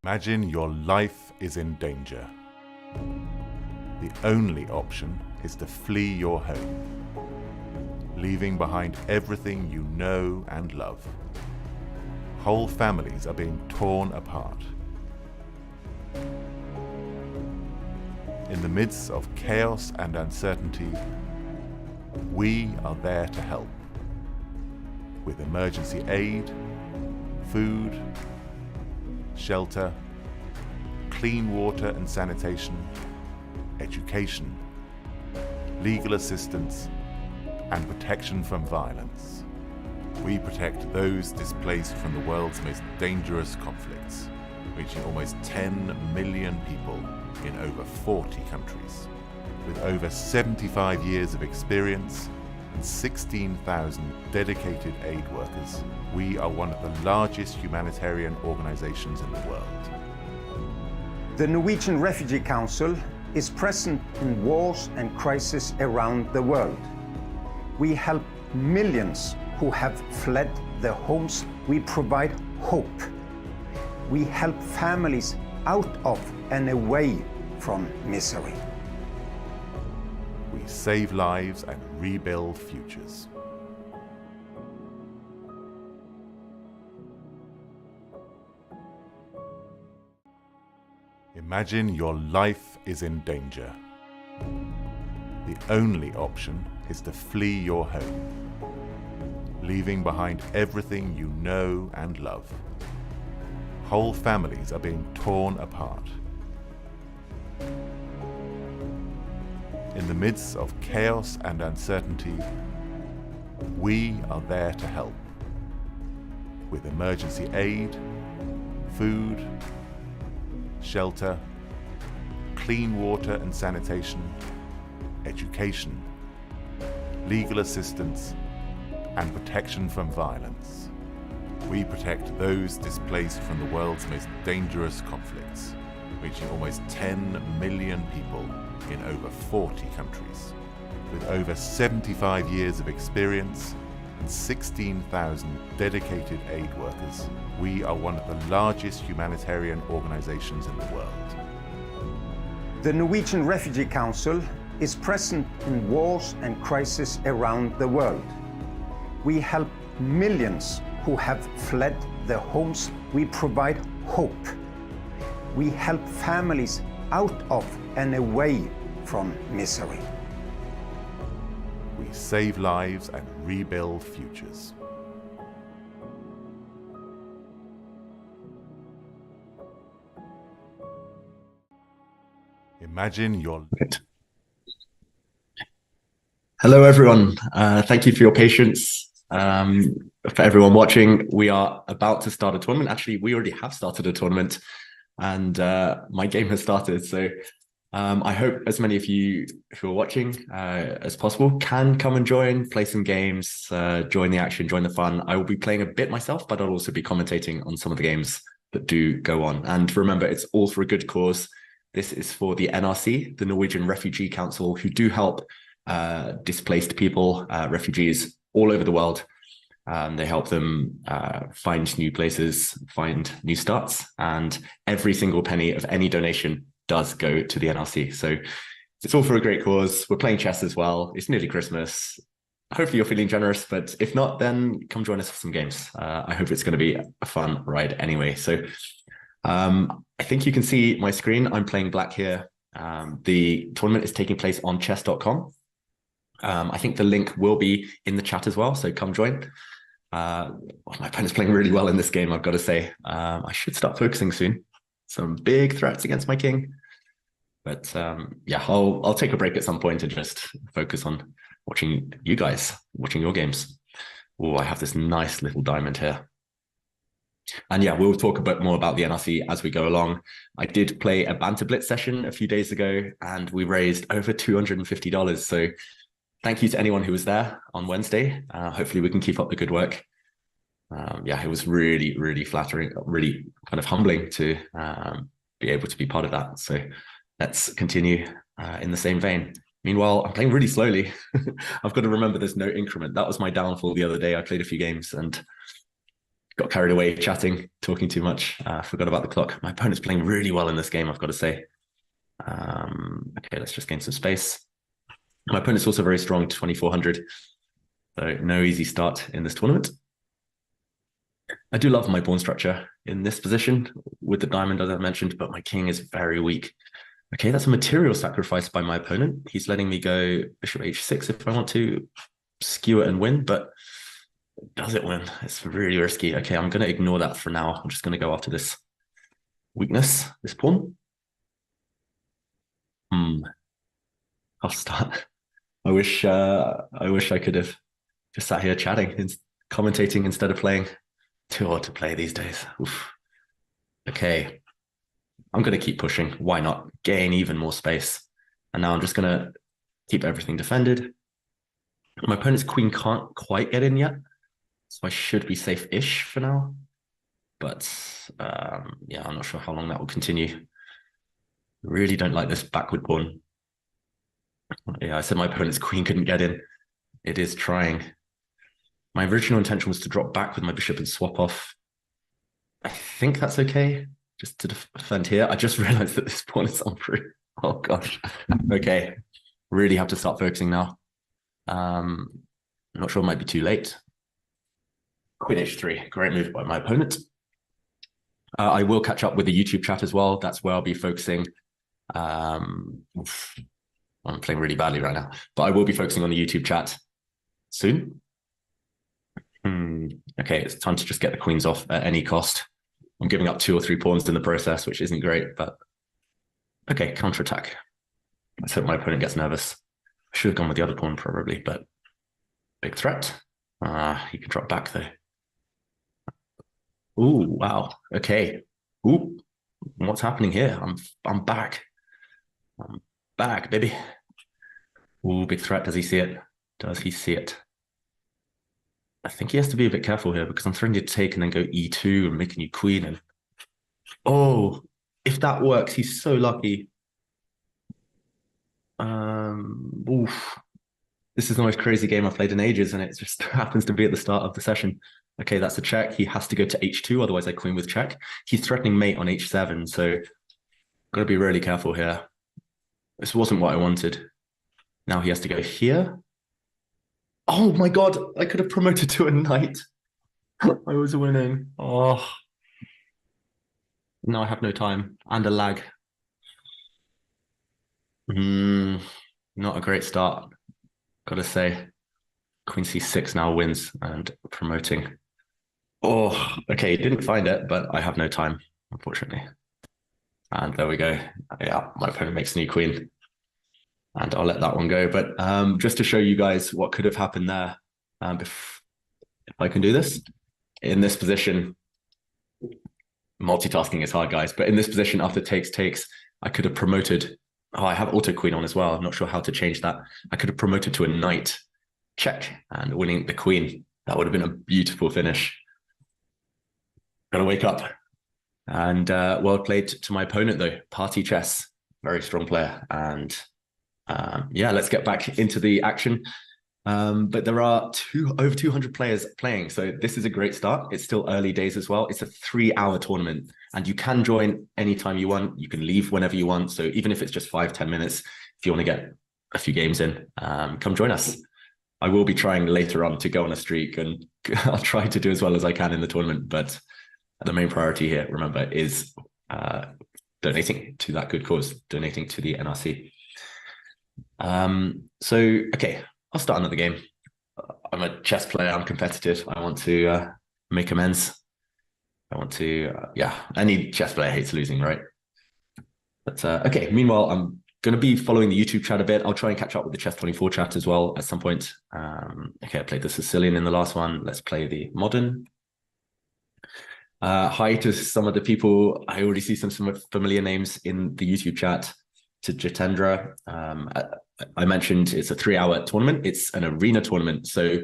Imagine your life is in danger. The only option is to flee your home, leaving behind everything you know and love. Whole families are being torn apart. In the midst of chaos and uncertainty, we are there to help with emergency aid, food, shelter, clean water and sanitation, education, legal assistance, and protection from violence. We protect those displaced from the world's most dangerous conflicts, reaching almost 10 million people in over 40 countries. With over 75 years of experience and 16,000 dedicated aid workers, we are one of the largest humanitarian organizations in the world. The Norwegian Refugee Council is present in wars and crises around the world. We help millions who have fled their homes. We provide hope. We help families out of and away from misery. We save lives and rebuild futures. Imagine your life is in danger. The only option is to flee your home, leaving behind everything you know and love. Whole families are being torn apart. In the midst of chaos and uncertainty, we are there to help with emergency aid, food, shelter, clean water and sanitation, education, legal assistance, and protection from violence. We protect those displaced from the world's most dangerous conflicts, reaching almost 10 million people in over 40 countries. With over 75 years of experience and 16,000 dedicated aid workers, we are one of the largest humanitarian organizations in the world. The Norwegian Refugee Council is present in wars and crises around the world. We help millions who have fled their homes. We provide hope. We help families out of and away from misery. We save lives and rebuild futures. Imagine your... Hello, everyone. Thank you for your patience. For everyone watching, we are about to start a tournament. Actually, we already have started a tournament, and my game has started. So I hope as many of you who are watching as possible can come and join, play some games, join the action, join the fun. I will be playing a bit myself, but I'll also be commentating on some of the games that do go on. And remember, it's all for a good cause. This is for the NRC, the Norwegian Refugee Council, who do help displaced people, refugees all over the world. They help them find new places, find new starts, and every single penny of any donation does go to the NRC. So it's all for a great cause. We're playing chess as well. It's nearly Christmas. Hopefully you're feeling generous, but if not, then come join us for some games. I hope it's going to be a fun ride anyway. So I think you can see my screen. I'm playing black here. The tournament is taking place on chess.com. I think the link will be in the chat as well, so come join. My opponent's playing really well in this game, I've got to say. I should start focusing soon. Some big threats against my king. But yeah, I'll take a break at some point and just focus on watching you guys, watching your games. Oh, I have this nice little diamond here. And yeah, we'll talk a bit more about the NRC as we go along. I did play a Banter Blitz session a few days ago, and we raised over $250. So thank you to anyone who was there on Wednesday. Hopefully we can keep up the good work. Yeah, it was really, really flattering, really kind of humbling to be able to be part of that. So let's continue in the same vein. Meanwhile, I'm playing really slowly. I've got to remember there's no increment. That was my downfall the other day. I played a few games and got carried away chatting, talking too much. Forgot about the clock. My opponent's playing really well in this game, I've got to say. Okay, let's just gain some space. My opponent's also very strong, 2400. So no easy start in this tournament. I do love my pawn structure in this position with the diamond, as I mentioned, but my king is very weak. Okay, that's a material sacrifice by my opponent. He's letting me go bishop h6 if I want to skew it and win, but does it win? It's really risky. Okay, I'm going to ignore that for now. I'm just going to go after this weakness, this pawn. I'll start. I wish I could have just sat here chatting and commentating instead of playing. Too hard to play these days. Oof. Okay, I'm going to keep pushing. Why not? Gain even more space. And now I'm just going to keep everything defended. My opponent's queen can't quite get in yet, so I should be safe-ish for now. But yeah, I'm not sure how long that will continue. Really don't like this backward pawn. Yeah, I said my opponent's queen couldn't get in. It is trying. My original intention was to drop back with my bishop and swap off. I think that's okay, just to defend here. I just realized that this pawn is on through. Oh gosh. Okay, really have to start focusing now. I'm not sure it might be too late. Queen h3, great move by my opponent. I will catch up with the YouTube chat as well. That's where I'll be focusing. I'm playing really badly right now, but I will be focusing on the YouTube chat soon. Okay, it's time to just get the queens off at any cost. I'm giving up 2 or 3 pawns in the process, which isn't great, but okay, counterattack. Let's hope my opponent gets nervous. I should have gone with the other pawn probably, but big threat. He can drop back though. Ooh, wow. Okay. Ooh, what's happening here? I'm back. I'm back, baby. Ooh, big threat. Does he see it? Does he see it? I think he has to be a bit careful here because I'm threatening to take and then go e2 and make a new queen. And oh, if that works, he's so lucky. Oof. This is the most crazy game I've played in ages, and it just happens to be at the start of the session. Okay, that's a check. He has to go to h2, otherwise I queen with check. He's threatening mate on h7, so got to be really careful here. This wasn't what I wanted. Now he has to go here. Oh my god, I could have promoted to a knight. I was winning. Oh. Now I have no time and a lag. Not a great start, gotta say. Queen c6 now wins and promoting. Oh, okay, didn't find it, but I have no time, unfortunately. And there we go. Yeah, my opponent makes a new queen. And I'll let that one go. But just to show you guys what could have happened there, if I can do this, in this position, multitasking is hard, guys, but in this position, after takes, I could have promoted. Oh, I have auto queen on as well. I'm not sure how to change that. I could have promoted to a knight, check, and winning the queen. That would have been a beautiful finish. Gotta wake up. And well played to my opponent, though. Party chess, very strong player. And yeah, let's get back into the action. But there are over 200 players playing, so this is a great start. It's still early days as well. It's a 3-hour tournament, and you can join anytime you want. You can leave whenever you want. So even if it's just 5-10 minutes, if you want to get a few games in, come join us. I will be trying later on to go on a streak, and I'll try to do as well as I can in the tournament. But the main priority here, remember, is donating to that good cause, donating to the NRC. So, okay, I'll start another game. I'm a chess player. I'm competitive. I want to make amends. I want to, yeah, any chess player hates losing, right? But okay, meanwhile, I'm going to be following the YouTube chat a bit. I'll try and catch up with the Chess24 chat as well at some point. Okay, I played the Sicilian in the last one. Let's play the modern. Hi to some of the people. I already see some familiar names in the YouTube chat. To Jitendra, I mentioned it's a 3-hour tournament. It's an arena tournament, so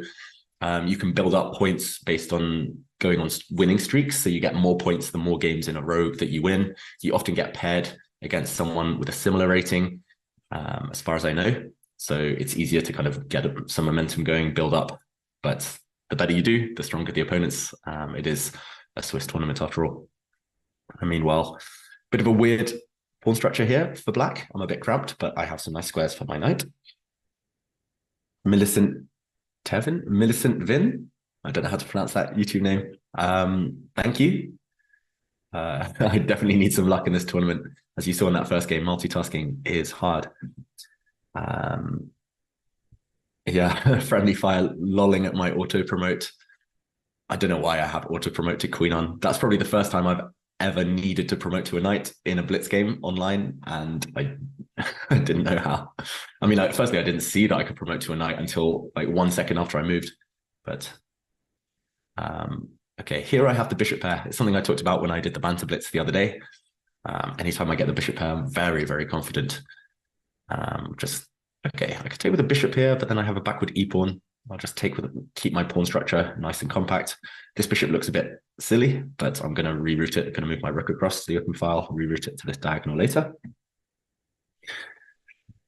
you can build up points based on going on winning streaks. So you get more points the more games in a row that you win. You often get paired against someone with a similar rating, as far as I know. So it's easier to kind of get some momentum going, build up. But the better you do, the stronger the opponents. It is a Swiss tournament after all. And meanwhile, bit of a weird pawn structure here for black. I'm a bit cramped, but I have some nice squares for my knight. Millicent Vin. I don't know how to pronounce that YouTube name. Thank you. I definitely need some luck in this tournament. As you saw in that first game, multitasking is hard. Yeah, friendly fire lolling at my auto promote. I don't know why I have auto promote to queen on. That's probably the first time I've ever needed to promote to a knight in a blitz game online, and I didn't know how. I mean, like, firstly, I didn't see that I could promote to a knight until like 1 second after I moved. But okay, here I have the bishop pair. It's something I talked about when I did the banter blitz the other day. Anytime I get the bishop pair, I'm very, very confident. Okay, I could take with a bishop here, but then I have a backward e-pawn. I'll just keep my pawn structure nice and compact. This bishop looks a bit silly, but I'm going to reroute it. I'm going to move my rook across to the open file, reroute it to this diagonal later.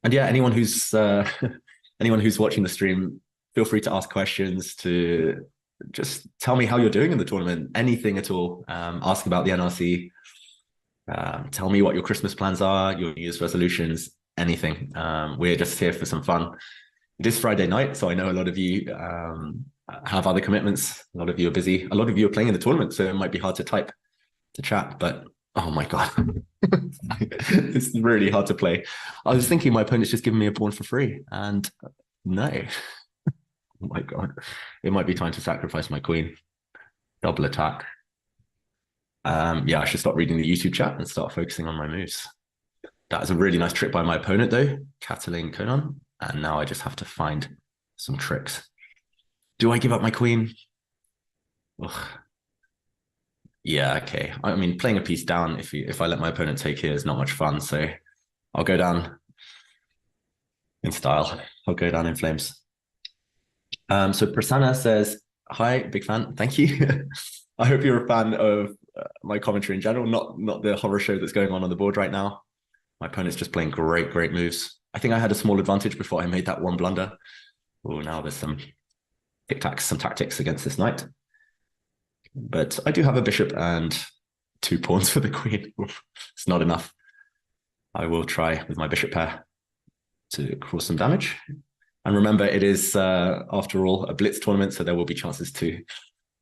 And yeah, anyone who's watching the stream, feel free to ask questions, to just tell me how you're doing in the tournament, anything at all. Ask about the NRC. Tell me what your Christmas plans are, your New Year's resolutions, anything. We're just here for some fun. It is Friday night, so I know a lot of you have other commitments. A lot of you are busy. A lot of you are playing in the tournament, so it might be hard to type to chat, but oh my God, it's really hard to play. I was thinking my opponent's just giving me a pawn for free, and no. Oh my God, it might be time to sacrifice my queen. Double attack. Yeah, I should stop reading the YouTube chat and start focusing on my moves. That is a really nice trick by my opponent though, Katalin Konan. And now I just have to find some tricks. Do I give up my queen? Ugh. Yeah, okay. I mean, playing a piece down, if I let my opponent take here, is not much fun. So I'll go down in style. I'll go down in flames. So Prasanna says, hi, big fan. Thank you. I hope you're a fan of my commentary in general, not the horror show that's going on the board right now. My opponent's just playing great moves. I think I had a small advantage before I made that one blunder. Oh, now there's some tic-tacs, some tactics against this knight. But I do have a bishop and 2 pawns for the queen. It's not enough. I will try with my bishop pair to cause some damage. And remember, it is, after all, a blitz tournament, so there will be chances to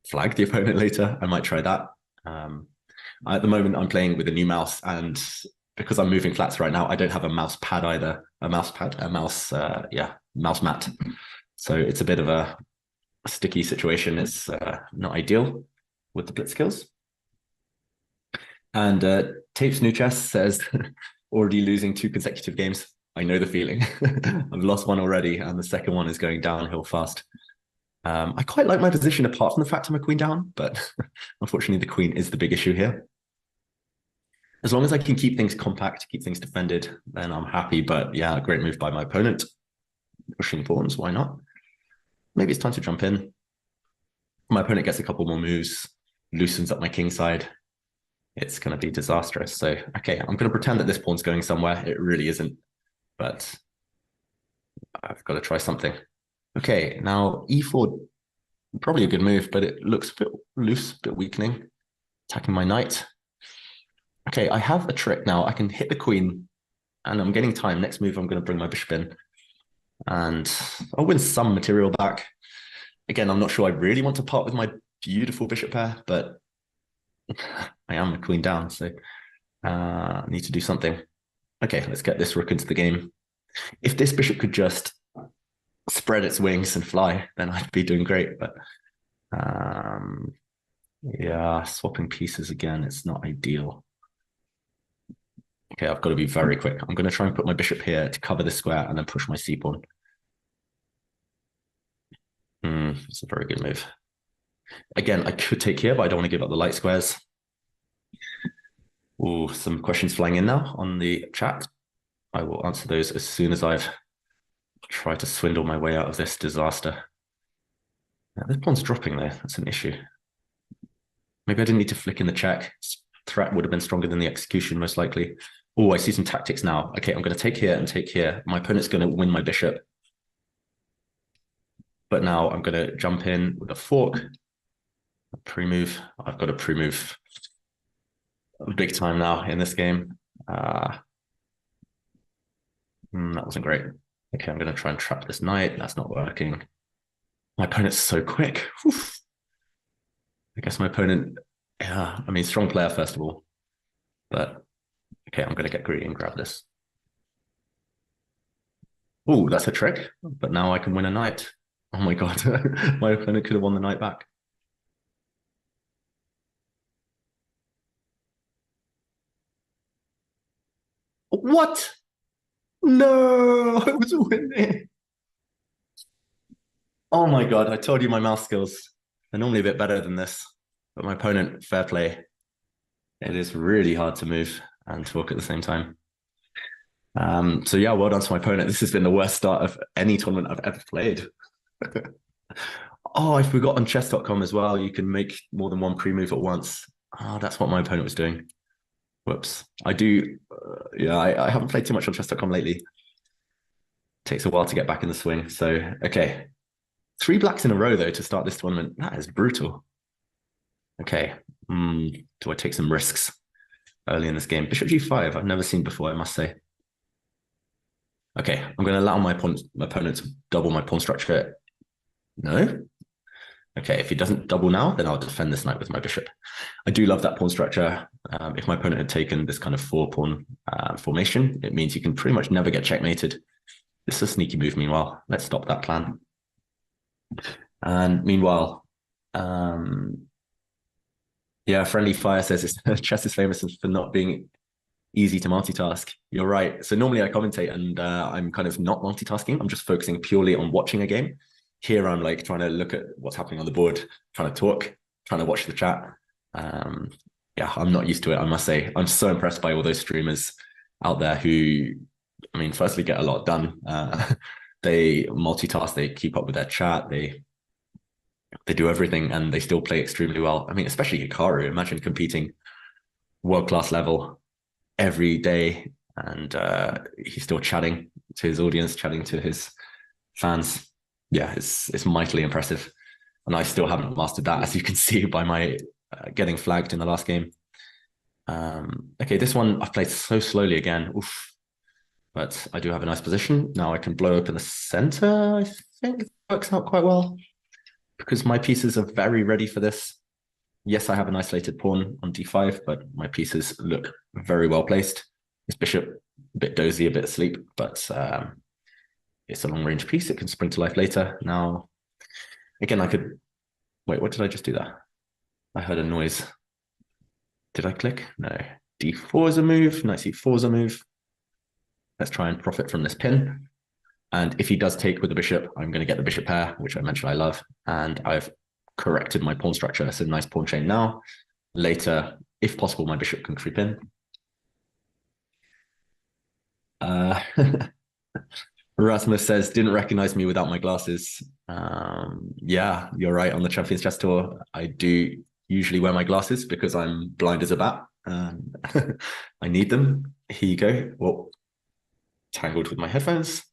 flag the opponent later. I might try that. At the moment, I'm playing with a new mouse, and because I'm moving flats right now, I don't have a mouse pad either. Mouse mat. So it's a bit of a sticky situation. It's not ideal with the blitz skills. And Tapes New Chess says, already losing 2 consecutive games. I know the feeling. I've lost one already, and the second one is going downhill fast. I quite like my position apart from the fact I'm a queen down, but unfortunately the queen is the big issue here. As long as I can keep things compact, keep things defended, then I'm happy. But yeah, great move by my opponent. Pushing pawns, why not? Maybe it's time to jump in. My opponent gets a couple more moves, loosens up my king side. It's going to be disastrous. So, okay, I'm going to pretend that this pawn's going somewhere. It really isn't, but I've got to try something. Okay, now e4, probably a good move, but it looks a bit loose, a bit weakening. Attacking my knight. Okay, I have a trick now. I can hit the queen, and I'm getting time. Next move, I'm going to bring my bishop in, and I'll win some material back. Again, I'm not sure I really want to part with my beautiful bishop pair, but I am a queen down, so I need to do something. Okay, let's get this rook into the game. If this bishop could just spread its wings and fly, then I'd be doing great, but yeah, swapping pieces again, it's not ideal. Okay, I've got to be very quick. I'm going to try and put my bishop here to cover this square and then push my c-pawn. It's a very good move. Again, I could take here, but I don't want to give up the light squares. Oh, some questions flying in now on the chat. I will answer those as soon as I've tried to swindle my way out of this disaster. Now, this pawn's dropping there. That's an issue. Maybe I didn't need to flick in the check. Threat would have been stronger than the execution, most likely. Oh, I see some tactics now. Okay, I'm going to take here and take here. My opponent's going to win my bishop. But now I'm going to jump in with a fork, a pre-move. I've got a pre-move big time now in this game. That wasn't great. Okay, I'm going to try and trap this knight. That's not working. My opponent's so quick. Oof. I guess my opponent, yeah, I mean, strong player, first of all. But, okay, I'm going to get greedy and grab this. Oh, that's a trick. But now I can win a knight. Oh my God, my opponent could have won the knight back. What? No, I was winning. Oh my God, I told you my mouse skills are normally a bit better than this, but my opponent, fair play. It is really hard to move and talk at the same time. So yeah, well done to my opponent. This has been the worst start of any tournament I've ever played. Oh, I forgot on chess.com as well, you can make more than one pre-move at once. Oh, that's what my opponent was doing. Whoops. I do, yeah, I haven't played too much on chess.com lately. Takes a while to get back in the swing. So, okay. 3 blacks in a row, though, to start this tournament. That is brutal. Okay. Do I take some risks early in this game? Bishop g5, I've never seen before, I must say. Okay, I'm going to allow my opponent to double my pawn structure. No? Okay, if he doesn't double now, then I'll defend this knight with my bishop. I do love that pawn structure. If my opponent had taken this kind of 4-pawn formation, it means you can pretty much never get checkmated. This is a sneaky move, meanwhile. Let's stop that plan. And meanwhile, yeah, Friendly Fire says chess is famous for not being easy to multitask. You're right. So normally I commentate and I'm kind of not multitasking. I'm just focusing purely on watching a game. Here I'm like trying to look at what's happening on the board, trying to talk, trying to watch the chat. Yeah, I'm not used to it, I must say. I'm so impressed by all those streamers out there who, I mean, firstly get a lot done. They multitask, they keep up with their chat, they do everything and they still play extremely well. I mean, especially Hikaru, imagine competing world-class level every day and he's still chatting to his audience, chatting to his fans. Yeah, it's mightily impressive. And I still haven't mastered that, as you can see by my getting flagged in the last game. Okay, this one I've played so slowly again. Oof. But I do have a nice position. Now I can blow open the center. I think it works out quite well because my pieces are very ready for this. Yes, I have an isolated pawn on d5, but my pieces look very well placed. This bishop, a bit dozy, a bit asleep, but it's a long-range piece. It can spring to life later. Now, again, I could... Wait, what did I just do there? I heard a noise. Did I click? No. d4 is a move. Knight c4 is a move. Let's try and profit from this pin. And if he does take with the bishop, I'm going to get the bishop pair, which I mentioned I love. And I've corrected my pawn structure. So nice pawn chain now. Later, if possible, my bishop can creep in. Rasmus says, didn't recognize me without my glasses. Yeah, you're right. On the Champions Chess Tour, I do usually wear my glasses because I'm blind as a bat. I need them. Here you go. Well, tangled with my headphones.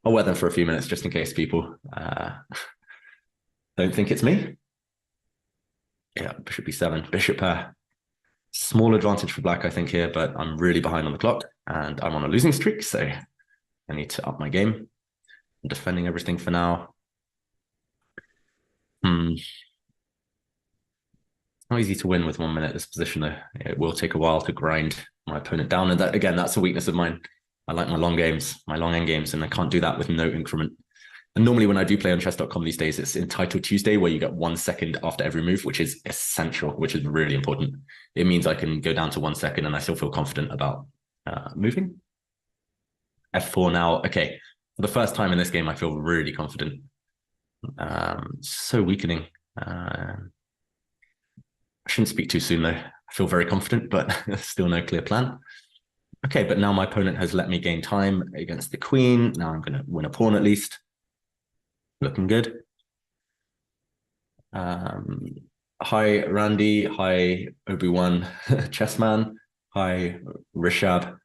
I'll wear them for a few minutes just in case people don't think it's me. Yeah, bishop b7, bishop pair. Small advantage for black, I think, here, but I'm really behind on the clock and I'm on a losing streak, so I need to up my game. I'm defending everything for now. It's not easy to win with 1 minute this position, though. It will take a while to grind my opponent down, and that, again, that's a weakness of mine. I like my long games, my long end games, and I can't do that with no increment. And normally when I do play on chess.com these days, it's Entitled Tuesday, where you get 1 second after every move, which is essential, which is really important. It means I can go down to 1 second and I still feel confident about moving. F4 now. Okay, for the first time in this game, I feel really confident. So weakening. I shouldn't speak too soon, though. I feel very confident, but still no clear plan. Okay, but now my opponent has let me gain time against the queen. Now I'm going to win a pawn at least. Looking good. Hi, Randy. Hi, Obi-Wan Chessman. Hi, Rishab,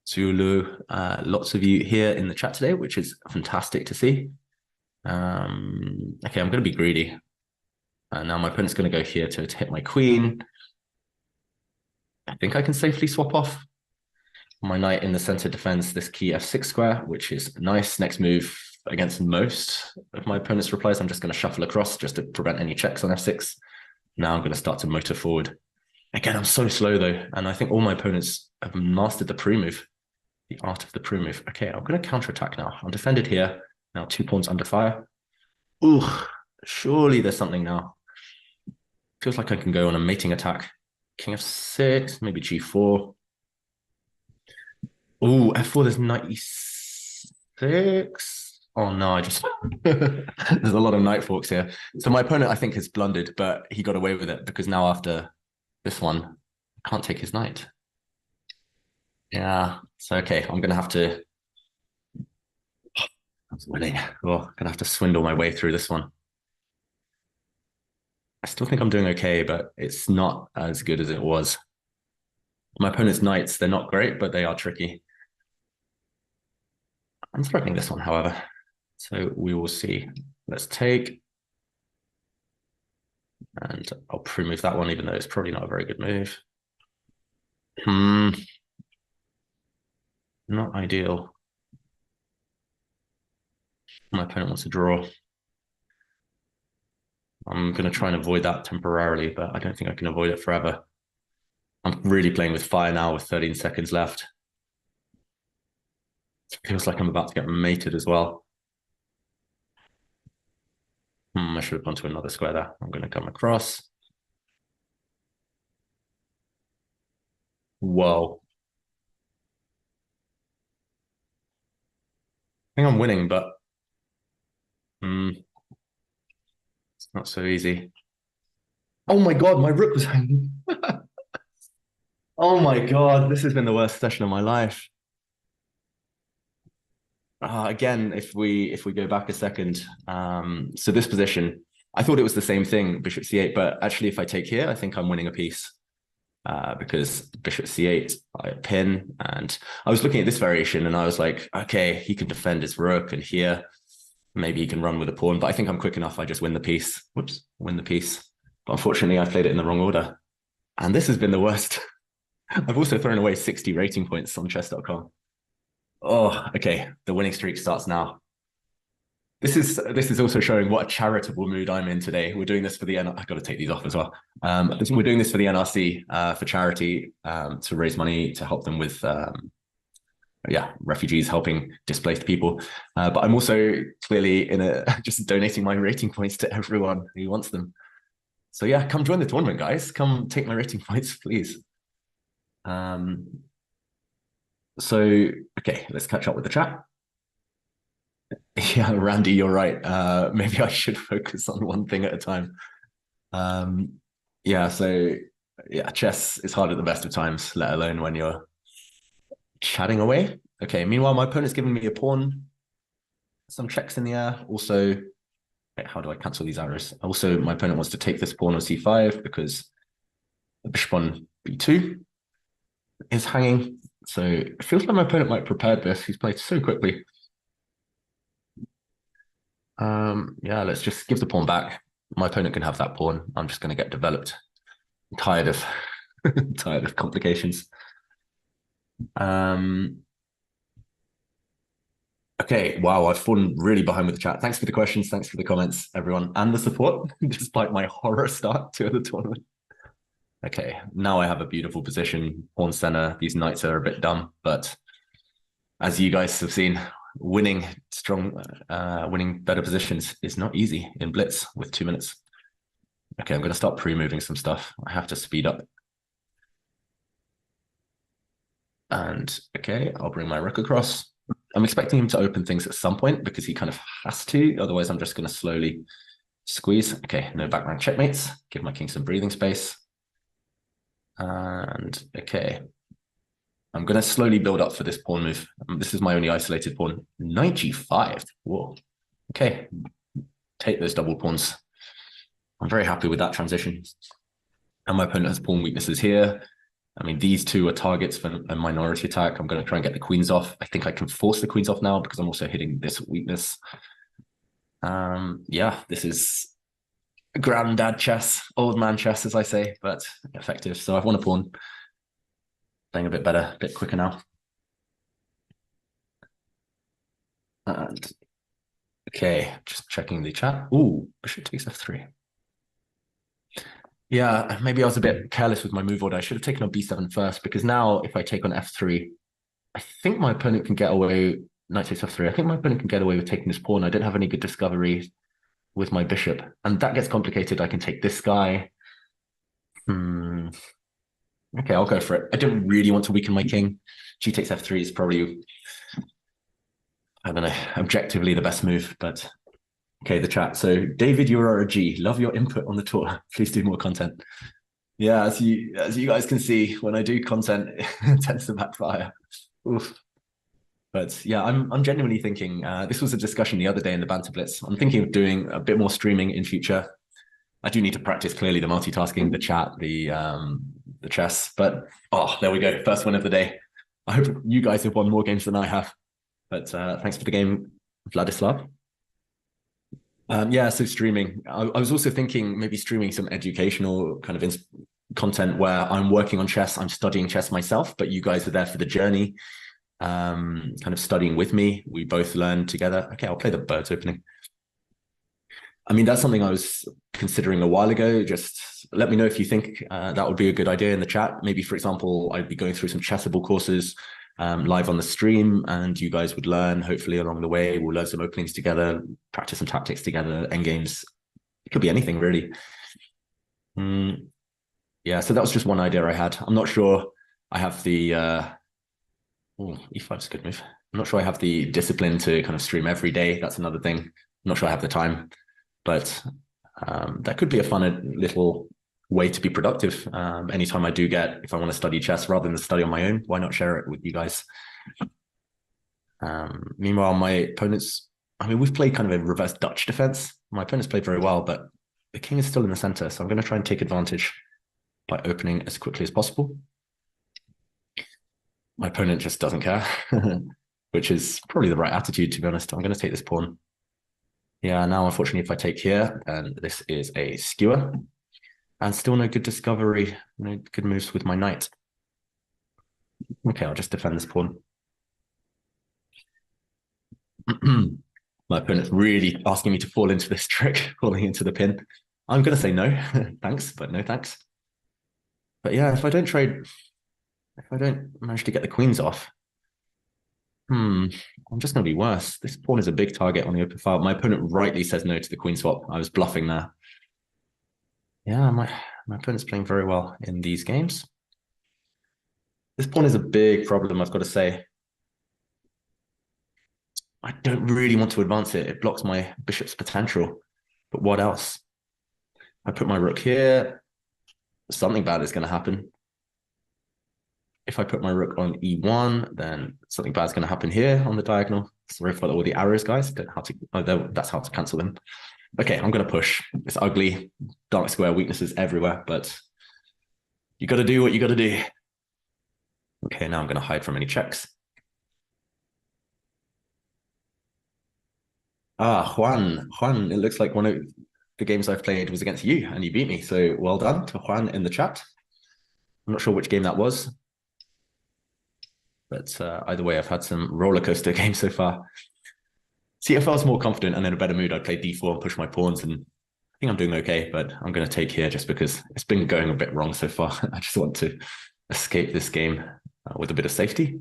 Zulu. Lots of you here in the chat today, which is fantastic to see. Okay, I'm going to be greedy. And now my opponent's going to go here to hit my queen. I think I can safely swap off. My knight in the center defends this key f6 square, which is nice. Next move, against most of my opponent's replies, I'm just going to shuffle across just to prevent any checks on f6. Now I'm going to start to motor forward. Again, I'm so slow though, and I think all my opponents have mastered the pre-move, the art of the pre-move. Okay, I'm going to counterattack now. I'm defended here. Now 2 pawns under fire. Ooh, surely there's something now. Feels like I can go on a mating attack. King f6, maybe g4. Ooh, f4, there's knight e6. Oh no, I just there's a lot of knight forks here. So my opponent, I think, has blundered, but he got away with it because now after this one, I can't take his knight. Yeah, so okay, I'm gonna have to. I'm winning. Oh, I'm gonna have to swindle my way through this one. I still think I'm doing okay, but it's not as good as it was. My opponent's knights, they're not great, but they are tricky. I'm threatening this one, however. So we will see. Let's take. And I'll pre-move that one, even though it's probably not a very good move. Not ideal. My opponent wants to draw. I'm going to try and avoid that temporarily, but I don't think I can avoid it forever. I'm really playing with fire now with 13 seconds left. It feels like I'm about to get mated as well. I should have gone to another square there. I'm going to come across. Whoa. I think I'm winning, but it's not so easy. Oh my God, my rook was hanging. Oh my God, this has been the worst session of my life. Again, if we go back a second, so this position, I thought it was the same thing, bishop c8, but actually if I take here, I think I'm winning a piece because bishop c8, I pin, and I was looking at this variation and I was like, okay, he can defend his rook, and here, maybe he can run with a pawn, but I think I'm quick enough, I just win the piece. Whoops, win the piece. But unfortunately, I played it in the wrong order. And this has been the worst. I've also thrown away 60 rating points on chess.com. Oh, okay. The winning streak starts now. This is also showing what a charitable mood I'm in today. We're doing this for the I've got to take these off as well. We're doing this for the NRC for charity to raise money to help them with refugees, helping displaced people. But I'm also clearly just donating my rating points to everyone who wants them. So yeah, come join the tournament, guys. Come take my rating points, please. So, okay, let's catch up with the chat. Yeah, Randy, you're right. Maybe I should focus on one thing at a time. Chess is hard at the best of times, let alone when you're chatting away. Okay, meanwhile, my opponent's giving me a pawn, some checks in the air. Also, how do I cancel these arrows? Also, my opponent wants to take this pawn on c5 because the bishop on b2 is hanging. So it feels like my opponent might have prepared this. He's played so quickly. Let's just give the pawn back. My opponent can have that pawn. I'm just going to get developed. I'm tired of tired of complications. Okay, wow, I've fallen really behind with the chat. Thanks for the questions, thanks for the comments, everyone, and the support, despite my horror start to the tournament. Okay, now I have a beautiful position, pawn center. These knights are a bit dumb, but as you guys have seen, winning better positions is not easy in Blitz with 2 minutes. Okay, I'm going to start pre-moving some stuff. I have to speed up. And okay, I'll bring my rook across. I'm expecting him to open things at some point because he kind of has to. Otherwise, I'm just going to slowly squeeze. Okay, no back rank checkmates. Give my king some breathing space. And okay, I'm going to slowly build up for this pawn move. This is my only isolated pawn. Knight g5. Whoa. Okay, take those double pawns. I'm very happy with that transition. And my opponent has pawn weaknesses here. I mean, these two are targets for a minority attack. I'm going to try and get the queens off. I think I can force the queens off now because I'm also hitting this weakness. Yeah, this is granddad chess, old man chess, as I say, but effective. So I've won a pawn. Playing a bit better, a bit quicker now. And okay, just checking the chat. Ooh, bishop takes f3. Yeah, maybe I was a bit careless with my move order. I should have taken on b7 first, because now if I take on f3, I think my opponent can get away, knight takes f3. I think my opponent can get away with taking this pawn. I didn't have any good discovery with my bishop, and that gets complicated. I can take this guy. Okay, I'll go for it. I don't really want to weaken my king. G takes f3 is probably, I don't know, objectively the best move, but okay, the chat. So David, you're a G. Love your input on the tour. Please do more content. Yeah, as you guys can see, when I do content, it tends to backfire. Oof. But yeah, I'm genuinely thinking, this was a discussion the other day in the Banter Blitz. I'm thinking of doing a bit more streaming in future. I do need to practice clearly the multitasking, the chat, the chess, but oh, there we go. First win of the day. I hope you guys have won more games than I have, but thanks for the game, Vladislav. Yeah, so streaming. I was also thinking maybe streaming some educational kind of content where I'm working on chess, I'm studying chess myself, but you guys are there for the journey, kind of studying with me. We both learn together. Okay, I'll play the birds opening. I mean, that's something I was considering a while ago. Just let me know if you think that would be a good idea in the chat. Maybe, for example, I'd be going through some Chessable courses live on the stream, and you guys would learn, hopefully, along the way. We'll learn some openings together, practice some tactics together, endgames. It could be anything, really. Yeah, so that was just one idea I had. I'm not sure I have the... e5 is a good move. I'm not sure I have the discipline to kind of stream every day. That's another thing. I'm not sure I have the time. But that could be a fun little way to be productive. Anytime I do get, if I want to study chess rather than study on my own, why not share it with you guys? Meanwhile, my opponents, I mean, we've played kind of a reverse Dutch defense. My opponents played very well, but the king is still in the center. So I'm going to try and take advantage by opening as quickly as possible. My opponent just doesn't care, which is probably the right attitude, to be honest. I'm going to take this pawn. Yeah, now unfortunately, if I take here, then this is a skewer. And still no good discovery, no good moves with my knight. Okay, I'll just defend this pawn. My opponent's really asking me to fall into this trick, falling into the pin. I'm going to say no, thanks, but no thanks. But yeah, if I don't manage to get the queens off, I'm just going to be worse. This pawn is a big target on the open file. My opponent rightly says no to the queen swap. I was bluffing there. Yeah, my opponent's playing very well in these games. This pawn is a big problem, I've got to say. I don't really want to advance it. It blocks my bishop's potential. But what else? I put my rook here. Something bad is going to happen. If I put my rook on e1, then something bad is going to happen here on the diagonal. Sorry for all the arrows, guys. Don't know how to, that's how to cancel them. Okay, I'm going to push. It's ugly, dark square, weaknesses everywhere, but you got to do what you got to do. Okay, now I'm going to hide from any checks. Ah, Juan, it looks like one of the games I've played was against you, and you beat me. So well done to Juan in the chat. I'm not sure which game that was. But either way, I've had some roller coaster games so far. See, if I was more confident and in a better mood, I'd play d4 and push my pawns, and I think I'm doing okay, but I'm going to take here just because it's been going a bit wrong so far. I just want to escape this game with a bit of safety.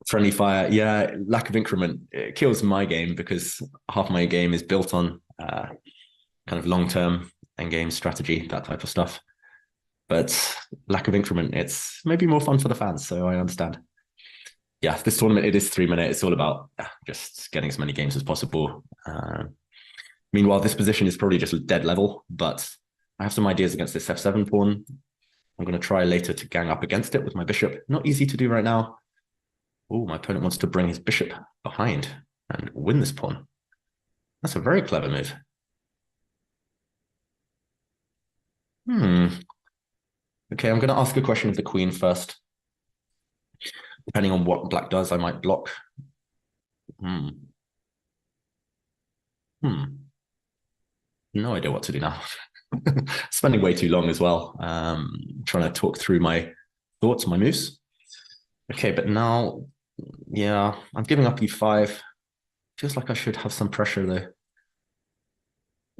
Friendly fire, yeah, lack of increment. It kills my game because half my game is built on kind of long-term endgame strategy, that type of stuff. But lack of increment, it's maybe more fun for the fans, so I understand. Yeah, this tournament, it is 3 minutes. It's all about just getting as many games as possible. Meanwhile, this position is probably just dead level, but I have some ideas against this f7 pawn. I'm going to try later to gang up against it with my bishop. Not easy to do right now. Oh, my opponent wants to bring his bishop behind and win this pawn. That's a very clever move. Okay, I'm going to ask a question of the queen first. Depending on what black does, I might block. No idea what to do now. Spending way too long as well. Trying to talk through my thoughts, my moves. Okay, but now, yeah, I'm giving up e5. Feels like I should have some pressure though.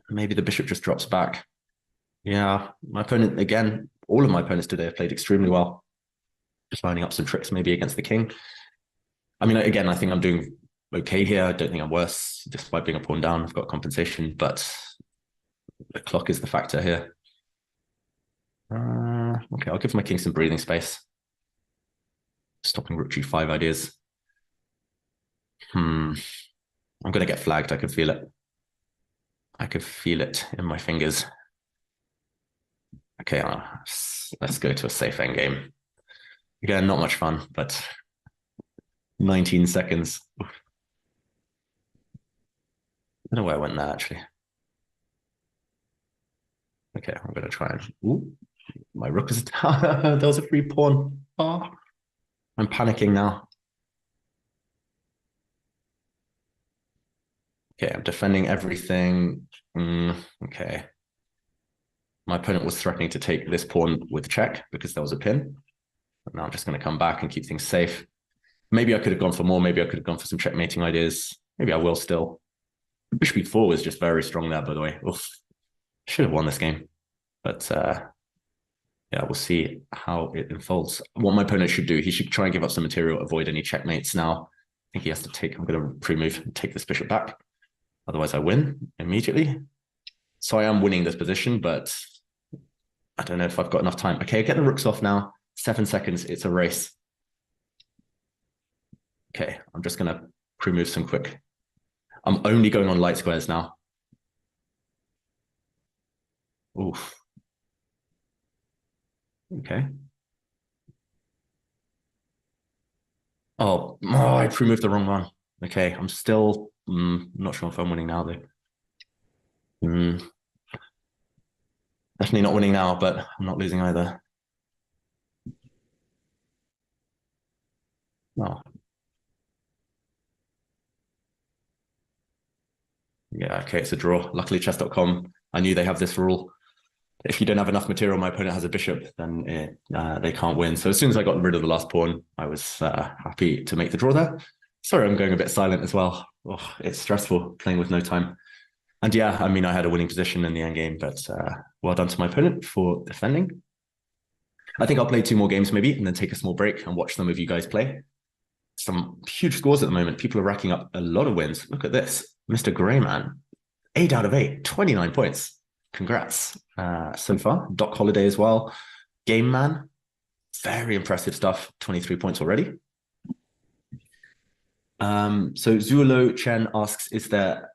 Maybe the bishop just drops back. Yeah, my opponent, again, all of my opponents today have played extremely well. Just lining up some tricks maybe against the king. I mean, again, I think I'm doing okay here. I don't think I'm worse, despite being a pawn down. I've got compensation, but the clock is the factor here. Okay, I'll give my king some breathing space. Stopping rook g5 ideas. I'm going to get flagged. I can feel it. I could feel it in my fingers. Okay, let's go to a safe endgame. Again, not much fun, but 19 seconds. I don't know where I went there, actually. Okay, I'm going to try and... Ooh, my rook is down. There was a free pawn. Oh, I'm panicking now. Okay, I'm defending everything. Okay. My opponent was threatening to take this pawn with check because there was a pin. But now I'm just going to come back and keep things safe. Maybe I could have gone for more. Maybe I could have gone for some checkmating ideas. Maybe I will still. Bishop e4 was just very strong there, by the way. Oof. Should have won this game. But yeah, we'll see how it unfolds. What my opponent should do, he should try and give up some material, avoid any checkmates now. I think he has to take, I'm going to pre-move and take this bishop back. Otherwise I win immediately. So I am winning this position, but I don't know if I've got enough time. Okay, get the rooks off now. 7 seconds, it's a race. Okay, I'm just going to pre-move some quick. I'm only going on light squares now. Oof. Okay. Oh, I pre-moved the wrong one. Okay, I'm still not sure if I'm winning now though. Definitely not winning now, but I'm not losing either. Oh. Yeah, okay, it's a draw. Luckily, chess.com, I knew they have this rule. If you don't have enough material, my opponent has a bishop, then they can't win. So as soon as I got rid of the last pawn, I was happy to make the draw there. Sorry, I'm going a bit silent as well. Oh, it's stressful playing with no time. And yeah, I mean, I had a winning position in the endgame, but well done to my opponent for defending. I think I'll play 2 more games maybe, and then take a small break and watch some of you guys play. Some huge scores at the moment. People are racking up a lot of wins. Look at this. Mr. Greyman, 8 out of 8, 29 points. Congrats so far. Doc Holiday as well. Game Man, very impressive stuff. 23 points already. So Zuolo Chen asks, is there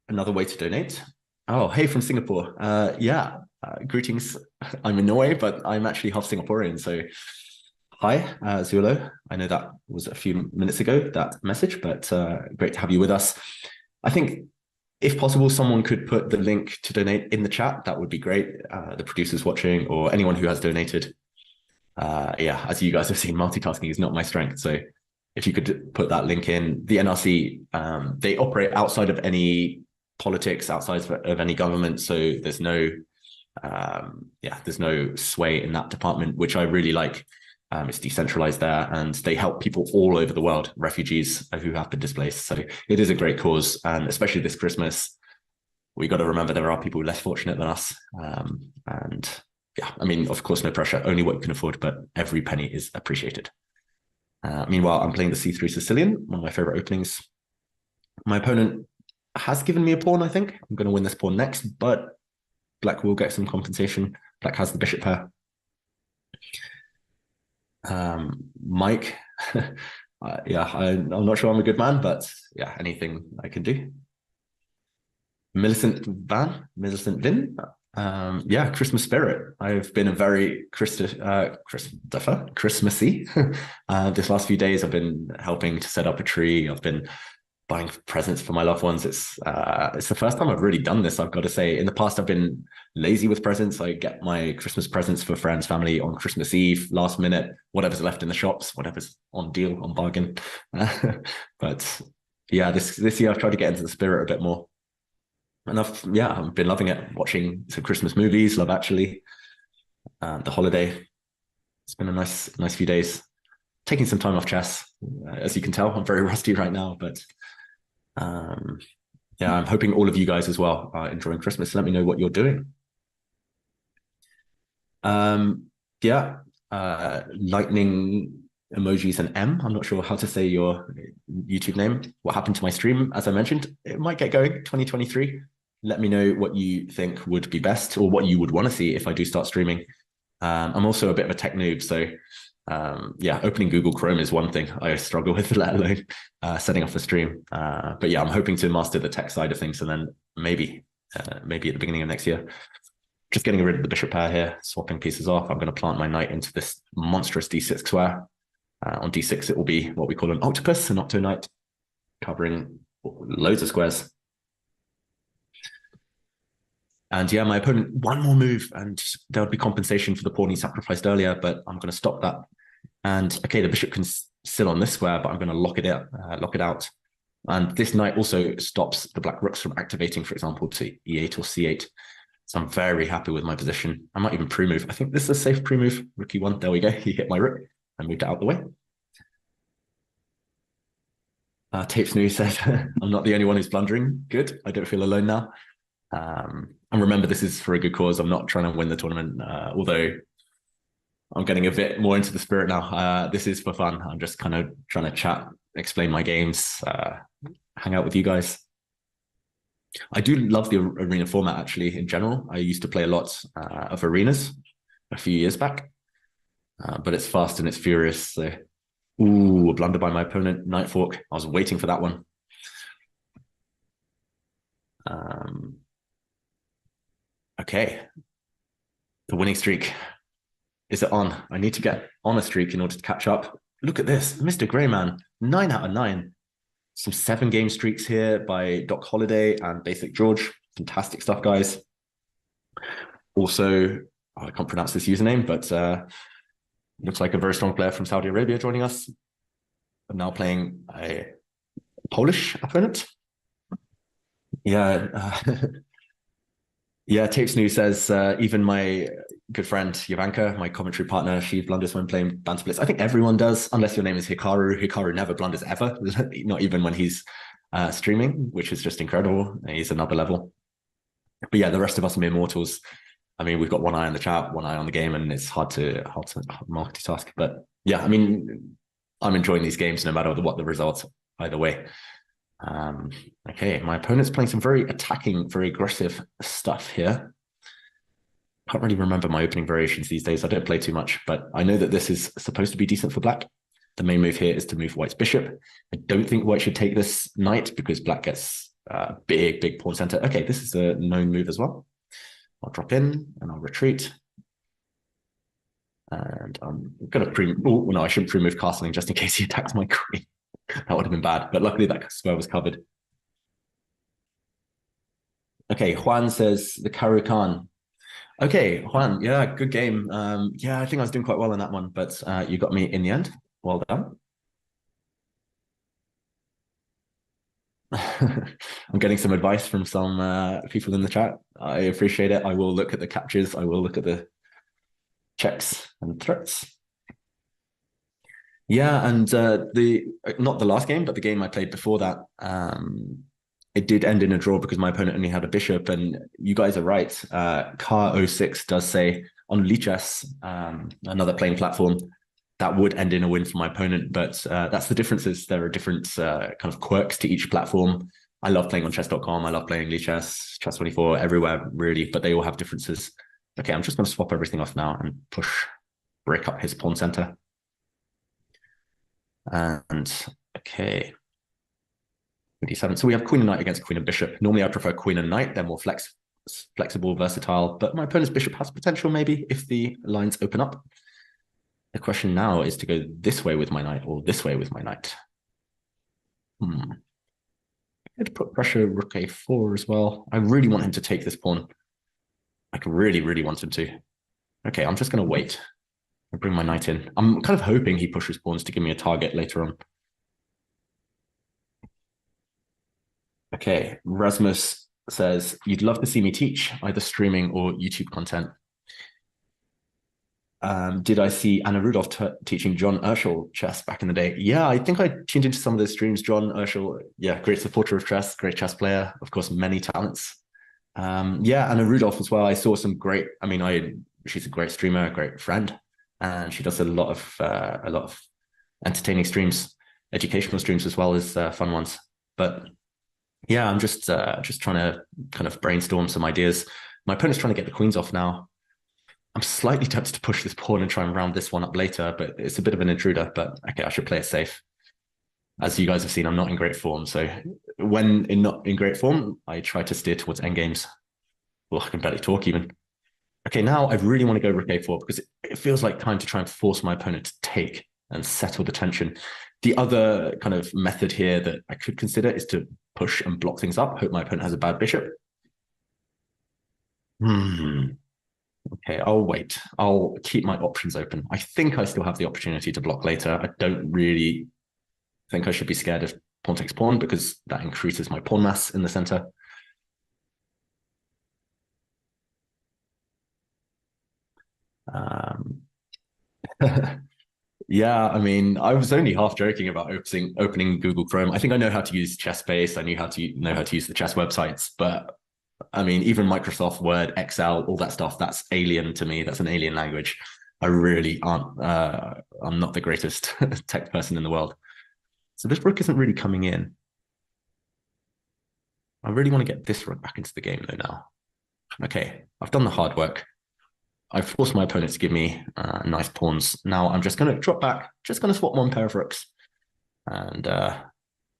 another way to donate? Oh, hey from Singapore. Yeah, greetings. I'm in Norway, but I'm actually half Singaporean. So hi, Zuolo. I know that was a few minutes ago, that message, but great to have you with us. I think if possible, someone could put the link to donate in the chat. That would be great. The producers watching or anyone who has donated. Yeah, as you guys have seen, multitasking is not my strength. So if you could put that link in. The NRC, they operate outside of any politics, outside of any government. So there's no, there's no sway in that department, which I really like. It's decentralized there, and they help people all over the world, refugees who have been displaced. So it is a great cause, and especially this Christmas, we got to remember there are people less fortunate than us. And yeah, I mean, of course, no pressure, only what you can afford, but every penny is appreciated. Meanwhile, I'm playing the C3 Sicilian, one of my favorite openings. My opponent has given me a pawn, I think. I'm going to win this pawn next, but Black will get some compensation. Black has the bishop pair. Mike, yeah, I'm not sure I'm a good man, but yeah, anything I can do. Millicent Vin, yeah, Christmas spirit. I've been a very Christmassy. This last few days, I've been helping to set up a tree. I've been buying presents for my loved ones. It's the first time I've really done this, I've got to say. In the past, I've been lazy with presents. I get my Christmas presents for friends, family on Christmas Eve, last minute, whatever's left in the shops, whatever's on deal, on bargain. But yeah, this year I've tried to get into the spirit a bit more. And I've been loving it, watching some Christmas movies, Love Actually, The Holiday. It's been a nice few days. Taking some time off chess. As you can tell, I'm very rusty right now, but yeah, I'm hoping all of you guys as well are enjoying Christmas. Let me know what you're doing. Lightning emojis and M. I'm not sure how to say your YouTube name. What happened to my stream? As I mentioned, it might get going 2023. Let me know what you think would be best or what you would want to see if I do start streaming. I'm also a bit of a tech noob, so yeah, opening Google Chrome is one thing I struggle with, let alone setting up a stream. But yeah, I'm hoping to master the tech side of things, and then maybe at the beginning of next year. Just getting rid of the bishop pair here, swapping pieces off. I'm going to plant my knight into this monstrous d6 square. On d6, it will be what we call an octopus, an octo knight, covering loads of squares. And yeah, my opponent, one more move, and there would be compensation for the pawn he sacrificed earlier, but I'm going to stop that. And okay, the bishop can sit on this square, but I'm going to lock it out. And this knight also stops the black rooks from activating, for example, to e8 or c8. So I'm very happy with my position. I might even pre-move. I think this is a safe pre-move. Rook e1, there we go. He hit my rook. I moved it out the way. Tapes New says, I'm not the only one who's blundering. Good. I don't feel alone now. And remember, this is for a good cause. I'm not trying to win the tournament, although I'm getting a bit more into the spirit now. This is for fun. I'm just kind of trying to chat, explain my games, hang out with you guys. I do love the arena format, actually, in general. I used to play a lot of arenas a few years back, but it's fast and it's furious. So, ooh, a blunder by my opponent, knight fork. I was waiting for that one. Okay, the winning streak. Is it on? I need to get on a streak in order to catch up. Look at this, Mr. Greyman, 9 out of 9. Some 7-game streaks here by Doc Holiday and Basic George. Fantastic stuff, guys. Also, I can't pronounce this username, but looks like a very strong player from Saudi Arabia joining us. I'm now playing a Polish opponent. Yeah. Yeah, Tapes News says, even my good friend Yavanka, my commentary partner, she blunders when playing Banter Blitz. I think everyone does, unless your name is Hikaru. Hikaru never blunders ever, not even when he's streaming, which is just incredible. He's another level. But yeah, the rest of us are mere mortals. I mean, we've got one eye on the chat, one eye on the game, and it's hard to multitask. But yeah, I mean, I'm enjoying these games no matter what the result, either way. Okay, my opponent's playing some very attacking, very aggressive stuff here. Can't really remember my opening variations these days. I don't play too much, but I know that this is supposed to be decent for black. The main move here is to move white's bishop. I don't think white should take this knight because black gets big pawn center. Okay, this is a known move as well. I'll drop in and I'll retreat. And I'm going to no, I shouldn't pre-move castling just in case he attacks my queen. That would have been bad, but luckily that square was covered. Okay, Juan says the Karu Khan. Okay, Juan, yeah, good game. Yeah, I think I was doing quite well in that one, but you got me in the end. Well done. I'm getting some advice from some people in the chat. I appreciate it. I will look at the captures. I will look at the checks and threats. Yeah, and not the last game, but the game I played before that, it did end in a draw because my opponent only had a bishop. And you guys are right. Car06 does say on Lichess, another playing platform, that would end in a win for my opponent. But that's the differences. There are different kind of quirks to each platform. I love playing on chess.com. I love playing Lichess, Chess24, everywhere, really. But they all have differences. Okay, I'm just going to swap everything off now and break up his pawn center. And okay, 27. So we have queen and knight against queen and bishop. Normally I prefer queen and knight. They're more flexible, versatile, but my opponent's bishop has potential maybe if the lines open up. The question now is to go this way with my knight or this way with my knight. I'd put pressure rook a4 as well. I really want him to take this pawn. I really want him to. Okay, I'm just going to wait. I'll bring my knight in. I'm kind of hoping he pushes pawns to give me a target later on. Okay, Rasmus says, you'd love to see me teach, either streaming or YouTube content. Did I see Anna Rudolph teaching John Urschel chess back in the day? Yeah, I think I tuned into some of those streams. John Urschel, yeah, great supporter of chess, great chess player, of course, many talents. Yeah, Anna Rudolph as well. I saw some great, she's a great streamer, a great friend, and she does a lot of entertaining streams, educational streams as well as fun ones. But yeah, I'm just trying to kind of brainstorm some ideas. My opponent's trying to get the queens off now. I'm slightly tempted to push this pawn and try and round this one up later, but it's a bit of an intruder. But okay, I should play it safe. As you guys have seen, I'm not in great form. So when not in great form, I try to steer towards endgames. Well, I can barely talk even. Okay, now I really want to go rook a4 because it feels like time to try and force my opponent to take and settle the tension. The other kind of method here that I could consider is to push and block things up. Hope my opponent has a bad bishop. Okay, I'll wait. I'll keep my options open. I think I still have the opportunity to block later. I don't really think I should be scared of pawn takes pawn because that increases my pawn mass in the center. Yeah, I mean, I was only half joking about opening Google Chrome. I think I know how to use ChessBase. I know how to use the chess websites, but I mean, even Microsoft Word, Excel, all that stuff, that's alien to me. That's an alien language. I really aren't, I'm not the greatest tech person in the world. So this rook isn't really coming in. I really want to get this rook back into the game though now. Okay, I've done the hard work. I've forced my opponent to give me nice pawns. Now I'm just going to drop back, just going to swap one pair of rooks. And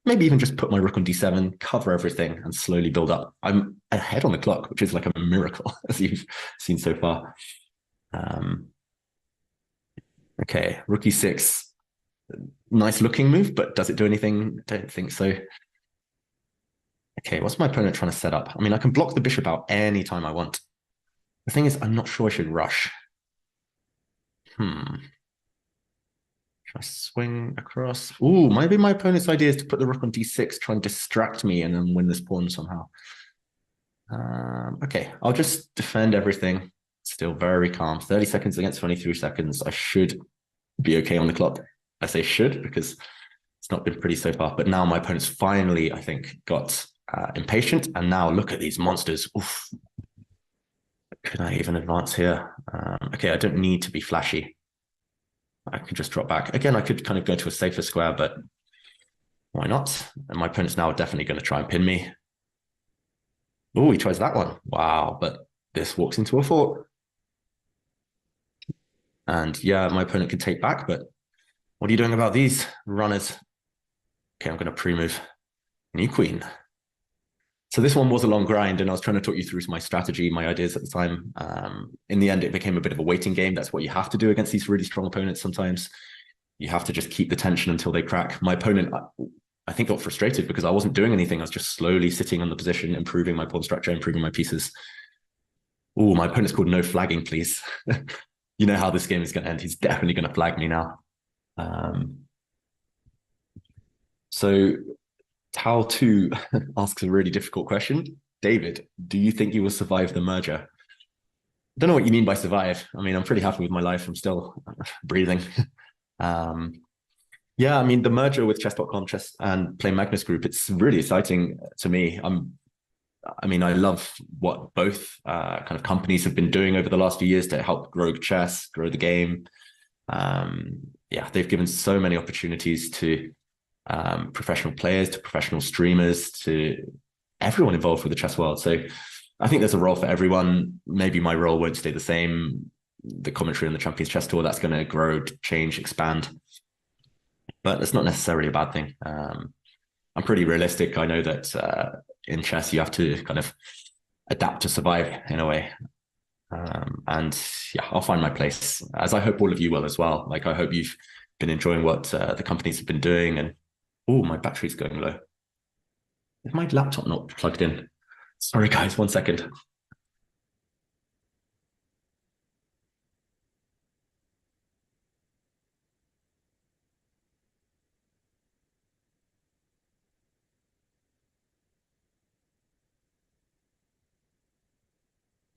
maybe even just put my rook on d7, cover everything, and slowly build up. I'm ahead on the clock, which is like a miracle, as you've seen so far. Okay, rook e6. Nice looking move, but does it do anything? Don't think so. Okay, what's my opponent trying to set up? I mean, I can block the bishop out anytime I want. The thing is, I'm not sure I should rush. Should I swing across? Ooh, maybe my opponent's idea is to put the rook on d6, try and distract me and then win this pawn somehow. Okay, I'll just defend everything. Still very calm. 30 seconds against 23 seconds. I should be okay on the clock. I say should because it's not been pretty so far. But now my opponent's finally, I think, got impatient. And now look at these monsters. Oof. Can I even advance here? Okay, I don't need to be flashy. I could just drop back. Again, I could kind of go to a safer square, but why not? And my opponent's now definitely going to try and pin me. Oh, he tries that one. Wow, but this walks into a fort. And yeah, my opponent can take back, but what are you doing about these runners? Okay, I'm going to pre-move. New queen. So this one was a long grind, and I was trying to talk you through my strategy, my ideas at the time. In the end, it became a bit of a waiting game. That's what you have to do against these really strong opponents sometimes. You have to just keep the tension until they crack. My opponent, I think, got frustrated because I wasn't doing anything. I was just slowly sitting on the position, improving my pawn structure, improving my pieces. Oh, my opponent's called no flagging, please. You know how this game is going to end. He's definitely going to flag me now. So Tao 2 asks a really difficult question. David, do you think you will survive the merger? I don't know what you mean by survive. I mean, I'm pretty happy with my life. I'm still breathing. Yeah, I mean, the merger with chess.com chess and Play Magnus Group, it's really exciting to me. I mean, I love what both kind of companies have been doing over the last few years to help grow chess, grow the game. Yeah, they've given so many opportunities to professional players, to professional streamers, to everyone involved with the chess world. So I think there's a role for everyone. Maybe my role won't stay the same. The commentary on the Champions Chess Tour, that's going to grow, change, expand. But it's not necessarily a bad thing. I'm pretty realistic. I know that in chess, you have to kind of adapt to survive in a way. And yeah, I'll find my place, as I hope all of you will as well. Like, I hope you've been enjoying what the companies have been doing. And oh, my battery's going low. Is my laptop not plugged in? Sorry, guys, 1 second.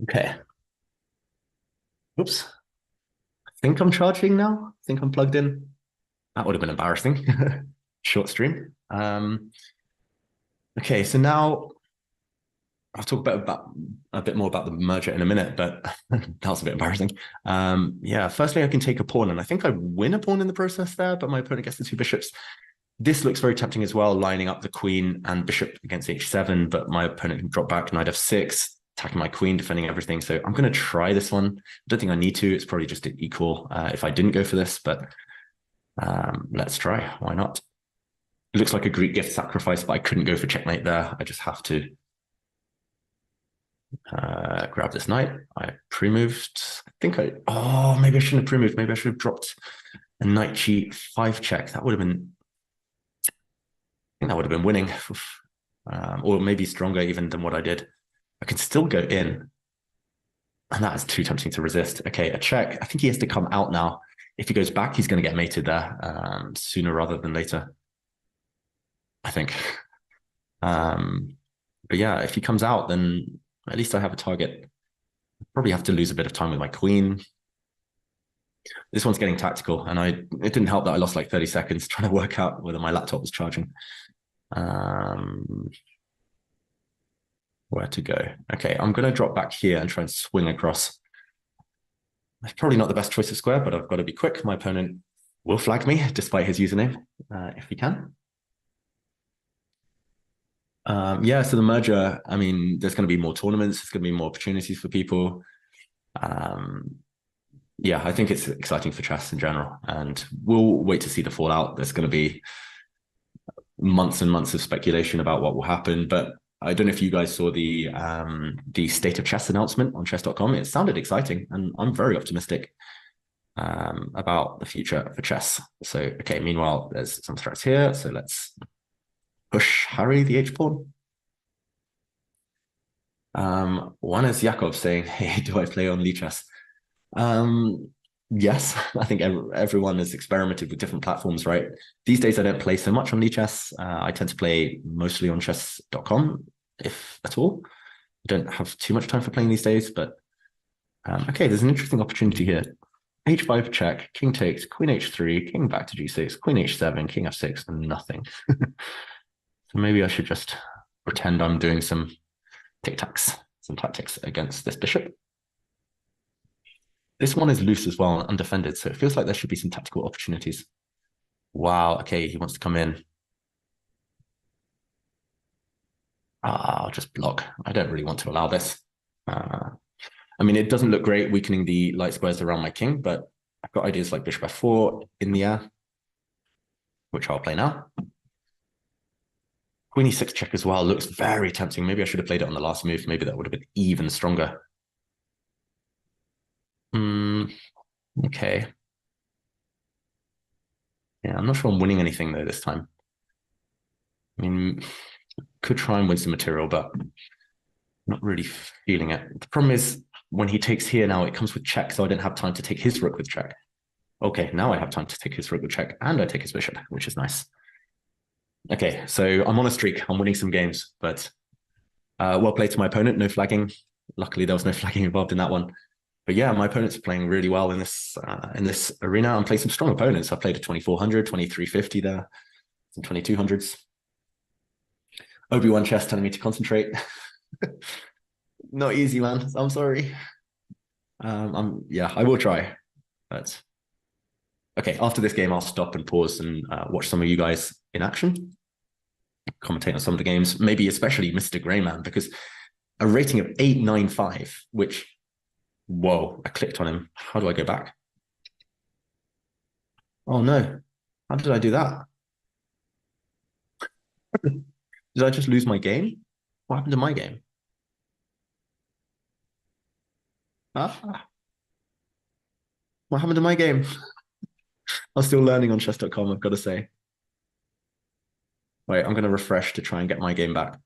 Okay. Oops. I think I'm charging now. I think I'm plugged in. That would have been embarrassing. Short stream. Okay, so now I'll talk about a bit more about the merger in a minute, but that was a bit embarrassing. Yeah, firstly, I can take a pawn, and I think I win a pawn in the process there, but my opponent gets the 2 bishops. This looks very tempting as well, lining up the queen and bishop against h7, but my opponent can drop back knight f6, attacking my queen, defending everything. So I'm going to try this one. I don't think I need to. It's probably just an equal if I didn't go for this, but let's try. Why not? It looks like a Greek gift sacrifice, but I couldn't go for checkmate there. I just have to grab this knight. I pre-moved. I think maybe I shouldn't have pre-moved. Maybe I should have dropped a knight g5 check. That would have been, I think that would have been winning. Or maybe stronger even than what I did. I can still go in. And that is too tempting to resist. Okay, a check. I think he has to come out now. If he goes back, he's going to get mated there sooner rather than later, I think. But yeah, if he comes out, then at least I have a target. Probably have to lose a bit of time with my queen. This one's getting tactical, and it didn't help that I lost like 30 seconds trying to work out whether my laptop was charging. Where to go? Okay, I'm going to drop back here and try and swing across. It's probably not the best choice of square, but I've got to be quick. My opponent will flag me despite his username, if he can. Yeah, so the merger, I mean, there's going to be more tournaments. There's going to be more opportunities for people. Yeah, I think it's exciting for chess in general, and we'll wait to see the fallout. There's going to be months and months of speculation about what will happen, but I don't know if you guys saw the state of chess announcement on chess.com. It sounded exciting, and I'm very optimistic about the future for chess. So, okay, meanwhile, there's some threats here. So let's push Harry the h-pawn. One is Jakov saying, hey, do I play on Lichess? Yes, I think everyone has experimented with different platforms, right? These days, I don't play so much on Lichess. I tend to play mostly on chess.com, if at all. I don't have too much time for playing these days, but okay, there's an interesting opportunity here. h5 check, king takes, queen h3, king back to g6, queen h7, king f6, and nothing. So maybe I should just pretend I'm doing some some tactics against this bishop. This one is loose as well and undefended, so it feels like there should be some tactical opportunities. Wow, okay, he wants to come in. I'll just block. I don't really want to allow this. I mean, it doesn't look great weakening the light squares around my king, but I've got ideas like bishop f4 in the air, which I'll play now. Queen e6 check as well looks very tempting. Maybe I should have played it on the last move. Maybe that would have been even stronger. Okay. Yeah, I'm not sure I'm winning anything though this time. I mean, could try and win some material, but not really feeling it. The problem is when he takes here now, it comes with check, so I didn't have time to take his rook with check. Okay, now I have time to take his rook with check, and I take his bishop, which is nice. Okay, so I'm on a streak. I'm winning some games, but well played to my opponent. No flagging. Luckily, there was no flagging involved in that one. But yeah, my opponent's playing really well in this arena. I'm playing some strong opponents. I played a 2400, 2350 there, some 2200s. Obi-Wan chess telling me to concentrate. Not easy, man. I'm sorry. Yeah, I will try. But okay, after this game, I'll stop and pause and watch some of you guys in action, commentate on some of the games, maybe especially Mr. Greyman, because a rating of 895, which, whoa, I clicked on him. How do I go back? Oh no, how did I do that? Did I just lose my game? What happened to my game? What happened to my game? I'm still learning on chess.com, I've got to say. Wait, I'm going to refresh to try and get my game back.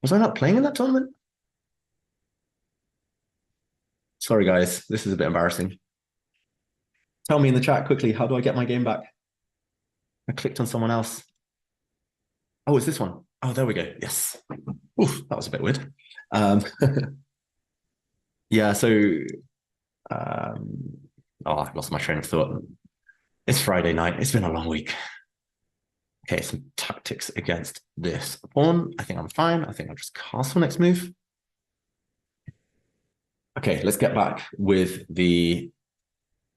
Was I not playing in that tournament? Sorry, guys. This is a bit embarrassing. Tell me in the chat quickly, how do I get my game back? I clicked on someone else. Oh, it's this one. Oh, there we go. Yes. Oof, that was a bit weird. Yeah, so I lost my train of thought. It's Friday night. It's been a long week. Okay, some tactics against this pawn. I think I'm fine. I think I'll just castle next move. Okay, let's get back with the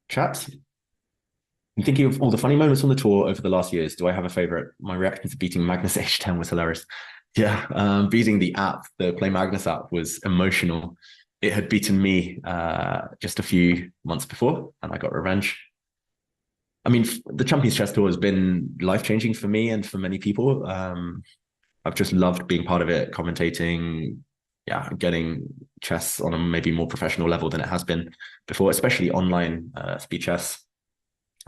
chat. I'm thinking of all the funny moments on the tour over the last years. Do I have a favorite? My reaction to beating Magnus H10 was hilarious. Yeah, beating the app, the Play Magnus app, was emotional. It had beaten me just a few months before, and I got revenge. I mean, the Champions Chess Tour has been life-changing for me and for many people. I've just loved being part of it, commentating, getting chess on a maybe more professional level than it has been before, especially online speed chess.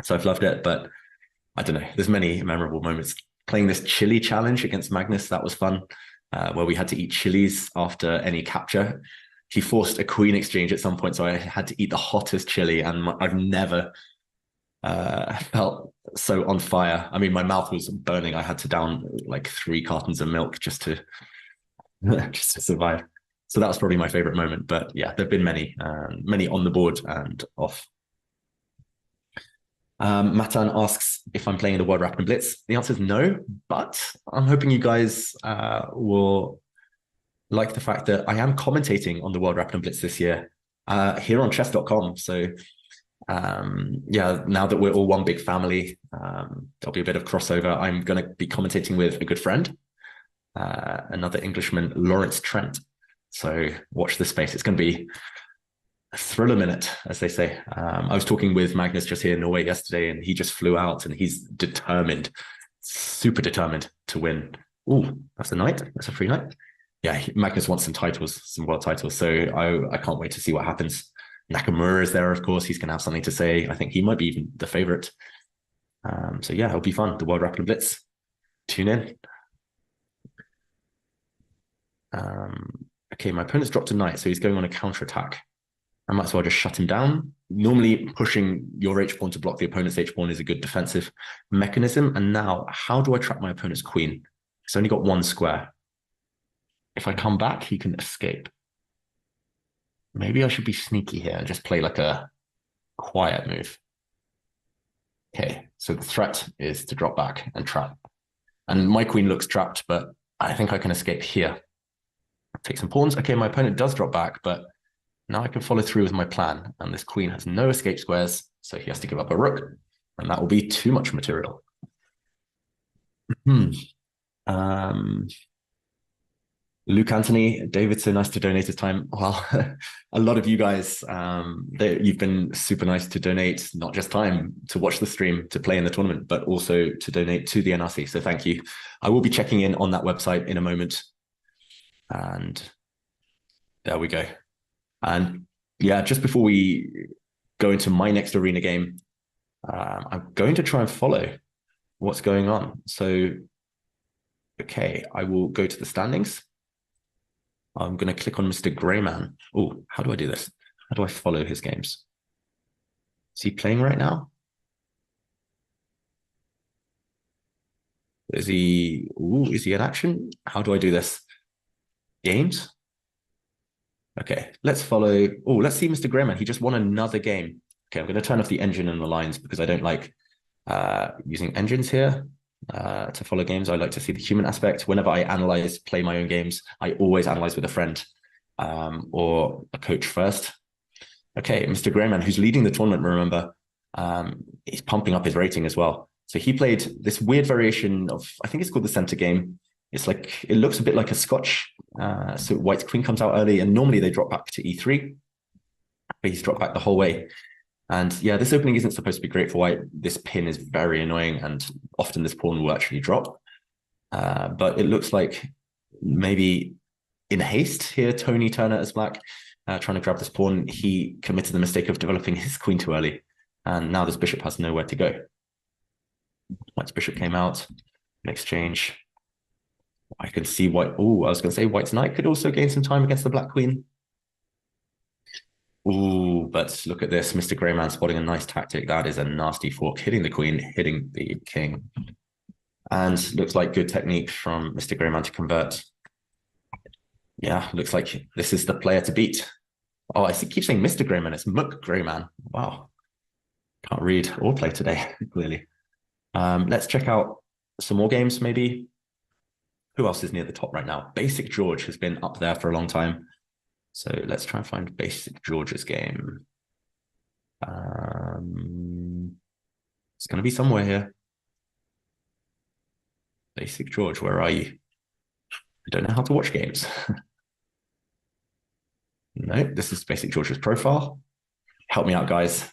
So I've loved it, but I don't know. There's many memorable moments. Playing this chili challenge against Magnus, that was fun, where we had to eat chilies after any capture. He forced a queen exchange at some point, so I had to eat the hottest chili, and I've never felt so on fire. I mean, my mouth was burning. I had to down like 3 cartons of milk just to survive. So that was probably my favorite moment. But yeah, there've been many on the board and off. Matan asks if I'm playing the World Rapid Blitz. The answer is no, but I'm hoping you guys will like the fact that I am commentating on the World Rapid Blitz this year here on chess.com. So now that we're all one big family, there'll be a bit of crossover. I'm going to be commentating with a good friend, another Englishman, Lawrence Trent. So watch this space. It's going to be a thriller minute, as they say. I was talking with Magnus just here in Norway yesterday, and he just flew out, and he's determined, super determined to win. Oh, that's a knight. That's a free knight. Yeah, Magnus wants some titles, some world titles. So I can't wait to see what happens. Nakamura is there, of course. He's going to have something to say. I think he might be even the favorite. So yeah, it'll be fun. The World Rapid Blitz. Tune in. Okay, my opponent's dropped a knight, so he's going on a counterattack. I might as well just shut him down. Normally, pushing your h-pawn to block the opponent's h-pawn is a good defensive mechanism. And now, how do I trap my opponent's queen? He's only got 1 square. If I come back, he can escape. Maybe I should be sneaky here and just play like a quiet move. Okay, so the threat is to drop back and trap. And my queen looks trapped, but I think I can escape here. Take some pawns. Okay, my opponent does drop back, but now I can follow through with my plan. And this queen has no escape squares, so he has to give up a rook. And that will be too much material. Luke Anthony, David, so nice to donate his time. Well, a lot of you guys, you've been super nice to donate, not just time to watch the stream, to play in the tournament, but also to donate to the NRC. So thank you. I will be checking in on that website in a moment. And there we go. And yeah, just before we go into my next arena game, I'm going to try and follow what's going on. So, okay, I will go to the standings. I'm going to click on Mr. Greyman. Oh, how do I do this? How do I follow his games? Is he playing right now? Is he in action? How do I do this? Games? Okay, let's follow. Oh, let's see Mr. Greyman. He just won another game. Okay, I'm going to turn off the engine and the lines because I don't like using engines here. To follow games, I like to see the human aspect. Whenever I play my own games, I always analyze with a friend or a coach first. Okay, Mr. Greyman, who's leading the tournament, remember, he's pumping up his rating as well. So he played this weird variation of, I think it's called the center game. It's like, it looks a bit like a Scotch. So White's queen comes out early, and normally they drop back to E3, but he's dropped back the whole way. And yeah, this opening isn't supposed to be great for White. This pin is very annoying, and often this pawn will actually drop. But it looks like maybe in haste here, Tony Turner as Black, trying to grab this pawn. He committed the mistake of developing his queen too early, and now this bishop has nowhere to go. White's bishop came out, an exchange. I can see White. Oh, I was going to say White's knight could also gain some time against the Black queen. Ooh, but look at this. Mr. Greyman spotting a nice tactic. That is a nasty fork, hitting the queen, hitting the king. And looks like good technique from Mr. Greyman to convert. Yeah, looks like this is the player to beat. Oh, keep saying Mr. Greyman. It's Muck Greyman. Wow. Can't read or play today, clearly. Let's check out some more games, maybe. Who else is near the top right now? Basic George has been up there for a long time. So let's try and find Basic George's game. It's going to be somewhere here. Basic George, where are you? I don't know how to watch games. No, this is Basic George's profile. Help me out, guys.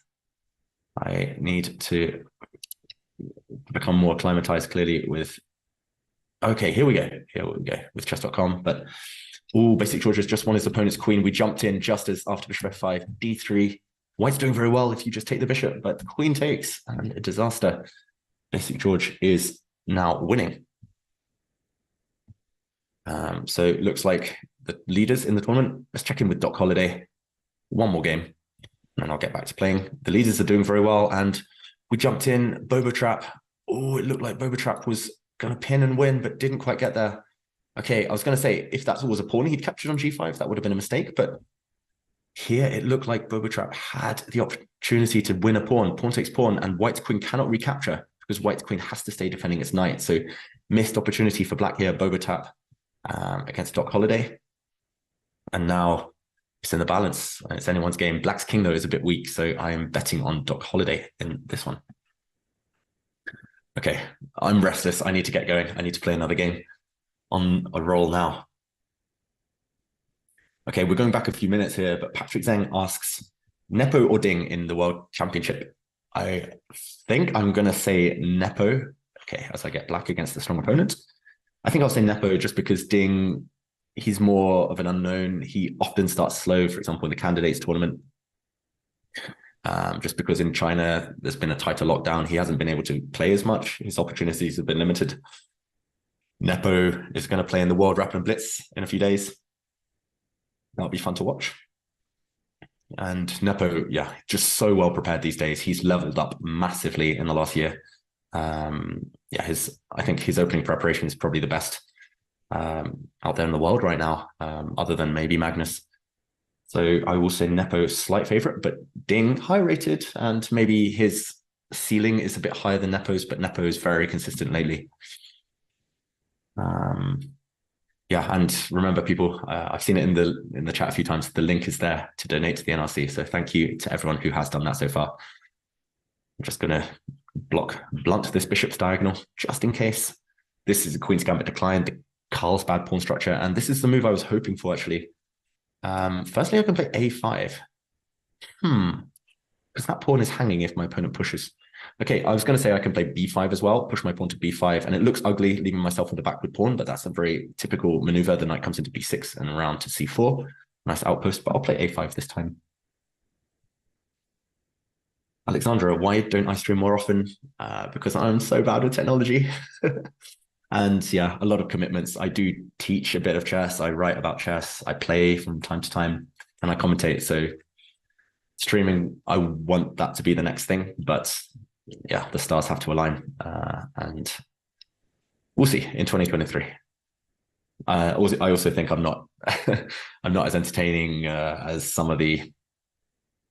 I need to become more acclimatized clearly with... Okay, here we go. Here we go with chess.com. But Basic George has just won his opponent's queen. We jumped in just as after bishop f5, d3. White's doing very well if you just take the bishop, but the queen takes, and a disaster. Basic George is now winning. So it looks like the leaders in the tournament. Let's check in with Doc Holliday. One more game, and I'll get back to playing. The leaders are doing very well, and we jumped in. Bobo Trap. Oh, it looked like Bobo Trap was going to pin and win, but didn't quite get there. Okay, I was going to say, if that was a pawn he'd captured on g5, that would have been a mistake, but here it looked like Bobo Trap had the opportunity to win a pawn. Pawn takes pawn, and White's queen cannot recapture because White's queen has to stay defending its knight. So missed opportunity for Black here, Bobo Trap against Doc Holliday. And now it's in the balance, and it's anyone's game. Black's king, though, is a bit weak, so I am betting on Doc Holliday in this one. Okay, I'm restless. I need to get going. I need to play another game on a roll now. Okay, we're going back a few minutes here, but Patrick Zhang asks, Nepo or Ding in the World Championship? I think I'm going to say Nepo, okay, as I get Black against a strong opponent. I think I'll say Nepo just because Ding, he's more of an unknown. He often starts slow, for example, in the candidates tournament. Just because in China, there's been a tighter lockdown. He hasn't been able to play as much. His opportunities have been limited. Nepo is going to play in the World Rapid and Blitz in a few days. That'll be fun to watch. And Nepo, yeah, just so well prepared these days. He's leveled up massively in the last year. Yeah, I think his opening preparation is probably the best out there in the world right now, other than maybe Magnus. So I will say Nepo slight favorite, but Ding high rated, and maybe his ceiling is a bit higher than Nepo's, but Nepo is very consistent lately. Yeah, and remember, people, I've seen it in the chat a few times. The link is there to donate to the NRC. So thank you to everyone who has done that so far. I'm just going to blunt this bishop's diagonal just in case. This is a Queen's Gambit decline, the Carlsbad pawn structure, and this is the move I was hoping for actually. Firstly, I can play a5. Because that pawn is hanging if my opponent pushes. Okay, I was going to say I can play b5 as well, push my pawn to b5, and it looks ugly, leaving myself with a backward pawn, but that's a very typical maneuver. The knight comes into b6 and around to c4. Nice outpost, but I'll play a5 this time. Alexandra, why don't I stream more often? Because I'm so bad with technology. And yeah, a lot of commitments. I do teach a bit of chess. I write about chess. I play from time to time, and I commentate. So streaming, I want that to be the next thing, but yeah, the stars have to align, and we'll see in 2023. I also think I'm not I'm not as entertaining as some of the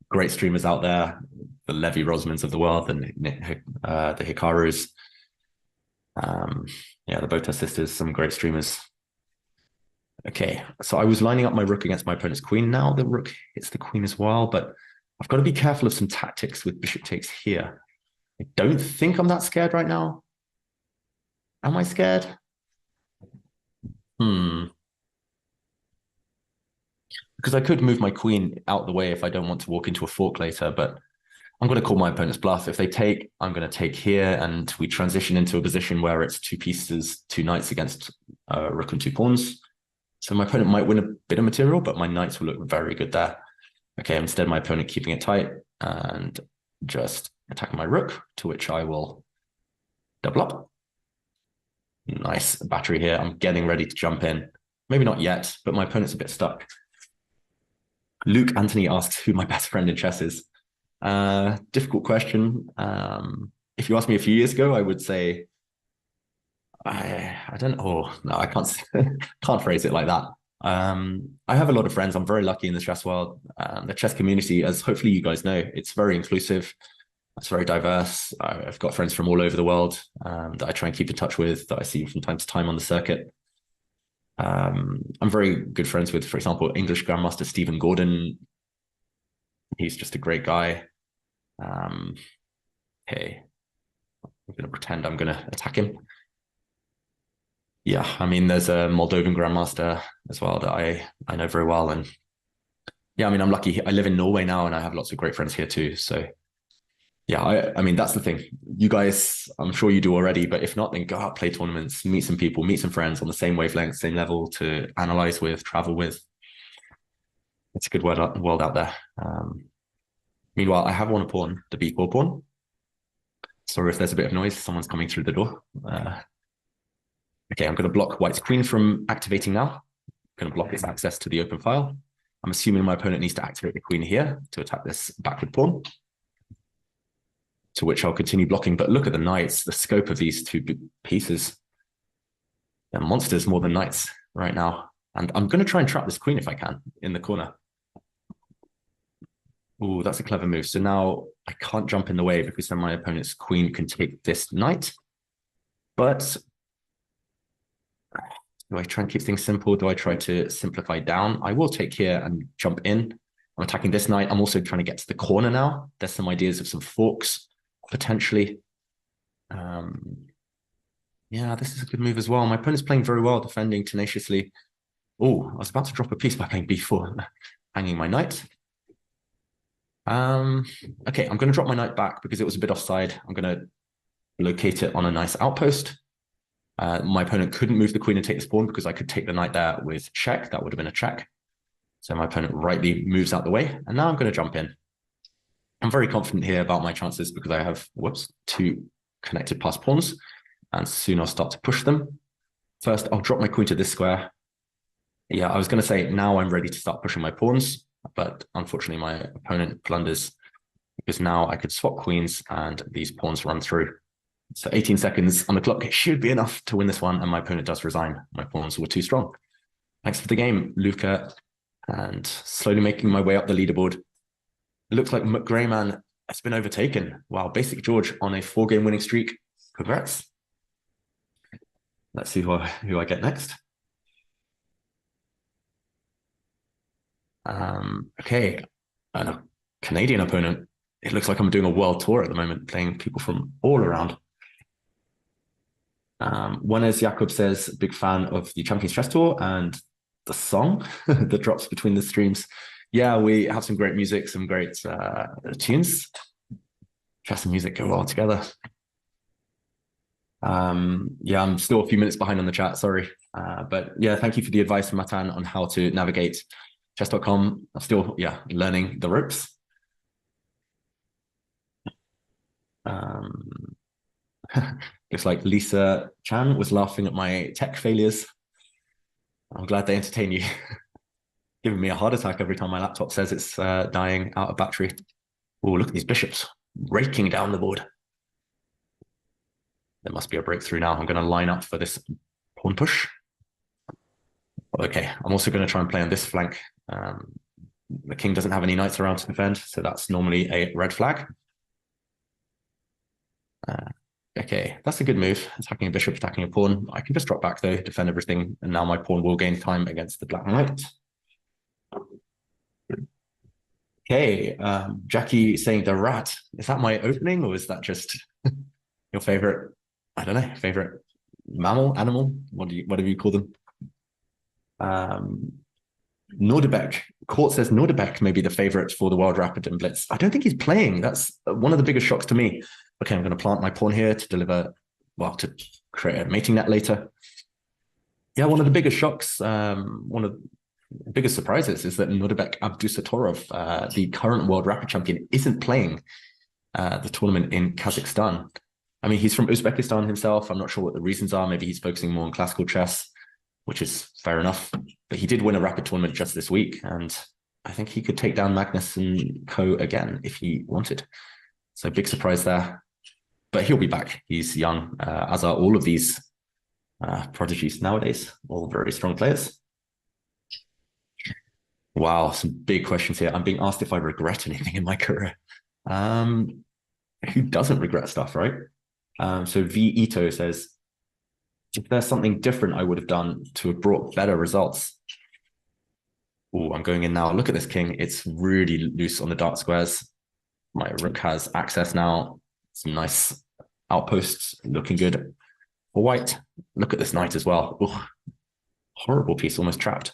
great streamers out there, the Levy Rosmans of the world, and the Hikarus. Yeah, the Bota sisters, some great streamers. Okay, so I was lining up my rook against my opponent's queen. Now the rook hits the queen as well, but I've got to be careful of some tactics with bishop takes here. I don't think I'm that scared right now. Am I scared? Because I could move my queen out the way if I don't want to walk into a fork later, but I'm going to call my opponent's bluff. If they take, I'm going to take here, and we transition into a position where it's two pieces, two knights against rook and two pawns. So my opponent might win a bit of material, but my knights will look very good there. Okay, instead my opponent keeping it tight and just attacking my rook, to which I will double up. Nice battery here. I'm getting ready to jump in. Maybe not yet, but my opponent's a bit stuck. Luke Anthony asks who my best friend in chess is. Difficult question. If you asked me a few years ago, I would say, I don't know. Oh, no, I can't phrase it like that. I have a lot of friends. I'm very lucky in the chess world. The chess community, as hopefully you guys know, it's very inclusive. It's very diverse. I've got friends from all over the world that I try and keep in touch with, that I see from time to time on the circuit. I'm very good friends with, for example, English Grandmaster Stephen Gordon. He's just a great guy. Okay, I'm going to pretend I'm going to attack him. Yeah, I mean, there's a Moldovan Grandmaster as well that I know very well. And yeah, I mean, I'm lucky. I live in Norway now and I have lots of great friends here too. So yeah, I mean, that's the thing. You guys, I'm sure you do already, but if not, then go out, play tournaments, meet some people, meet some friends on the same wavelength, same level to analyze with, travel with. It's a good world out there. Meanwhile, I have won a pawn, the b4 pawn. Sorry if there's a bit of noise. Someone's coming through the door. Okay, I'm going to block white's queen from activating now. I'm going to block its access to the open file. I'm assuming my opponent needs to activate the queen here to attack this backward pawn, to which I'll continue blocking. But look at the knights, the scope of these two pieces. They're monsters more than knights right now. And I'm going to try and trap this queen if I can in the corner. Oh, that's a clever move. So now I can't jump in the way because then my opponent's queen can take this knight. But do I try and keep things simple? Do I try to simplify down? I will take here and jump in. I'm attacking this knight. I'm also trying to get to the corner now. There's some ideas of some forks, potentially. Yeah, this is a good move as well. My opponent's playing very well, defending tenaciously. Oh, I was about to drop a piece by playing b4, hanging my knight. Okay, I'm going to drop my knight back because it was a bit offside. I'm going to locate it on a nice outpost. My opponent couldn't move the queen and take this pawn because I could take the knight there with check. That would have been a check. So my opponent rightly moves out the way. And now I'm going to jump in. I'm very confident here about my chances because I have, two connected pass pawns. And soon I'll start to push them. First, I'll drop my queen to this square. Yeah, I was going to say now I'm ready to start pushing my pawns. But unfortunately, my opponent blunders because now I could swap queens and these pawns run through. So 18 seconds on the clock. It should be enough to win this one. And my opponent does resign. My pawns were too strong. Thanks for the game, Luca. And slowly making my way up the leaderboard. It looks like McGrayman has been overtaken. Wow, Basic George on a 4-game winning streak. Congrats. Let's see who I get next. Okay, and a Canadian opponent. It looks like I'm doing a world tour at the moment, playing people from all around. Juanes Jacob says, big fan of the Champions Chess Tour and the song that drops between the streams. Yeah, we have some great music, some great tunes. Chess and music go well together. Yeah, I'm still a few minutes behind on the chat, sorry. But yeah, thank you for the advice from Matan on how to navigate chess.com. I'm still, learning the ropes. Looks like Lisa Chan was laughing at my tech failures. I'm glad they entertain you. Giving me a heart attack every time my laptop says it's dying out of battery. Oh, look at these bishops raking down the board. There must be a breakthrough now. I'm going to line up for this pawn push. Okay, I'm also going to try and play on this flank. The king doesn't have any knights around to defend, so that's normally a red flag. Okay, that's a good move. Attacking a bishop, attacking a pawn. I can just drop back though, defend everything, and now my pawn will gain time against the black knight. Okay, Jackie saying the rat. Is that my opening or is that just your favorite, I don't know, favorite mammal, animal? Whatever you call them. Nordebeck. Court says Nordebeck may be the favorite for the World Rapid and Blitz. I don't think he's playing. That's one of the biggest shocks to me. Okay, I'm going to plant my pawn here to deliver, well, to create a mating net later. Yeah, one of the biggest shocks, one of the biggest surprises is that Nordebeck Abdusatorov, the current World Rapid champion, isn't playing the tournament in Kazakhstan. I mean, he's from Uzbekistan himself. I'm not sure what the reasons are. Maybe he's focusing more on classical chess, which is fair enough. But he did win a rapid tournament just this week, and I think he could take down Magnus and co again if he wanted. So big surprise there. But he'll be back. He's young, as are all of these prodigies nowadays, all very strong players. Wow, some big questions here. I'm being asked if I regret anything in my career. Who doesn't regret stuff, right? So V Ito says, if there's something different I would have done to have brought better results. Oh, I'm going in now. Look at this king. It's really loose on the dark squares. My rook has access now. Some nice outposts looking good for white. Look at this knight as well. Ooh, horrible piece, almost trapped.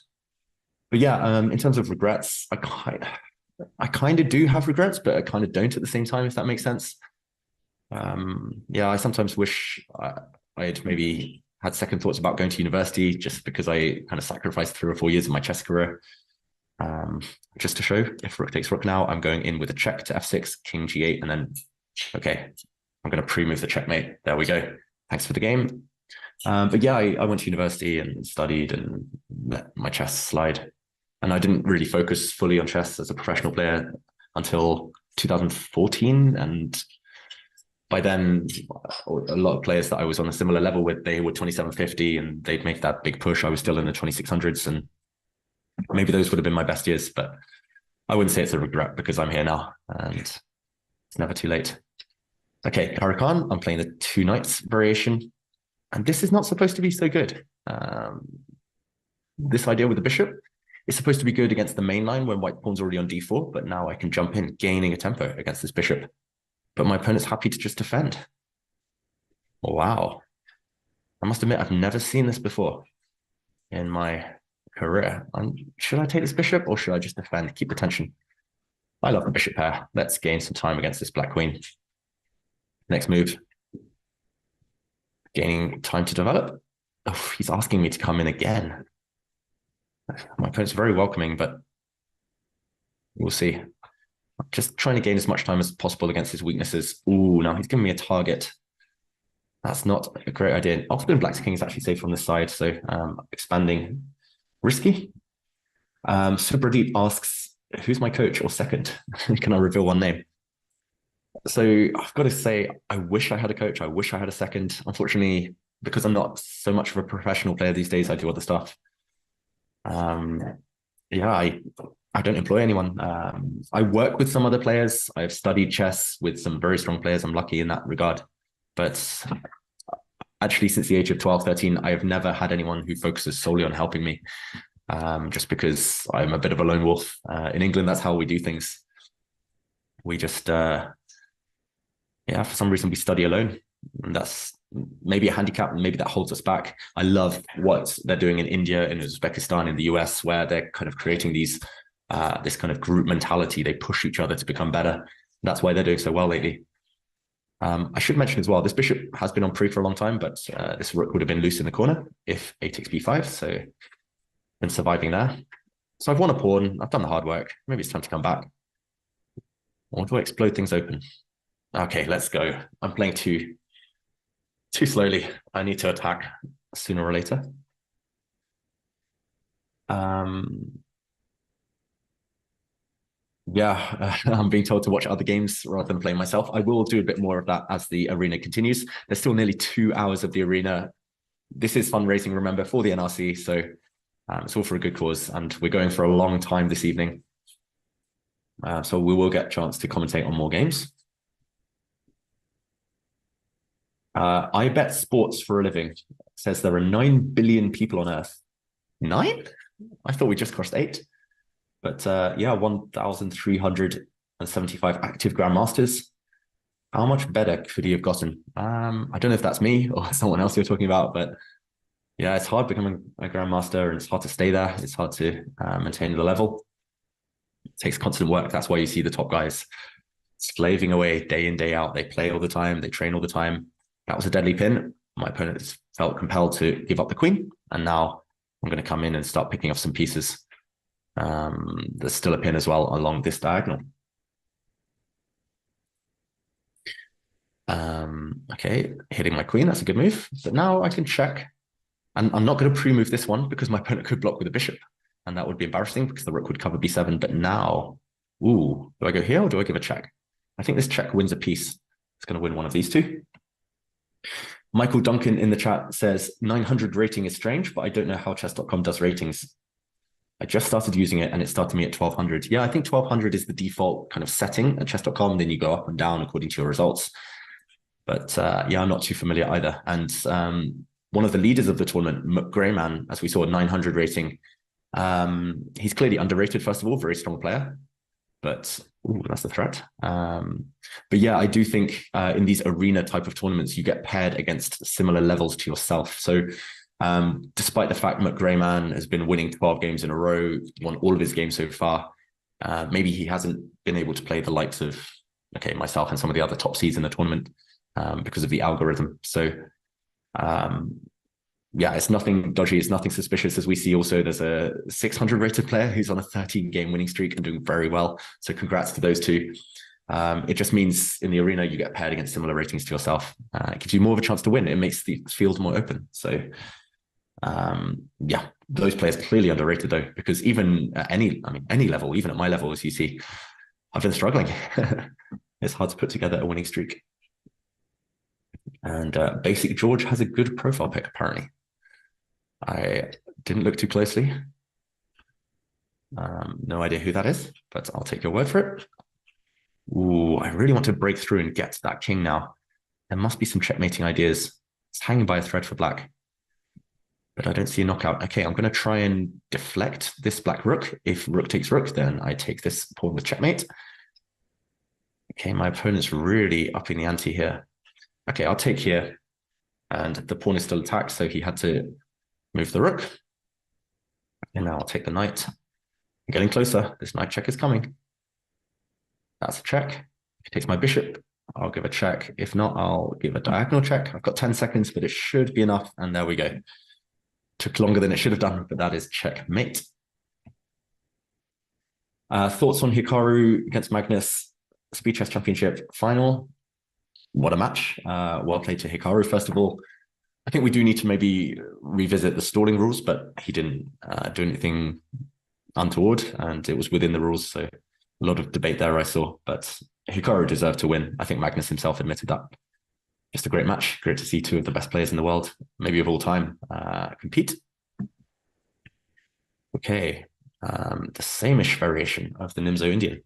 But yeah, in terms of regrets, I kind of do have regrets, but I kind of don't at the same time, if that makes sense. Yeah, I sometimes wish I'd maybe had second thoughts about going to university just because I kind of sacrificed 3 or 4 years of my chess career. Just to show, if rook takes rook now, I'm going in with a check to f6, king g8, and then, okay, I'm going to pre-move the checkmate. There we go. Thanks for the game. But yeah, I went to university and studied and let my chess slide. And I didn't really focus fully on chess as a professional player until 2014. And by then, a lot of players that I was on a similar level with, they were 2750 and they'd make that big push. I was still in the 2600s, and maybe those would have been my best years, but I wouldn't say it's a regret because I'm here now and it's never too late. Okay, Huracan, I'm playing the 2 knights variation. And this is not supposed to be so good. This idea with the bishop is supposed to be good against the main line when white pawn's already on d4, but now I can jump in, gaining a tempo against this bishop. But my opponent's happy to just defend. Wow. I must admit, I've never seen this before in my career. Should I take this bishop or should I just defend, keep the tension? I love the bishop pair. Let's gain some time against this black queen. Next move. Gaining time to develop. Oh, he's asking me to come in again. My opponent's very welcoming, but we'll see. I'm just trying to gain as much time as possible against his weaknesses. Ooh, now he's giving me a target. That's not a great idea. Often black's king is actually safe on this side, so expanding risky. Supradeep asks, who's my coach or second? Can I reveal one name? So I've got to say, I wish I had a coach. I wish I had a second. Unfortunately, because I'm not so much of a professional player these days, I do other stuff. Yeah, I don't employ anyone. I work with some other players. I've studied chess with some very strong players. I'm lucky in that regard. But actually, since the age of 12, 13, I have never had anyone who focuses solely on helping me, just because I'm a bit of a lone wolf. In England, that's how we do things. We just... yeah, for some reason we study alone, and that's maybe a handicap, and maybe that holds us back. I love what they're doing in India, in Uzbekistan, in the US, where they're kind of creating these this kind of group mentality. They push each other to become better. That's why they're doing so well lately. I should mention as well, this bishop has been on pre for a long time, but this rook would have been loose in the corner if a takes b5, so been surviving there. So I've won a pawn. I've done the hard work. Maybe it's time to come back. Or do I explode things open? Okay, let's go. I'm playing too slowly. I need to attack sooner or later. Yeah, I'm being told to watch other games rather than play myself. I will do a bit more of that as the arena continues. There's still nearly 2 hours of the arena. This is fundraising, remember, for the NRC. So it's all for a good cause. And we're going for a long time this evening. So we will get a chance to commentate on more games. I bet sports for a living. It says there are 9 billion people on Earth. 9? I thought we just crossed 8. But yeah, 1,375 active grandmasters. How much better could he have gotten? I don't know if that's me or someone else you're talking about, but yeah, it's hard becoming a grandmaster, and it's hard to stay there. It's hard to maintain the level. It takes constant work. That's why you see the top guys slaving away day in, day out. They play all the time. They train all the time. That was a deadly pin. My opponent felt compelled to give up the queen, and now I'm going to come in and start picking off some pieces. There's still a pin as well along this diagonal. Okay, hitting my queen, that's a good move. But now I can check. And I'm not going to pre-move this one because my opponent could block with a bishop. And that would be embarrassing because the rook would cover b7. But now, ooh, do I go here or do I give a check? I think this check wins a piece. It's going to win one of these two. Michael Duncan in the chat says, 900 rating is strange, but I don't know how chess.com does ratings. I just started using it and it started me at 1200. Yeah, I think 1200 is the default kind of setting at chess.com. Then you go up and down according to your results. But yeah, I'm not too familiar either. And one of the leaders of the tournament, McGrayman, as we saw, 900 rating. He's clearly underrated, first of all, very strong player. But ooh, that's a threat. But yeah, I do think in these arena type of tournaments, you get paired against similar levels to yourself. So despite the fact McGrayman has been winning 12 games in a row, won all of his games so far, maybe he hasn't been able to play the likes of, okay, myself and some of the other top seeds in the tournament because of the algorithm. So yeah, it's nothing dodgy. It's nothing suspicious. As we see also, there's a 600 rated player who's on a 13-game winning streak and doing very well. So congrats to those two. It just means in the arena, you get paired against similar ratings to yourself. It gives you more of a chance to win. It makes the field more open. So yeah, those players clearly underrated though, because even at any level, even at my level, as you see, I've been struggling. It's hard to put together a winning streak. And Basic George has a good profile pick, apparently. I didn't look too closely. No idea who that is, but I'll take your word for it. Ooh, I really want to break through and get to that king now. There must be some checkmating ideas. It's hanging by a thread for black, but I don't see a knockout. Okay, I'm going to try and deflect this black rook. If rook takes rook, then I take this pawn with checkmate. Okay, my opponent's really upping the ante here. Okay, I'll take here, and the pawn is still attacked, so he had to move the rook. And now I'll take the knight. I'm getting closer. This knight check is coming. That's a check. If he takes my bishop, I'll give a check. If not, I'll give a diagonal check. I've got 10 seconds, but it should be enough. And there we go. Took longer than it should have done, but that is checkmate. Thoughts on Hikaru against Magnus Speed Chess Championship final? What a match. Well played to Hikaru, first of all. I think we do need to maybe revisit the stalling rules, but he didn't do anything untoward, and it was within the rules. So a lot of debate there I saw, but Hikaru deserved to win. I think Magnus himself admitted that. Just a great match. Great to see two of the best players in the world, maybe of all time, compete. Okay, the same-ish variation of the Nimzo Indian.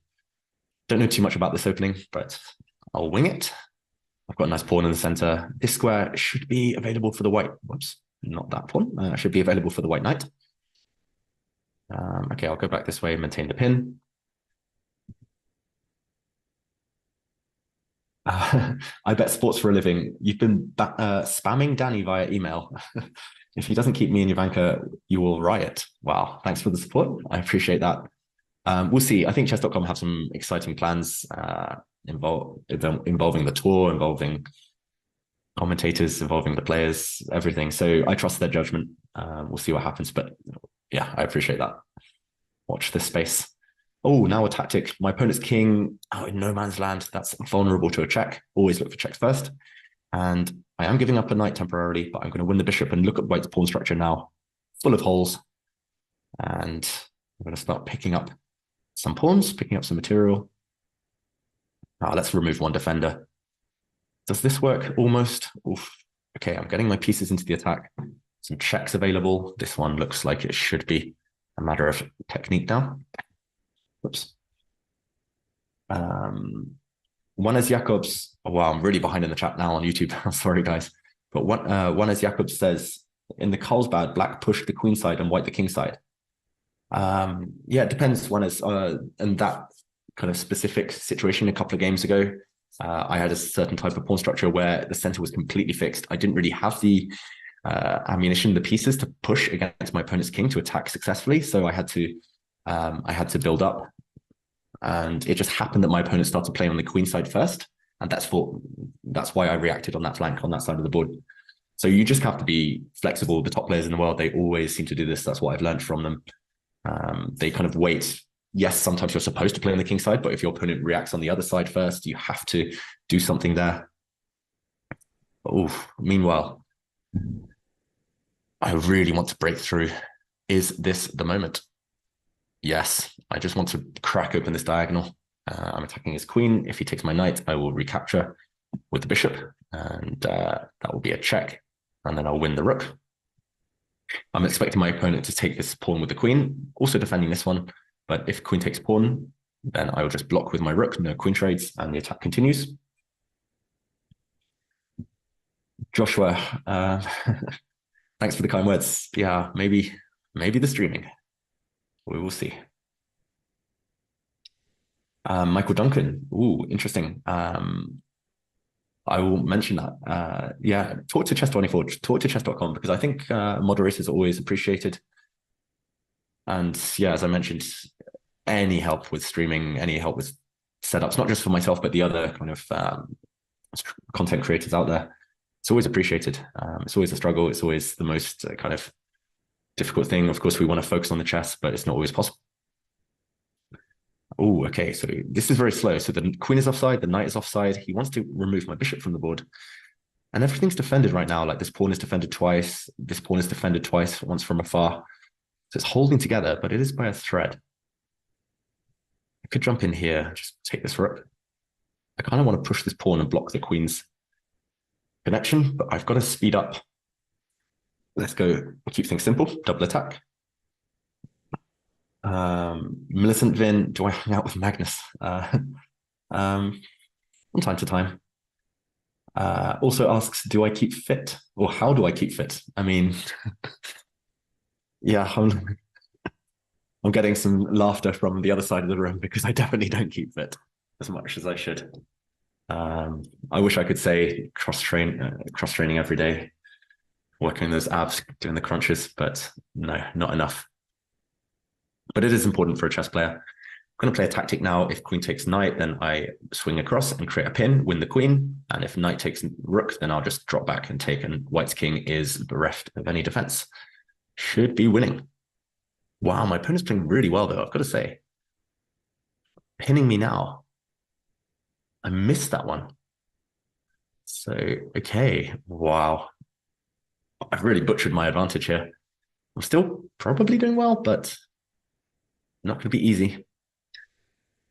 Don't know too much about this opening, but I'll wing it. I've got a nice pawn in the center. This square should be available for the white. Whoops, not that pawn. Should be available for the white knight. Okay, I'll go back this way and maintain the pin. I bet sports for a living. You've been spamming Danny via email. If he doesn't keep me and Ivanka, you will riot. Wow, thanks for the support. I appreciate that. We'll see. I think chess.com have some exciting plans involving the tour, involving commentators, involving the players, everything. So I trust their judgment. We'll see what happens. But yeah, I appreciate that. Watch this space. Oh, now a tactic. My opponent's king out in no man's land. That's vulnerable to a check. Always look for checks first. And I am giving up a knight temporarily, but I'm going to win the bishop and look at white's pawn structure now. Full of holes. And I'm going to start picking up some pawns, picking up some material. Let's remove one defender. Does this work? Almost. Oof. Okay, I'm getting my pieces into the attack. Some checks available. This one looks like it should be a matter of technique now. Whoops. One as Jacobs. Oh, wow, I'm really behind in the chat now on YouTube. I'm sorry, guys. But one as Jacobs says, in the Carlsbad, black pushed the queen side and white the king side. Yeah, it depends. One is, and that kind of specific situation a couple of games ago, I had a certain type of pawn structure where the center was completely fixed. I didn't really have the ammunition, the pieces to push against my opponent's king to attack successfully. So I had to build up, and it just happened that my opponent started playing on the queen side first, and that's why I reacted on that flank on that side of the board. So you just have to be flexible. The top players in the world, they always seem to do this. That's what I've learned from them. They kind of wait. Yes, sometimes you're supposed to play on the king side, but if your opponent reacts on the other side first, you have to do something there. Oh, meanwhile, I really want to break through. Is this the moment? Yes, I just want to crack open this diagonal. I'm attacking his queen. If he takes my knight, I will recapture with the bishop, and that will be a check, and then I'll win the rook. I'm expecting my opponent to take this pawn with the queen, also defending this one. But if queen takes pawn, then I will just block with my rook, no queen trades, and the attack continues. Joshua, thanks for the kind words. Yeah, maybe the streaming. We will see. Michael Duncan. Ooh, interesting. I will mention that. Yeah, talk to Chess24, talk to chess.com, because I think moderators are always appreciated. And yeah, as I mentioned, any help with streaming, any help with setups, not just for myself, but the other kind of content creators out there, it's always appreciated. It's always a struggle. It's always the most kind of difficult thing. Of course, we want to focus on the chess, but it's not always possible. Oh, okay. So this is very slow. So the queen is offside, the knight is offside. He wants to remove my bishop from the board. And everything's defended right now. Like this pawn is defended twice. This pawn is defended twice, once from afar. So it's holding together, but it is by a thread. I could jump in here, just take this rook. I kind of want to push this pawn and block the queen's connection, but I've got to speed up. Let's go keep things simple. Double attack. Millicent Vin, do I hang out with Magnus? From time to time. Also asks, do I keep fit? Or how do I keep fit? I mean, yeah, I'm getting some laughter from the other side of the room because I definitely don't keep fit as much as I should. I wish I could say cross-training every day, working those abs, doing the crunches, but no, not enough. But it is important for a chess player. I'm going to play a tactic now. If queen takes knight, then I swing across and create a pin, win the queen. And if knight takes rook, then I'll just drop back and take, and white's king is bereft of any defense. Should be winning. Wow, my opponent's playing really well, though, I've got to say. Pinning me now. I missed that one. So, okay, wow. I've really butchered my advantage here. I'm still probably doing well, but not going to be easy.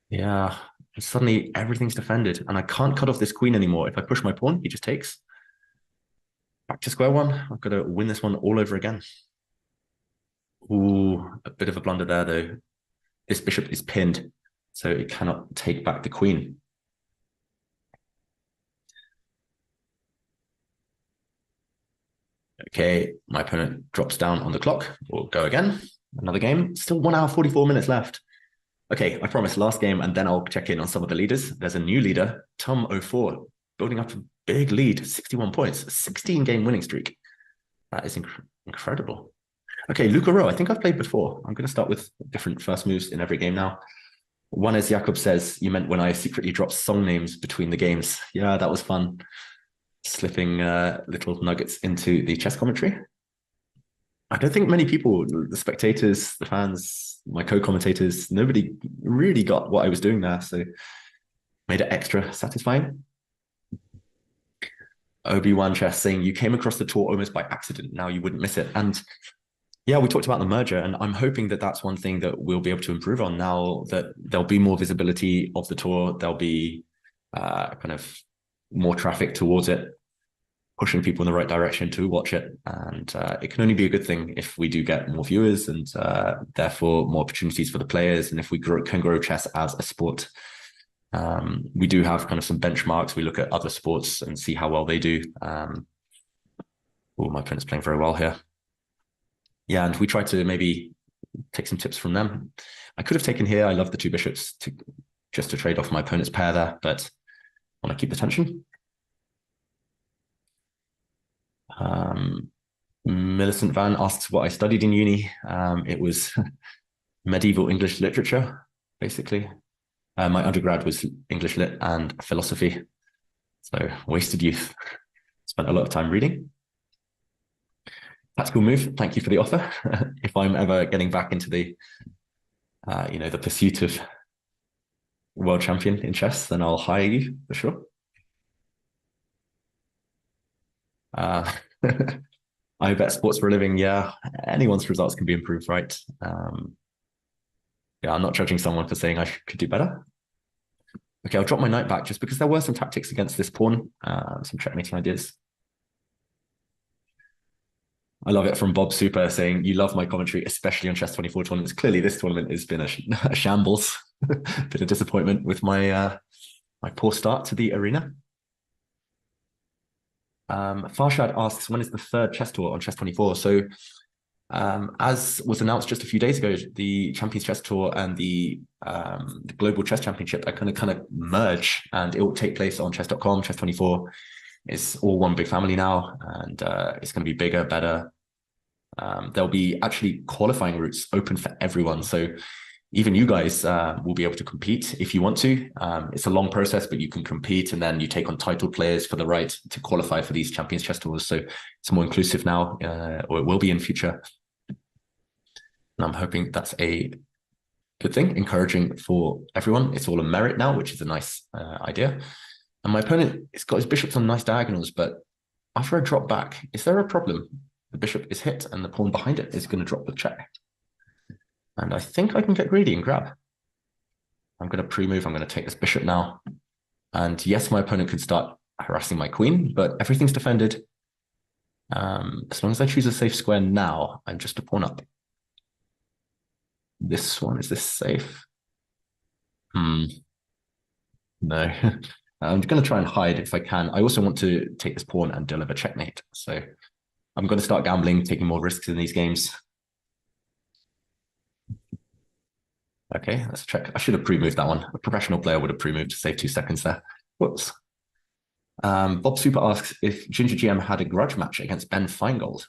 Yeah, suddenly everything's defended, and I can't cut off this queen anymore. If I push my pawn, he just takes. Back to square one. I've got to win this one all over again. Ooh, a bit of a blunder there, though. This bishop is pinned, so it cannot take back the queen. Okay, my opponent drops down on the clock. We'll go again. Another game. Still 1 hour, 44 minutes left. Okay, I promise last game, and then I'll check in on some of the leaders. There's a new leader, Tom04, building up a big lead, 61 points, 16-game winning streak. That is incredible. Okay, Luca Rowe, I think I've played before. I'm going to start with different first moves in every game now. One, as Jakob says, you meant when I secretly dropped song names between the games. Yeah, that was fun. Slipping little nuggets into the chess commentary. I don't think many people, the spectators, the fans, my co-commentators, nobody really got what I was doing there, so made it extra satisfying. Obi-Wan Chess saying, you came across the tour almost by accident, now you wouldn't miss it. And yeah, we talked about the merger, and I'm hoping that that's one thing that we'll be able to improve on now that there'll be more visibility of the tour, there'll be kind of more traffic towards it, pushing people in the right direction to watch it. And it can only be a good thing if we do get more viewers and therefore more opportunities for the players. And if we can grow chess as a sport. We do have kind of some benchmarks. We look at other sports and see how well they do. Oh, my opponent's playing very well here. Yeah, and we try to maybe take some tips from them. I could have taken here. I love the two bishops just to trade off my opponent's pair there, but I want to keep the tension. Millicent Van asks what I studied in uni. It was medieval English literature, basically. My undergrad was English lit and philosophy. So wasted youth. Spent a lot of time reading. Tactical move. Thank you for the offer. If I'm ever getting back into the, the pursuit of world champion in chess, then I'll hire you for sure. I bet sports for a living. Yeah, anyone's results can be improved, right? Yeah, I'm not judging someone for saying I could do better. Okay, I'll drop my knight back just because there were some tactics against this pawn, some checkmating ideas. I love it from Bob Super saying, you love my commentary, especially on Chess24 tournaments. Clearly, this tournament has been a shambles, been a disappointment with my my poor start to the arena. Farshad asks, when is the third chess tour on Chess24? So as was announced just a few days ago, the Champions Chess Tour and the Global Chess Championship are going to kind of merge, and it will take place on chess.com. Chess24 is all one big family now, and it's going to be bigger, better. There'll be actually qualifying routes open for everyone. So even you guys will be able to compete if you want to. It's a long process, but you can compete, and then you take on titled players for the right to qualify for these Champions Chess Tours. So it's more inclusive now, or it will be in future. And I'm hoping that's a good thing, encouraging for everyone. It's all a merit now, which is a nice idea. And my opponent has got his bishops on nice diagonals, but after I drop back, is there a problem? The bishop is hit and the pawn behind it is going to drop the check. And I think I can get greedy and grab. I'm going to pre-move. I'm going to take this bishop now. And yes, my opponent could start harassing my queen, but everything's defended. As long as I choose a safe square now, I'm just a pawn up. This one, is this safe? No. I'm going to try and hide if I can. I also want to take this pawn and deliver checkmate. So I'm going to start gambling, taking more risks in these games. Okay, let's check. I should have pre-moved that one. A professional player would have pre-moved to save 2 seconds there. Whoops. Bob Super asks if Ginger GM had a grudge match against Ben Feingold.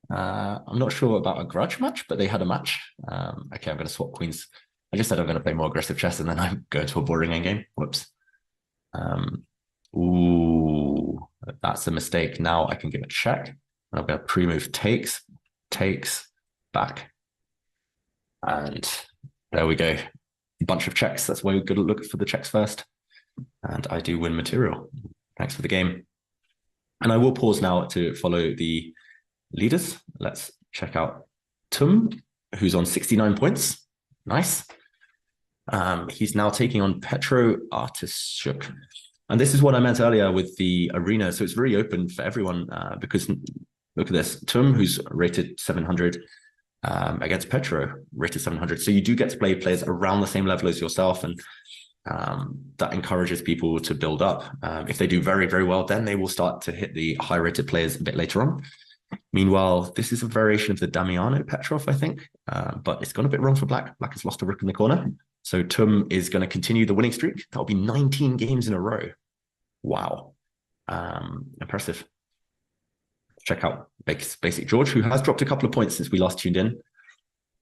I'm not sure about a grudge match, but they had a match. Okay, I'm going to swap queens. I just said I'm going to play more aggressive chess, and then I'm going to a boring endgame. Whoops. Ooh, that's a mistake. Now I can give a check. And I'm going to pre-move takes, back. And there we go. A bunch of checks. That's why we're going to look for the checks first. And I do win material. Thanks for the game. And I will pause now to follow the leaders. Let's check out Tum, who's on 69 points. Nice. He's now taking on Petro Artischuk. And this is what I meant earlier with the arena. So it's very open for everyone because look at this. Tum, who's rated 700 against Petro, rated 700. So you do get to play players around the same level as yourself. And that encourages people to build up. If they do very, very well, then they will start to hit the high-rated players a bit later on. Meanwhile, this is a variation of the Damiano Petrov, I think, but it's gone a bit wrong for Black. Black has lost a rook in the corner. So Tum is going to continue the winning streak. That'll be 19 games in a row. Wow. Impressive. Check out Basic George, who has dropped a couple of points since we last tuned in,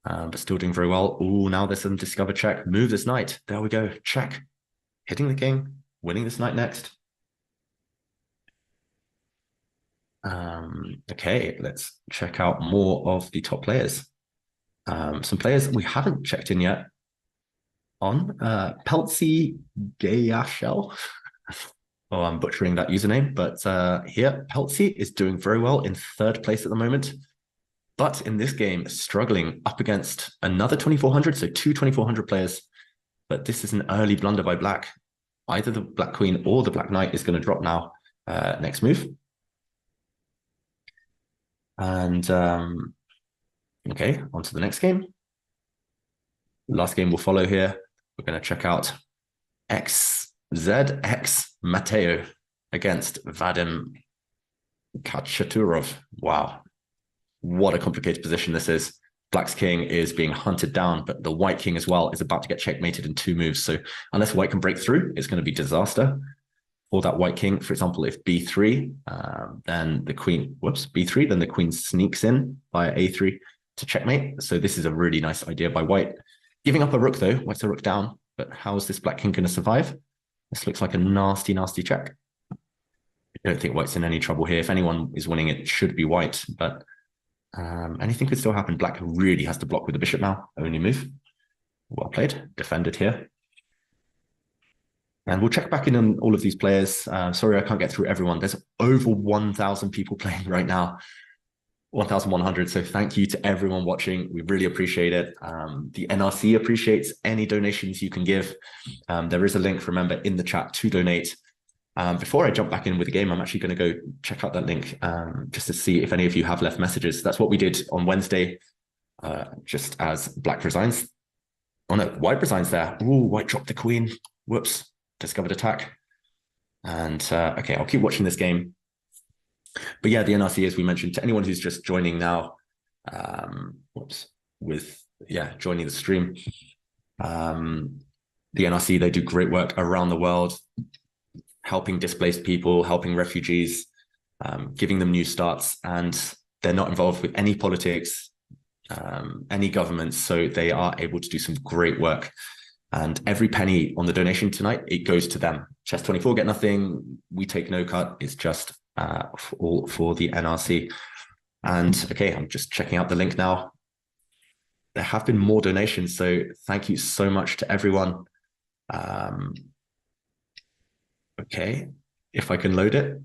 but still doing very well. Oh, now there's some discover check. Move this knight. There we go. Check. Hitting the king, winning this knight next. Okay, let's check out more of the top players. Some players we haven't checked in yet on. Peltzy Gayashel. Oh, I'm butchering that username, but here, Peltzy is doing very well in 3rd place at the moment. But in this game, struggling up against another 2400, so 2 2400 players. But this is an early blunder by Black. Either the Black Queen or the Black Knight is going to drop now. Next move. And okay, on to the next game. Last game will follow here. We're going to check out XZX Mateo against Vadim Kachaturov. Wow. What a complicated position this is. Black's king is being hunted down, but the white king as well is about to get checkmated in 2 moves. So unless white can break through, it's going to be disaster for that white king. For example, if b3, then the queen, b3, then the queen sneaks in via a3 to checkmate. So this is a really nice idea by white. Giving up a rook though, white's a rook down, but how is this black king going to survive? This looks like a nasty, nasty check. I don't think white's in any trouble here. If anyone is winning, it should be white, but anything could still happen. Black really has to block with the bishop now. Only move. Well played. Defended here. And we'll check back in on all of these players. Sorry, I can't get through everyone. There's over 1,000 people playing right now. 1,100. So thank you to everyone watching. We really appreciate it. The NRC appreciates any donations you can give. There is a link, remember, in the chat to donate. Before I jump back in with the game, I'm actually going to go check out that link just to see if any of you have left messages. That's what we did on Wednesday, just as Black resigns. Oh no, White resigns there. Ooh, White dropped the queen. Whoops, discovered attack. And okay, I'll keep watching this game. But yeah, the NRC, as we mentioned, to anyone who's just joining now, joining the stream, the NRC, they do great work around the world, helping displaced people, helping refugees, giving them new starts, and they're not involved with any politics, any governments, so they are able to do some great work. And every penny on the donation tonight, it goes to them. Chess 24 get nothing, we take no cut, it's just all for the NRC. And okay, I'm just checking out the link now. There have been more donations, so thank you so much to everyone. Okay, if I can load it.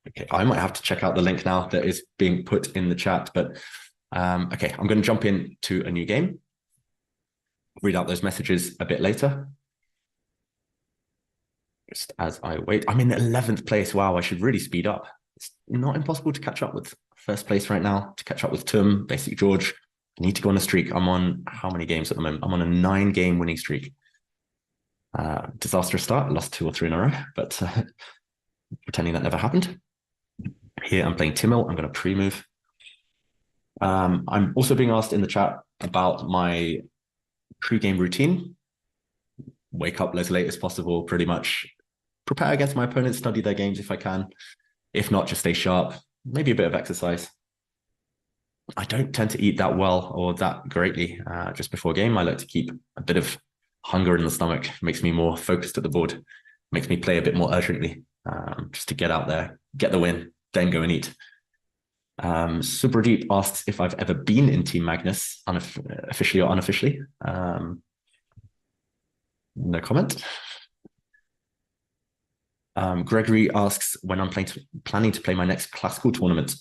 Okay, I might have to check out the link now that is being put in the chat, but okay, I'm going to jump into a new game. Read out those messages a bit later. Just as I wait, I'm in 11th place. Wow, I should really speed up. It's not impossible to catch up with first place right now, to catch up with Tum, Basic George. I need to go on a streak. I'm on how many games at the moment? I'm on a 9-game winning streak. Disastrous start, lost 2 or 3 in a row, but pretending that never happened. Here I'm playing Timil. I'm going to pre-move. I'm also being asked in the chat about my pre-game routine. Wake up as late as possible, pretty much prepare against my opponents, study their games if I can. If not, just stay sharp, maybe a bit of exercise. I don't tend to eat that well or that greatly just before game. I like to keep a bit of hunger in the stomach, makes me more focused at the board, makes me play a bit more urgently, just to get out there, get the win, then go and eat. Supradeep asks if I've ever been in Team Magnus, officially or unofficially. No comment. Gregory asks when I'm planning to play my next classical tournament.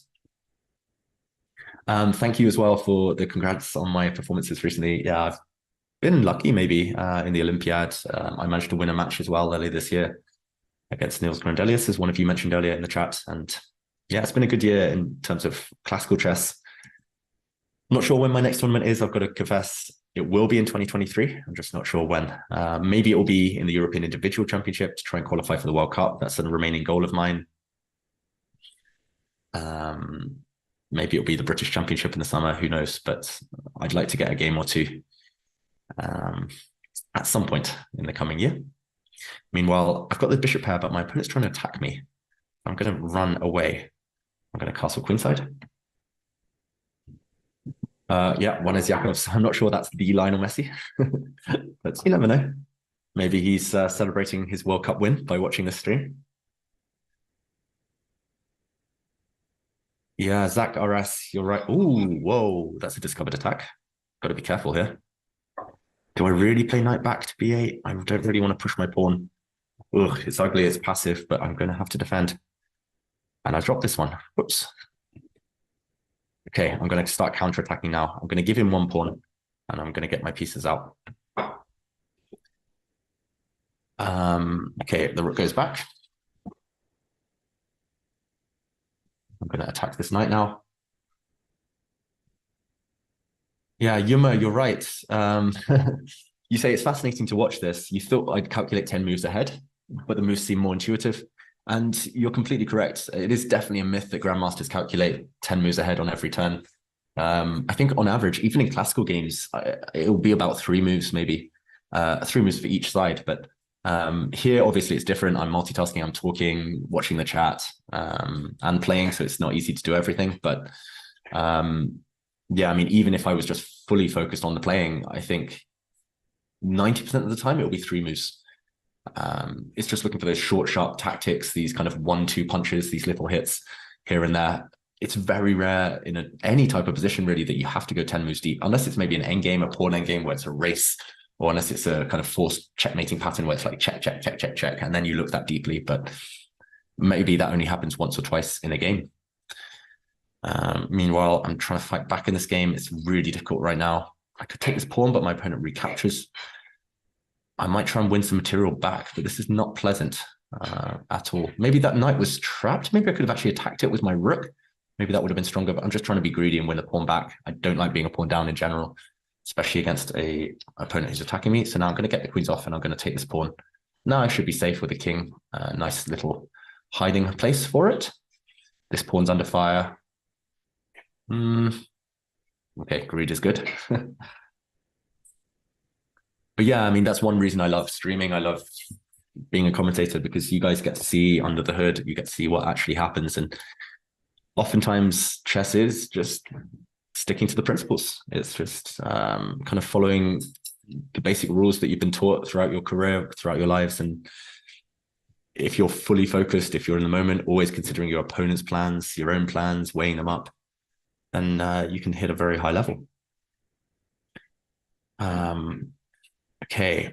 Thank you as well for the congrats on my performances recently. Yeah, I've been lucky maybe in the Olympiad. I managed to win a match as well earlier this year against Niels Grandelius, as one of you mentioned earlier in the chat. And yeah, it's been a good year in terms of classical chess. I'm not sure when my next tournament is. I've got to confess it will be in 2023. I'm just not sure when. Maybe it will be in the European Individual Championship to try and qualify for the World Cup. That's a remaining goal of mine. Maybe it'll be the British Championship in the summer, who knows, but I'd like to get a game or two at some point in the coming year. Meanwhile, I've got the bishop pair, but my opponent's trying to attack me. I'm going to run away. I'm going to castle queenside. Yeah, one is Yakov's. I'm not sure that's the Lionel Messi, but you never know. Maybe he's celebrating his World Cup win by watching this stream. Yeah, Zach RS, you're right. Ooh, whoa, that's a discovered attack. Got to be careful here. Do I really play knight back to b8? I don't really want to push my pawn. Ugh, it's ugly, it's passive, but I'm going to have to defend. And I dropped this one. Whoops. Okay, I'm going to start counterattacking now. I'm going to give him one pawn, and I'm going to get my pieces out. Okay, the rook goes back. I'm going to attack this knight now. Yeah, Yuma, you're right. You say it's fascinating to watch this. You thought I'd calculate 10 moves ahead, but the moves seem more intuitive. And you're completely correct. It is definitely a myth that grandmasters calculate 10 moves ahead on every turn. I think on average, even in classical games, it'll be about 3 moves, maybe 3 moves for each side. But here, obviously, it's different. I'm multitasking, I'm talking, watching the chat, and playing, so it's not easy to do everything. But yeah, I mean, even if I was just fully focused on the playing, I think 90% of the time, it'll be 3 moves. It's just looking for those short, sharp tactics, these kind of 1-2 punches, these little hits here and there. It's very rare in any type of position, really, that you have to go 10 moves deep, unless it's maybe an endgame, a pawn endgame where it's a race, or unless it's a kind of forced checkmating pattern where it's like check, check, check, check, check, and then you look that deeply. But maybe that only happens once or twice in a game. Meanwhile, I'm trying to fight back in this game. It's really difficult right now. I could take this pawn, but my opponent recaptures. I might try and win some material back, but this is not pleasant. at all. Maybe that knight was trapped. Maybe I could have actually attacked it with my rook. Maybe that would have been stronger, but I'm just trying to be greedy and win the pawn back. I don't like being a pawn down in general, especially against a opponent who's attacking me. So now I'm going to get the queens off and I'm going to take this pawn. Now I should be safe with the king. Nice little hiding place for it. This pawn's under fire. Okay, greed is good. But yeah, I mean, that's one reason I love streaming. I love being a commentator because you guys get to see under the hood. You get to see what actually happens. And oftentimes chess is just sticking to the principles. It's just kind of following the basic rules that you've been taught throughout your career, throughout your lives. And if you're fully focused, if you're in the moment, always considering your opponent's plans, your own plans, weighing them up, then you can hit a very high level. Okay,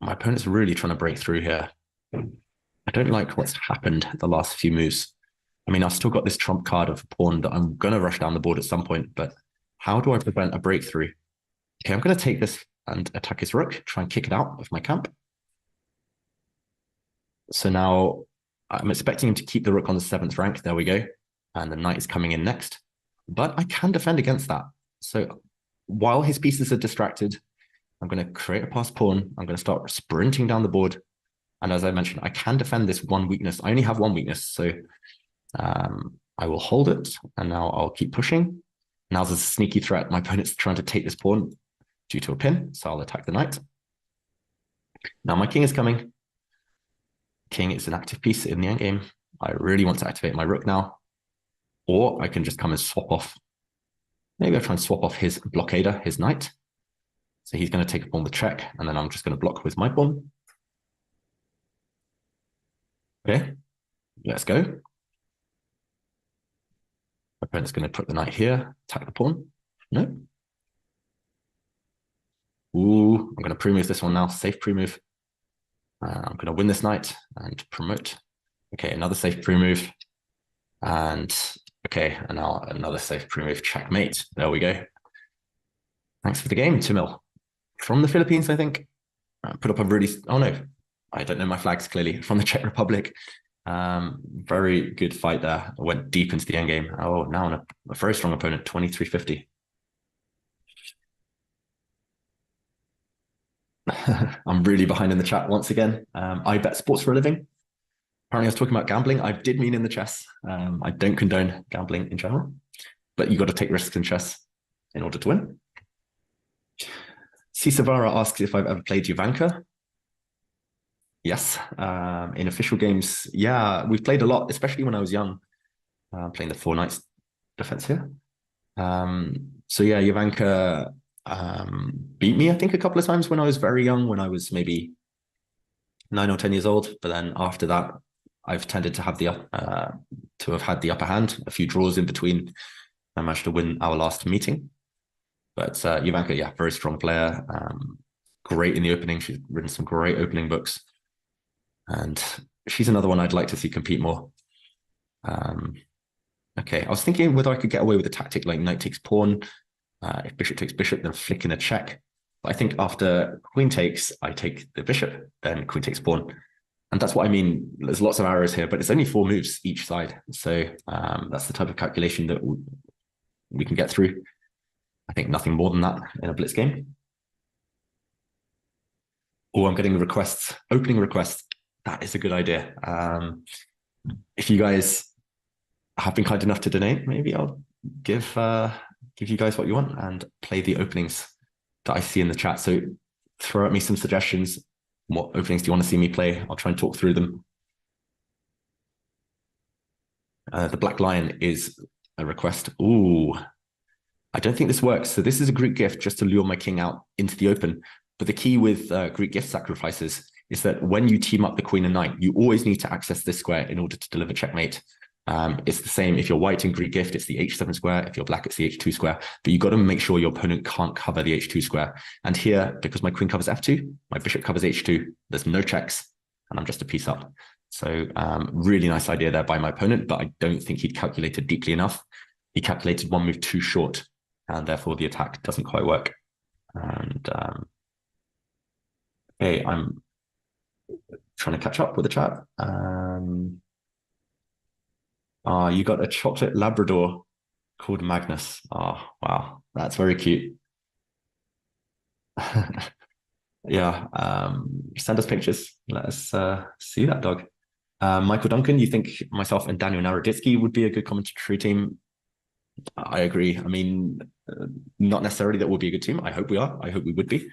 my opponent's really trying to break through here. I don't like what's happened the last few moves. I mean, I've still got this trump card of a pawn that I'm going to rush down the board at some point, but how do I prevent a breakthrough? Okay, I'm going to take this and attack his rook, try and kick it out of my camp. So now I'm expecting him to keep the rook on the 7th rank. There we go. And the knight is coming in next. But I can defend against that. So while his pieces are distracted, I'm going to create a passed pawn. I'm going to start sprinting down the board. And as I mentioned, I can defend this one weakness. I only have one weakness, so I will hold it. And now I'll keep pushing. Now there's a sneaky threat. My opponent's trying to take this pawn due to a pin, so I'll attack the knight. Now my king is coming. King is an active piece in the endgame. I really want to activate my rook now. Or I can just come and swap off. Maybe I'll try and swap off his blockader, his knight. So he's going to take a pawn with check, and then I'm just going to block with my pawn. Okay, let's go. My opponent's going to put the knight here, attack the pawn. No. Ooh, I'm going to pre-move this one now, safe pre-move. I'm going to win this knight and promote. Okay, another safe pre-move. And okay, and now another safe pre-move, checkmate. There we go. Thanks for the game, Timil. From the Philippines, I think. Put up a really, oh no, I don't know my flags clearly. From the Czech Republic. Very good fight there. I went deep into the endgame. Oh, now a very strong opponent, 2350. I'm really behind in the chat once again. I bet sports for a living. Apparently I was talking about gambling. I did mean in the chess. I don't condone gambling in general, but you got to take risks in chess in order to win. Cisavara asks if I've ever played Jovanka. Yes, in official games, yeah, we've played a lot, especially when I was young, playing the 4 knights defense here. So yeah, Jovanka beat me, I think, a couple of times when I was very young, when I was maybe 9 or 10 years old. But then after that, I've tended to have had the upper hand, a few draws in between. I managed to win our last meeting. But Jovanka, yeah, very strong player. Great in the opening. She's written some great opening books. And she's another one I'd like to see compete more. Okay, I was thinking whether I could get away with a tactic like knight takes pawn. If bishop takes bishop, then flick in a check. But I think after queen takes, I take the bishop, then queen takes pawn. And that's what I mean. There's lots of arrows here, but it's only 4 moves each side. So that's the type of calculation that we can get through. I think nothing more than that in a blitz game. Oh, I'm getting requests, opening requests. That is a good idea. If you guys have been kind enough to donate, maybe I'll give you guys what you want and play the openings that I see in the chat. So throw at me some suggestions. What openings do you want to see me play? I'll try and talk through them. The Black Lion is a request. Ooh, I don't think this works. So this is a Greek gift just to lure my king out into the open. But the key with Greek gift sacrifices is that when you team up the queen and knight, you always need to access this square in order to deliver checkmate. It's the same if you're white in Greek gift, it's the h7 square. If you're black, it's the h2 square. But you've got to make sure your opponent can't cover the h2 square. And here, because my queen covers f2, my bishop covers h2, there's no checks, and I'm just a piece up. So really nice idea there by my opponent, but I don't think he'd calculated deeply enough. He calculated one move too short, and therefore the attack doesn't quite work. And okay, trying to catch up with the chat. You got a chocolate Labrador called Magnus. Oh, wow. That's very cute. Yeah. Send us pictures. Let us see that dog. Michael Duncan, you think myself and Daniel Naroditsky would be a good commentary team? I agree. I mean, not necessarily that we'll be a good team. I hope we are. I hope we would be.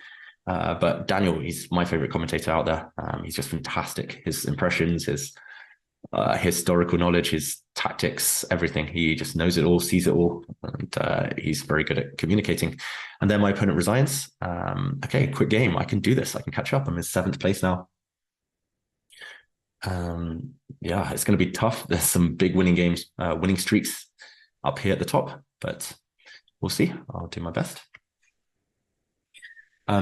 But Daniel, he's my favorite commentator out there. He's just fantastic. His impressions, his historical knowledge, his tactics, everything. He just knows it all, sees it all, and he's very good at communicating. And then my opponent resigns. Okay, quick game. I can do this. I can catch up. I'm in 7th place now. Yeah, it's going to be tough. There's some big winning games, winning streaks up here at the top, but we'll see. I'll do my best.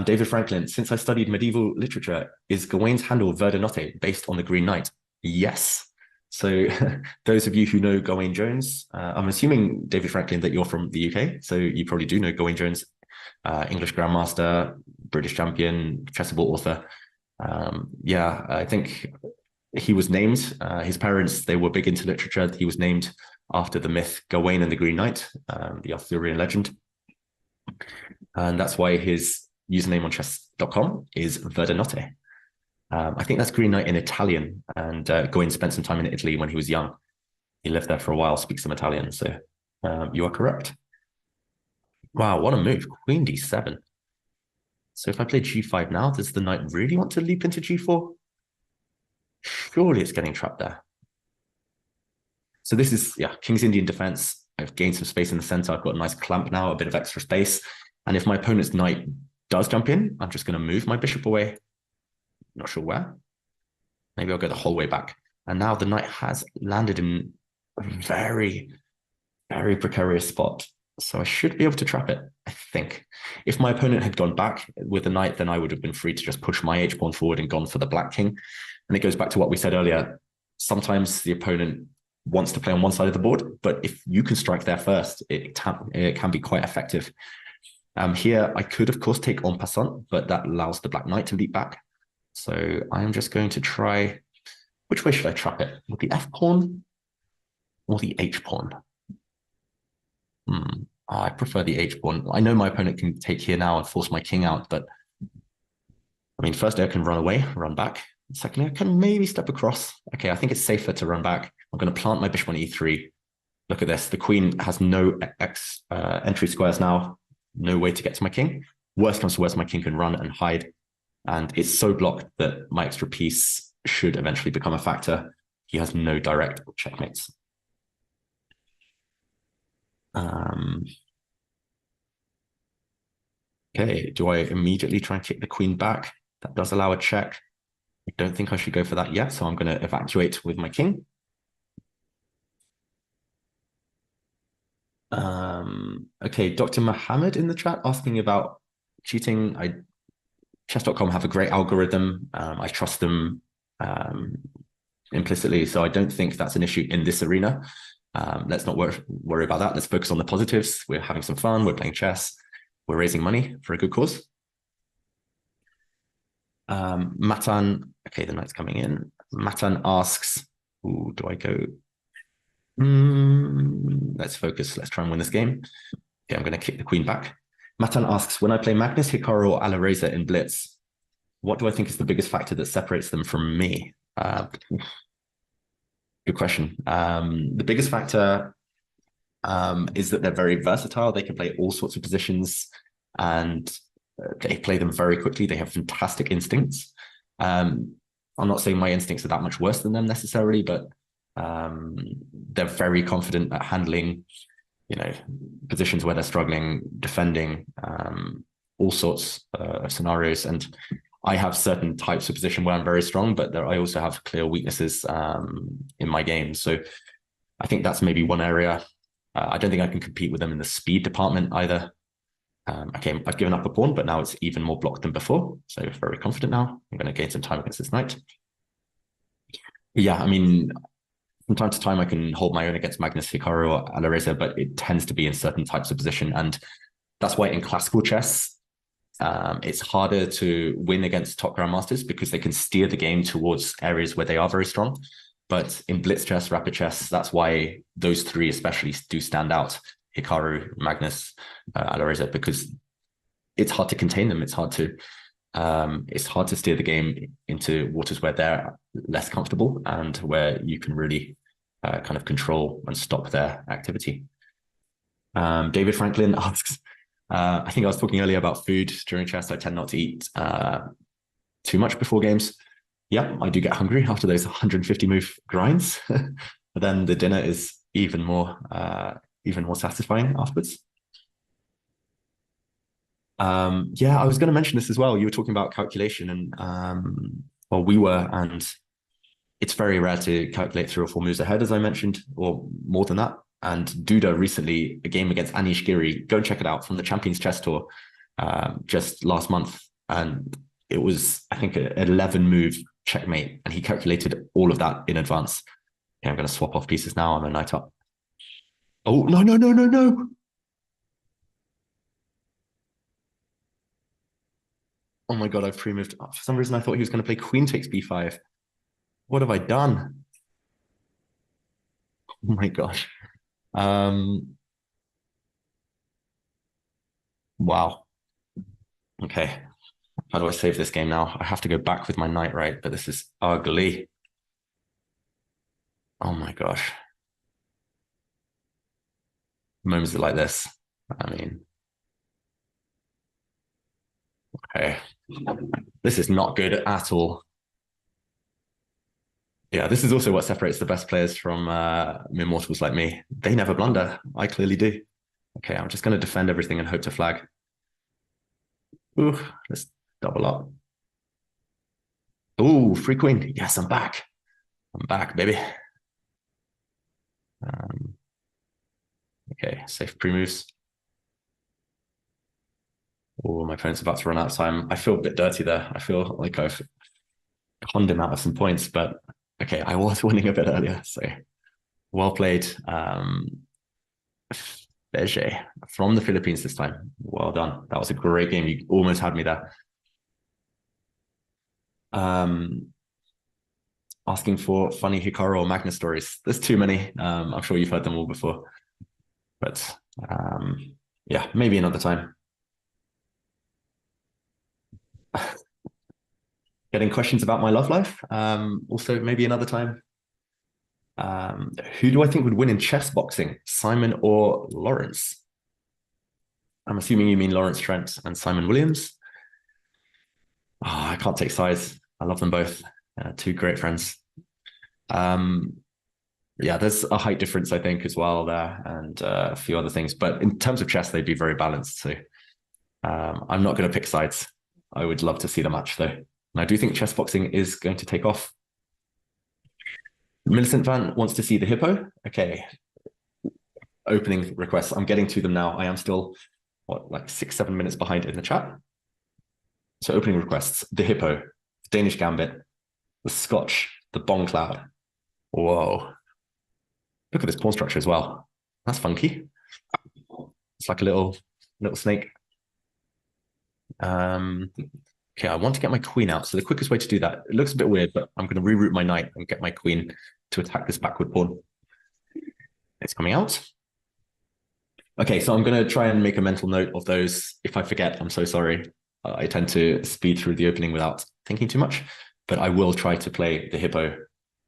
David Franklin, since I studied medieval literature, is Gawain's handle Verdanotte based on the Green Knight? Yes. So those of you who know Gawain Jones, I'm assuming, David Franklin, that you're from the UK, so you probably do know Gawain Jones, English Grandmaster, British champion, chessable author. Yeah, I think he was named, his parents, they were big into literature. He was named after the myth Gawain and the Green Knight, the Arthurian legend. And that's why his username on chess.com is Verdanotte. I think that's Green Knight in Italian, and Gawain spent some time in Italy when he was young. He lived there for a while, speaks some Italian, so you are correct. Wow, what a move. Queen d7. So if I play g5 now, does the knight really want to leap into g4? Surely it's getting trapped there. So this is, yeah, King's Indian defense. I've gained some space in the center. I've got a nice clamp now, a bit of extra space. And if my opponent's knight does jump in, I'm just going to move my bishop away. Not sure where. Maybe I'll go the whole way back. And now the knight has landed in a very, very precarious spot. So I should be able to trap it, I think. If my opponent had gone back with the knight, then I would have been free to just push my h-pawn forward and gone for the black king. And it goes back to what we said earlier. Sometimes the opponent wants to play on one side of the board, but if you can strike there first, it can be quite effective. Here, I could, of course, take en passant, but that allows the black knight to leap back. So I am just going to try, which way should I trap it? With the f-pawn or the h-pawn? I prefer the h-pawn. I know my opponent can take here now and force my king out, but I mean, firstly, I can run away, run back. Secondly, I can maybe step across. Okay, I think it's safer to run back. I'm going to plant my bishop on e3. Look at this. The queen has no entry squares now. No way to get to my king. Worst comes to worst, my king can run and hide. And it's so blocked that my extra piece should eventually become a factor. He has no direct checkmates. Okay, do I immediately try and kick the queen back? That does allow a check. I don't think I should go for that yet, so I'm going to evacuate with my king. Okay, Dr. Mohammed in the chat asking about cheating. Chess.com have a great algorithm. I trust them implicitly, so I don't think that's an issue in this arena. Let's not worry about that. Let's focus on the positives. We're having some fun. We're playing chess. We're raising money for a good cause. Matan, okay, the knight's coming in. Matan asks, ooh, do I go? Let's focus. Let's try and win this game. Okay, I'm going to kick the queen back. Matan asks, when I play Magnus, Hikaru, or Alareza in Blitz, what do I think is the biggest factor that separates them from me? Good question. The biggest factor is that they're very versatile. They can play all sorts of positions and they play them very quickly. They have fantastic instincts. I'm not saying my instincts are that much worse than them necessarily, but they're very confident at handling, positions where they're struggling, defending, all sorts of scenarios. And I have certain types of position where I'm very strong, but I also have clear weaknesses in my game. So I think that's maybe one area. I don't think I can compete with them in the speed department either. Okay, I've given up a pawn, but now it's even more blocked than before. So very confident now. I'm going to gain some time against this knight. Yeah, I mean, from time to time, I can hold my own against Magnus, Hikaru, or Alareza, but it tends to be in certain types of position. And that's why in classical chess, it's harder to win against top grandmasters because they can steer the game towards areas where they are very strong. But in blitz chess, rapid chess, that's why those three especially do stand out: Hikaru, Magnus, Alireza, because it's hard to contain them. It's hard to steer the game into waters where they're less comfortable and where you can really kind of control and stop their activity. David Franklin asks, I think I was talking earlier about food during chess. I tend not to eat too much before games. Yeah, I do get hungry after those 150 move grinds, but then the dinner is even more satisfying afterwards. Yeah, I was going to mention this as well. You were talking about calculation, and well, we were, and it's very rare to calculate 3 or 4 moves ahead, as I mentioned, or more than that. And Duda recently, a game against Anish Giri, go and check it out, from the Champions Chess Tour just last month. And it was, I think, an 11 move checkmate, and he calculated all of that in advance. Okay, I'm going to swap off pieces now. I'm a knight up. Oh, no, no, no, no, no. Oh my God, I've pre-moved. For some reason, I thought he was going to play queen takes b5. What have I done? Oh my gosh. Wow. Okay. How do I save this game now? I have to go back with my knight, right? But this is ugly. Oh my gosh. Moments like this. I mean, okay. This is not good at all. Yeah, this is also what separates the best players from mere mortals like me. They never blunder. I clearly do. Okay, I'm just going to defend everything and hope to flag. Ooh, let's double up. Ooh, free queen. Yes, I'm back. I'm back, baby. Okay, safe pre-moves. Oh, my opponent's about to run out of time. I feel a bit dirty there. I feel like I've conned him out of some points, but okay, I was winning a bit earlier, so well played. Beje from the Philippines this time. Well done. That was a great game. You almost had me there. Asking for funny Hikaru or Magnus stories. There's too many. I'm sure you've heard them all before, but yeah, maybe another time. Getting questions about my love life. Also, maybe another time. Who do I think would win in chess boxing, Simon or Lawrence? I'm assuming you mean Lawrence Trent and Simon Williams. Oh, I can't take sides. I love them both. Two great friends. Yeah, there's a height difference, I think, as well there, and a few other things. But in terms of chess, they'd be very balanced. So I'm not going to pick sides. I would love to see the match, though. And I do think chess boxing is going to take off. Millicent Van wants to see the hippo. Okay. Opening requests. I'm getting to them now. I am still, what, like 6-7 minutes behind in the chat. So opening requests, the hippo, the Danish gambit, the Scotch, the bomb cloud. Whoa. Look at this pawn structure as well. That's funky. It's like a little snake. Okay, I want to get my queen out. So the quickest way to do that, it looks a bit weird, but I'm going to reroute my knight and get my queen to attack this backward pawn. It's coming out. Okay, so I'm going to try and make a mental note of those. If I forget, I'm so sorry. I tend to speed through the opening without thinking too much, but I will try to play the hippo,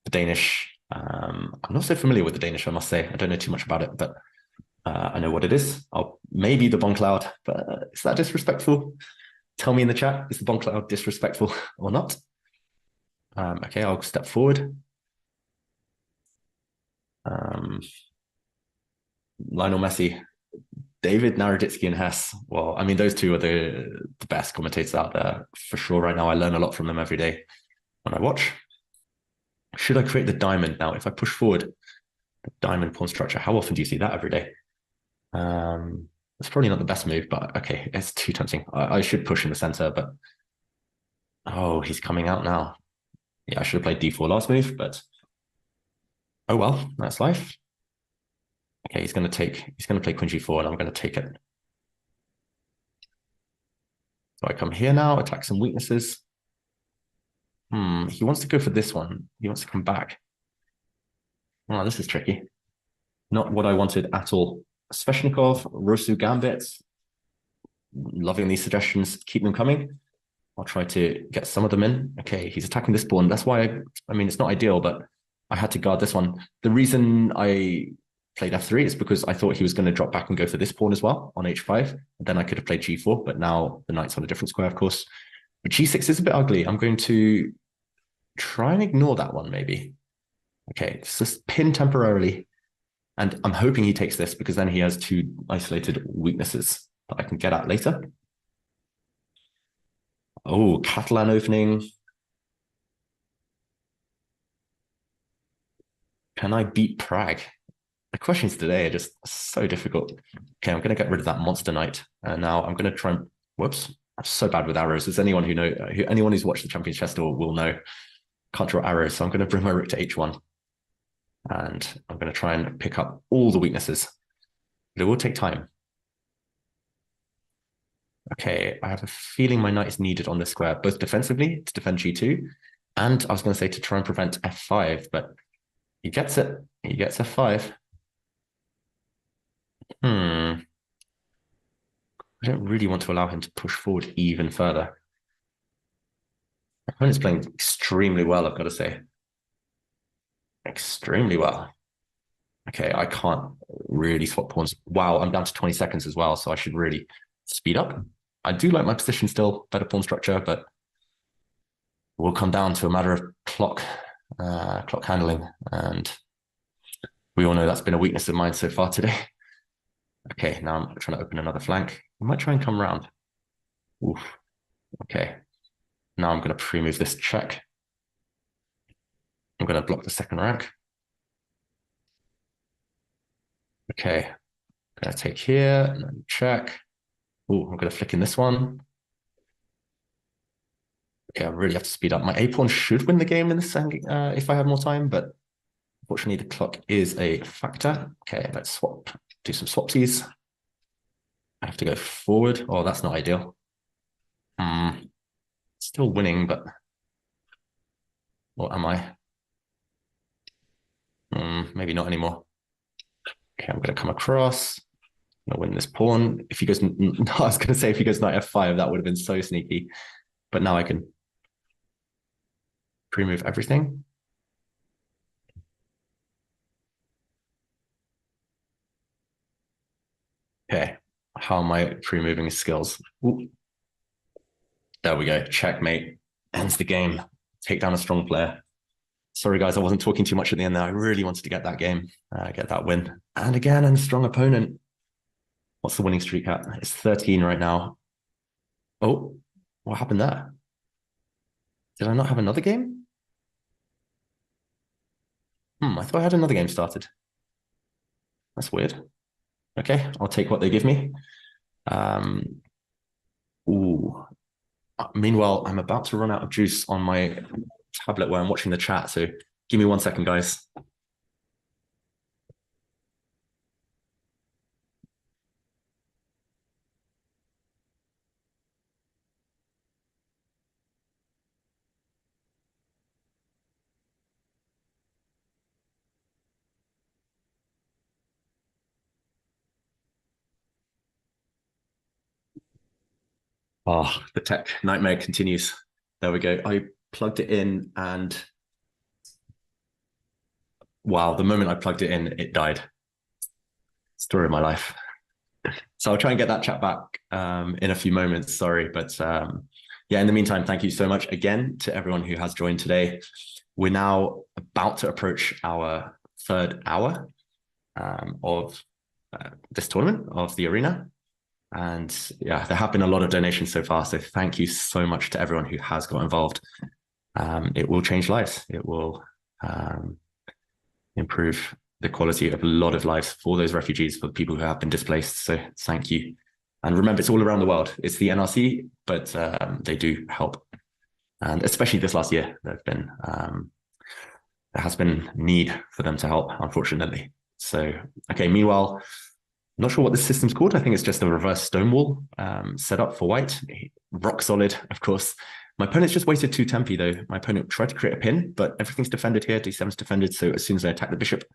the Danish. I'm not so familiar with the Danish, I must say. I don't know too much about it, but I know what it is. Maybe the bomb cloud, but is that disrespectful? Tell me in the chat, is the bomb cloud disrespectful or not? Okay, I'll step forward. Lionel Messi, David Naroditsky and Hess. Well, I mean, those two are the best commentators out there for sure right now. I learn a lot from them every day when I watch. Should I create the diamond now? If I push forward the diamond pawn structure, how often do you see that every day? It's probably not the best move, but okay, it's too tempting. I should push in the center, but oh, he's coming out now. Yeah, I should have played d4 last move, but oh well, that's life. Okay, he's going to play queen g4, and I'm going to take it. So I come here now, attack some weaknesses. He wants to go for this one. He wants to come back. Oh, this is tricky. Not what I wanted at all. Sveshnikov, Rosu Gambits. Loving these suggestions. Keep them coming. I'll try to get some of them in. Okay, he's attacking this pawn. That's why I mean, it's not ideal, but I had to guard this one. The reason I played f3 is because I thought he was going to drop back and go for this pawn as well on h5. And then I could have played g4, but now the knight's on a different square, of course. But g6 is a bit ugly. I'm going to try and ignore that one, maybe. Okay, it's just pin temporarily. And I'm hoping he takes this because then he has two isolated weaknesses that I can get at later. Oh, Catalan opening. Can I beat Prague? The questions today are just so difficult. Okay, I'm going to get rid of that monster knight. And now I'm going to try and, whoops, I'm so bad with arrows. As anyone anyone who's watched the Champions Chess Tour will know, can't draw arrows. So I'm going to bring my rook to h1. And I'm going to try and pick up all the weaknesses. But it will take time. Okay, I have a feeling my knight is needed on this square, both defensively to defend g2, and I was going to say to try and prevent f5, but he gets it. He gets f5. I don't really want to allow him to push forward even further. My opponent's playing extremely well, I've got to say. Extremely well. Okay, I can't really swap pawns. Wow, I'm down to 20 seconds as well, so I should really speed up. I do like my position still, better pawn structure, but it will come down to a matter of clock handling. And we all know that's been a weakness of mine so far today. Okay, now I'm trying to open another flank. I might try and come around. Oof. Okay. Now I'm going to pre-move this check. I'm going to block the second rank. Okay. I'm going to take here and then check. Oh, I'm going to flick in this one. Okay, I really have to speed up. My a-pawn should win the game in this if I have more time, but unfortunately the clock is a factor. Okay, let's swap, do some swapsies. I have to go forward. Oh, that's not ideal. Still winning, but what am I? Maybe not anymore. Okay, I'm going to come across. I'm going to win this pawn. If he goes, I was going to say if he goes knight f5, that would have been so sneaky. But now I can pre-move everything. Okay, how am I pre-moving his skills? Ooh. There we go, checkmate, ends the game. Take down a strong player. Sorry guys, I wasn't talking too much at the end there. I really wanted to get that game, get that win. And again, a strong opponent. What's the winning streak at? It's 13 right now. Oh, what happened there? Did I not have another game? I thought I had another game started. That's weird. Okay, I'll take what they give me. Meanwhile, I'm about to run out of juice on my tablet where I'm watching the chat, so give me 1 second, guys. Oh, the tech nightmare continues. There we go. I plugged it in and wow, the moment I plugged it in, it died. Story of my life. So I'll try and get that chat back in a few moments, sorry. But yeah, in the meantime, thank you so much again to everyone who has joined today. We're now about to approach our third hour of this tournament, of the arena. And yeah, there have been a lot of donations so far. So thank you so much to everyone who has got involved. It will change lives. It will improve the quality of a lot of lives for those refugees, for the people who have been displaced. So thank you. And remember, it's all around the world. It's the NRC, but they do help. And especially this last year, there has been need for them to help, unfortunately. So, okay, meanwhile, Not sure what this system's called. I think it's just a reverse stonewall set up for white. Rock solid, of course. My opponent's just wasted 2 tempi, though. My opponent tried to create a pin, but everything's defended here. D7's defended, so as soon as I attack the bishop,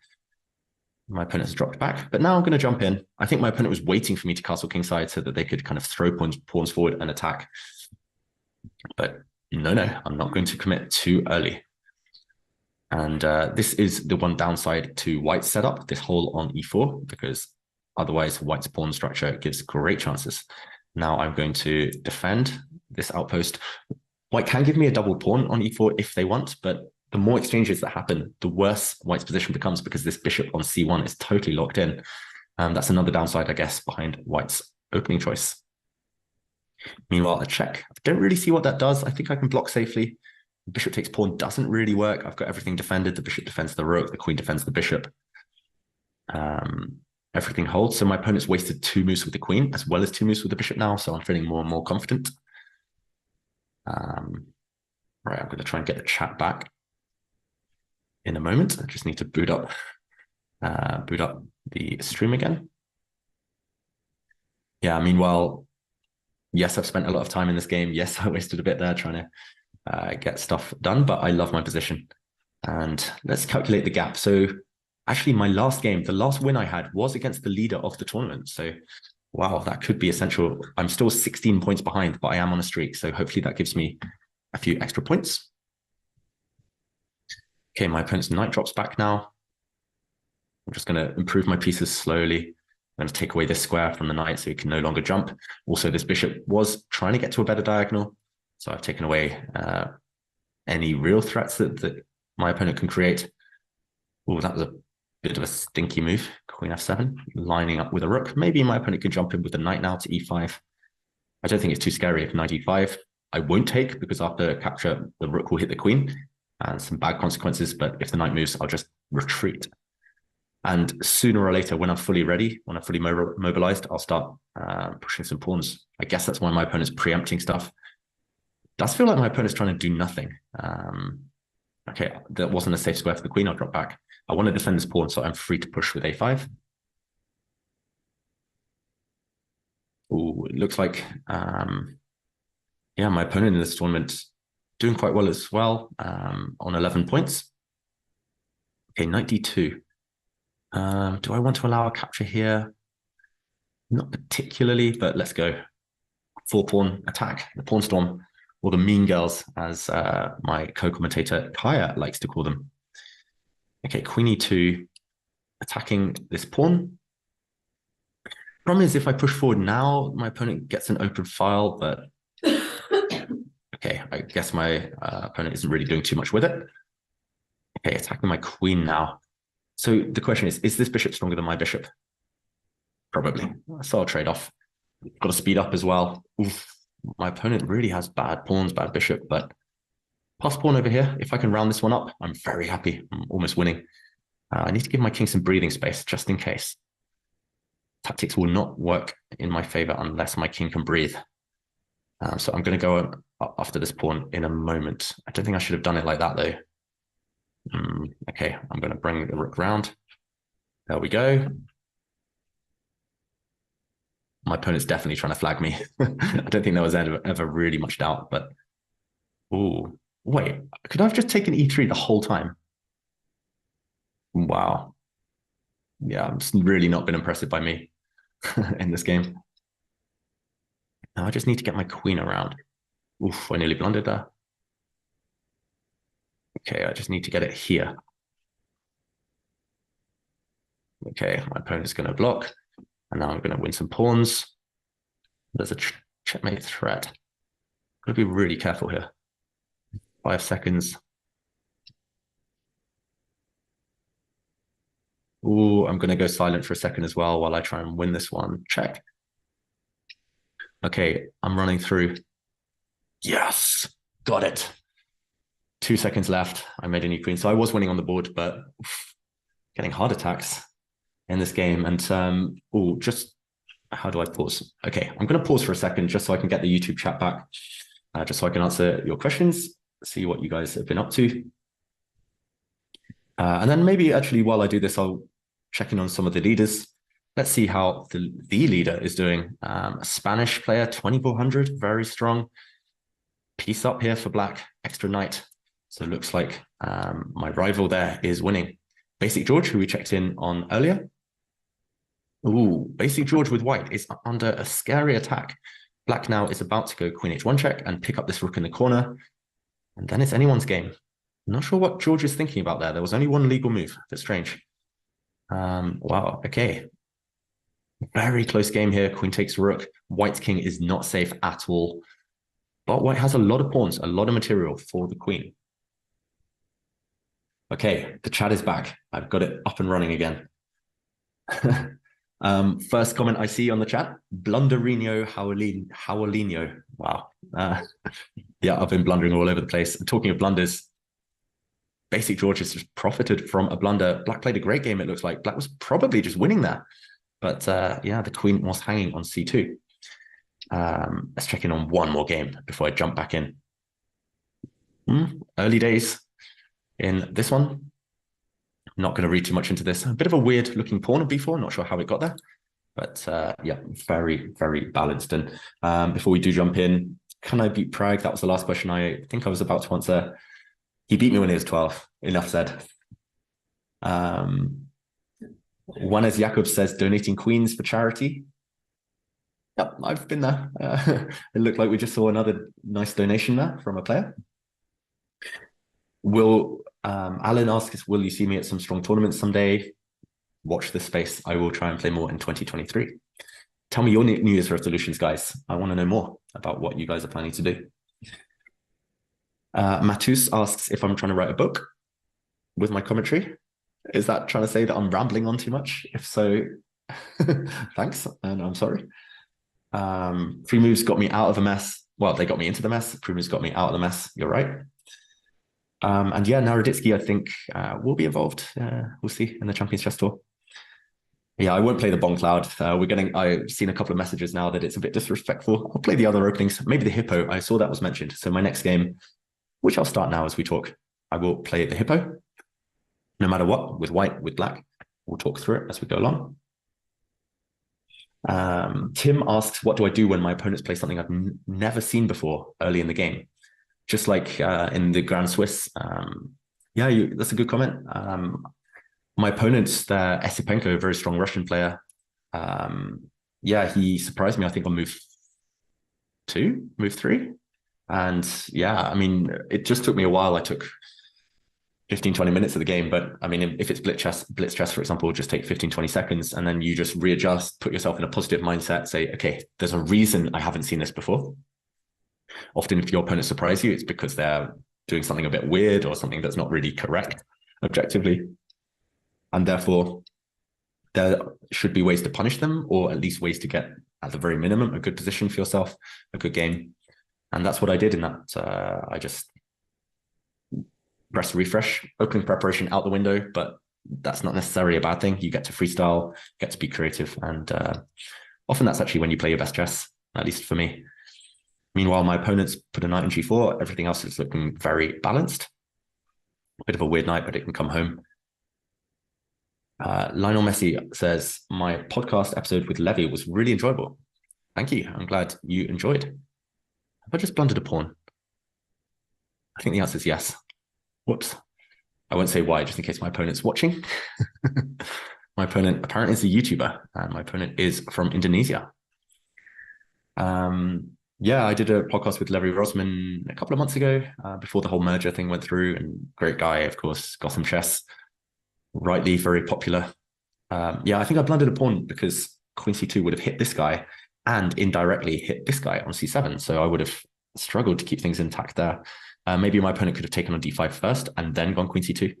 my opponent has dropped back. But now I'm going to jump in. I think my opponent was waiting for me to castle kingside so that they could kind of throw pawns forward and attack. But no, I'm not going to commit too early. And this is the one downside to white's setup, this hole on e4, because otherwise white's pawn structure gives great chances. Now I'm going to defend this outpost. White can give me a double pawn on e4 if they want, but the more exchanges that happen, the worse white's position becomes because this bishop on c1 is totally locked in. That's another downside, I guess, behind white's opening choice. Meanwhile, a check. I don't really see what that does. I think I can block safely. Bishop takes pawn doesn't really work. I've got everything defended. The bishop defends the rook. The queen defends the bishop. Everything holds. So my opponent's wasted 2 moves with the queen as well as 2 moves with the bishop now. So I'm feeling more and more confident. Right, I'm going to try and get the chat back in a moment. I just need to boot up the stream again. Yeah, meanwhile, yes, I've spent a lot of time in this game. Yes, I wasted a bit there trying to get stuff done, but I love my position. And let's calculate the gap. So actually, my last game, the last win I had was against the leader of the tournament. So wow, that could be essential. I'm still 16 points behind, but I am on a streak. So hopefully that gives me a few extra points. Okay, my opponent's knight drops back now. I'm just going to improve my pieces slowly. I'm going to take away this square from the knight so he can no longer jump. Also, this bishop was trying to get to a better diagonal. So I've taken away any real threats that my opponent can create. Oh, that was a bit of a stinky move. Queen f7, lining up with a rook. Maybe my opponent can jump in with the knight now to e5. I don't think it's too scary if knight e5. I won't take because after capture, the rook will hit the queen and some bad consequences. But if the knight moves, I'll just retreat. And sooner or later, when I'm fully ready, when I'm fully mobilized, I'll start pushing some pawns. I guess that's why my opponent's preempting stuff. Does feel like my opponent's trying to do nothing. Okay, that wasn't a safe square for the queen. I'll drop back. I want to defend this pawn, so I'm free to push with a5. Oh, it looks like, yeah, my opponent in this tournament doing quite well as well, on 11 points. Okay, knight d2. Do I want to allow a capture here? Not particularly, but let's go. 4-pawn attack, the pawn storm, or the mean girls, as my co-commentator Kaya likes to call them. Okay, queen e2, attacking this pawn. Problem is, if I push forward now, my opponent gets an open file, but okay, I guess my opponent isn't really doing too much with it. Okay, attacking my queen now. So the question is this bishop stronger than my bishop? Probably. So I'll trade off. Got to speed up as well. Oof. My opponent really has bad pawns, bad bishop, but pass pawn over here. If I can round this one up, I'm very happy. I'm almost winning. I need to give my king some breathing space just in case. Tactics will not work in my favor unless my king can breathe. So I'm going to go after this pawn in a moment. I don't think I should have done it like that, though. Okay, I'm going to bring the rook round. There we go. My opponent's definitely trying to flag me. I don't think there was ever really much doubt, but... Oh, wait, could I have just taken e3 the whole time? Wow. Yeah, I'm just really not been impressive by me in this game. Now I just need to get my queen around. Oof, I nearly blundered there. Okay, I just need to get it here. Okay, my opponent's going to block. And now I'm going to win some pawns. There's a checkmate threat. Got to be really careful here. 5 seconds. Ooh, I'm going to go silent for a second as well while I try and win this one. Check. Okay, I'm running through. Yes, got it. 2 seconds left. I made a new queen. So I was winning on the board, but getting heart attacks in this game. And oh, just how do I pause? Okay, I'm going to pause for a second just so I can get the YouTube chat back, just so I can answer your questions, see what you guys have been up to. And then maybe actually while I do this, I'll check in on some of the leaders. let's see how the leader is doing. A Spanish player, 2400, very strong. Piece up here for black, extra knight. So it looks like my rival there is winning. Basic George, who we checked in on earlier. Ooh, Basic George with white is under a scary attack. Black now is about to go queen h1 check and pick up this rook in the corner. And then it's anyone's game. I'm not sure what George is thinking about there. There was only one legal move. That's strange. Wow, okay. Very close game here. Queen takes rook. White's king is not safe at all. But white has a lot of pawns, a lot of material for the queen. Okay, the chat is back. I've got it up and running again. First comment I see on the chat, Blunderino Howellino. Wow. Yeah, I've been blundering all over the place. Talking of blunders, Basic George has just profited from a blunder. Black played a great game, it looks like. Black was probably just winning there. But yeah, the queen was hanging on c2. Let's check in on one more game before I jump back in. Early days in this one. Not going to read too much into this. A bit of a weird looking pawn of b4. Not sure how it got there. But yeah, very, very balanced. And before we do jump in, can I beat Prague? That was the last question I think I was about to answer. He beat me when he was 12. Enough said. Juanes Jacob says, donating queens for charity. Yep, I've been there. It looked like we just saw another nice donation there from a player. Alan asks, will you see me at some strong tournaments someday? Watch this space. I will try and play more in 2023. Tell me your New Year's resolutions, guys. I want to know more about what you guys are planning to do. Matus asks if I'm trying to write a book with my commentary. Is that trying to say that I'm rambling on too much? If so, thanks, and I'm sorry. Free moves got me out of a mess. Well, they got me into the mess. Free moves got me out of the mess. You're right. And yeah, Naroditsky, I think, will be involved. We'll see in the Champions Chess Tour. Yeah, I won't play the Bomb Cloud. I've seen a couple of messages now that it's a bit disrespectful. I'll play the other openings. Maybe the Hippo. I saw that was mentioned. So my next game, which I'll start now as we talk, I will play the Hippo. No matter what, with white, with black. We'll talk through it as we go along. Tim asks, what do I do when my opponents play something I've never seen before early in the game? Just like in the Grand Swiss. Yeah, that's a good comment. My opponent's Esipenko, a very strong Russian player. Yeah, he surprised me, I think, on move 3. And yeah, I mean, it just took me a while. I took 15, 20 minutes of the game. But I mean, if it's blitz chess, for example, just take 15, 20 seconds, and then you just readjust, put yourself in a positive mindset, say, okay, there's a reason I haven't seen this before. Often if your opponent surprise you, it's because they're doing something a bit weird or something that's not really correct objectively. And therefore, there should be ways to punish them, or at least ways to get, at the very minimum, a good position for yourself, a good game. And that's what I did in that. I just press refresh, opening preparation out the window, but that's not necessarily a bad thing. You get to freestyle, get to be creative. And often that's actually when you play your best chess, at least for me. Meanwhile, my opponents put a knight in g4. Everything else is looking very balanced. A bit of a weird night, but it can come home. Lionel Messi says, my podcast episode with Levy was really enjoyable. Thank you. I'm glad you enjoyed. Have I just blundered a pawn? I think the answer is yes. Whoops. I won't say why, just in case my opponent's watching. My opponent apparently is a YouTuber, and my opponent is from Indonesia. Yeah, I did a podcast with Levi Rosman a couple of months ago, before the whole merger thing went through, and great guy, of course, Gotham Chess, rightly very popular. Yeah, I think I blundered a pawn because Queen C2 would have hit this guy and indirectly hit this guy on C7. So I would have struggled to keep things intact there. Maybe my opponent could have taken on D5 first and then gone Queen C2.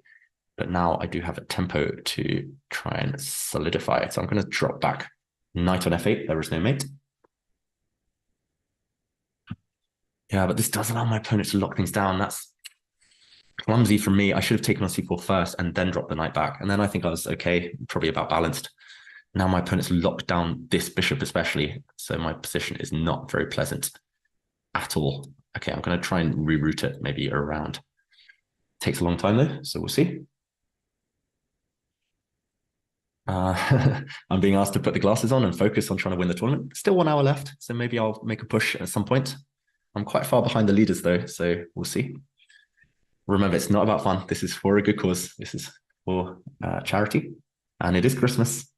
But now I do have a tempo to try and solidify it. So I'm going to drop back knight on F8. There is no mate. Yeah, but this does allow my opponent to lock things down. That's clumsy from me. I should have taken on C4 first and then dropped the knight back. And then I think I was okay, probably about balanced. Now my opponent's locked down this bishop especially. So my position is not very pleasant at all. Okay, I'm going to try and reroute it maybe around. Takes a long time though, so we'll see. I'm being asked to put the glasses on and focus on trying to win the tournament. Still 1 hour left, so maybe I'll make a push at some point. I'm quite far behind the leaders though, so we'll see. Remember, it's not about fun. This is for a good cause. This is for charity, and it is Christmas.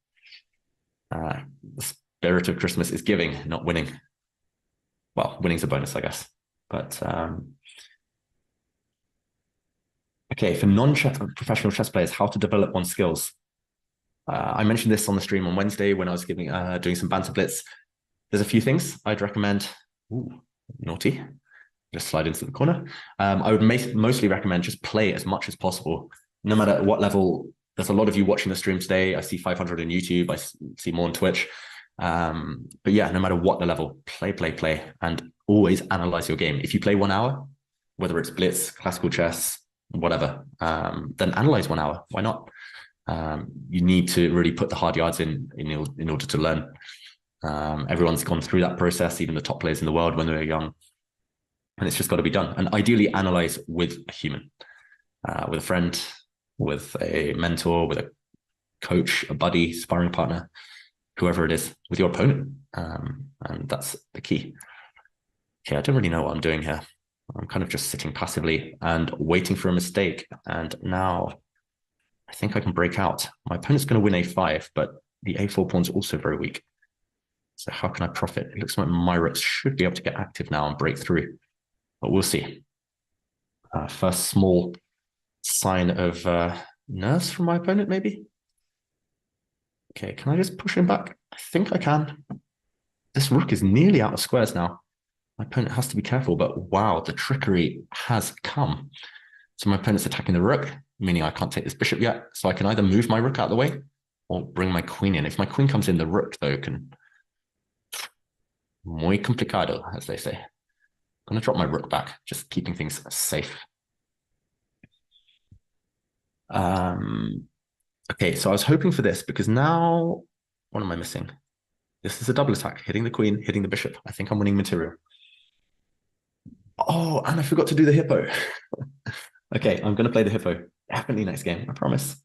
The spirit of Christmas is giving, not winning. Well, winning's a bonus, I guess. But okay, for non-professional chess players, how to develop one's skills. I mentioned this on the stream on Wednesday when I was doing some banter blitz. There's a few things I'd recommend. Ooh, naughty. Just slide into the corner. I would mostly recommend just play as much as possible, no matter what level. There's a lot of you watching the stream today. I see 500 on YouTube. I see more on Twitch. But yeah, no matter what the level, play, and always analyze your game. If you play 1 hour, whether it's blitz, classical chess, whatever, then analyze 1 hour. Why not? You need to really put the hard yards in order to learn. Everyone's gone through that process, even the top players in the world when they were young. And it's just got to be done. And ideally analyze with a human, with a friend, with a mentor, with a coach, a buddy, sparring partner, whoever it is, with your opponent. And that's the key. Okay, I don't really know what I'm doing here. I'm kind of just sitting passively and waiting for a mistake. And now I think I can break out. My opponent's going to win a5, but the a4 pawn's also very weak. So how can I profit? It looks like my rooks should be able to get active now and break through. But we'll see. First small sign of nerves from my opponent, maybe. Okay, can I just push him back? I think I can. This rook is nearly out of squares now. My opponent has to be careful, but wow, the trickery has come. So my opponent's attacking the rook, meaning I can't take this bishop yet. So I can either move my rook out of the way or bring my queen in. If my queen comes in, the rook, though, can... Muy complicado, as they say. I'm going to drop my rook back, just keeping things safe. Okay, so I was hoping for this because now, what am I missing? This is a double attack, hitting the queen, hitting the bishop. I think I'm winning material. Oh, and I forgot to do the hippo. Okay, I'm going to play the hippo. Definitely next game, I promise.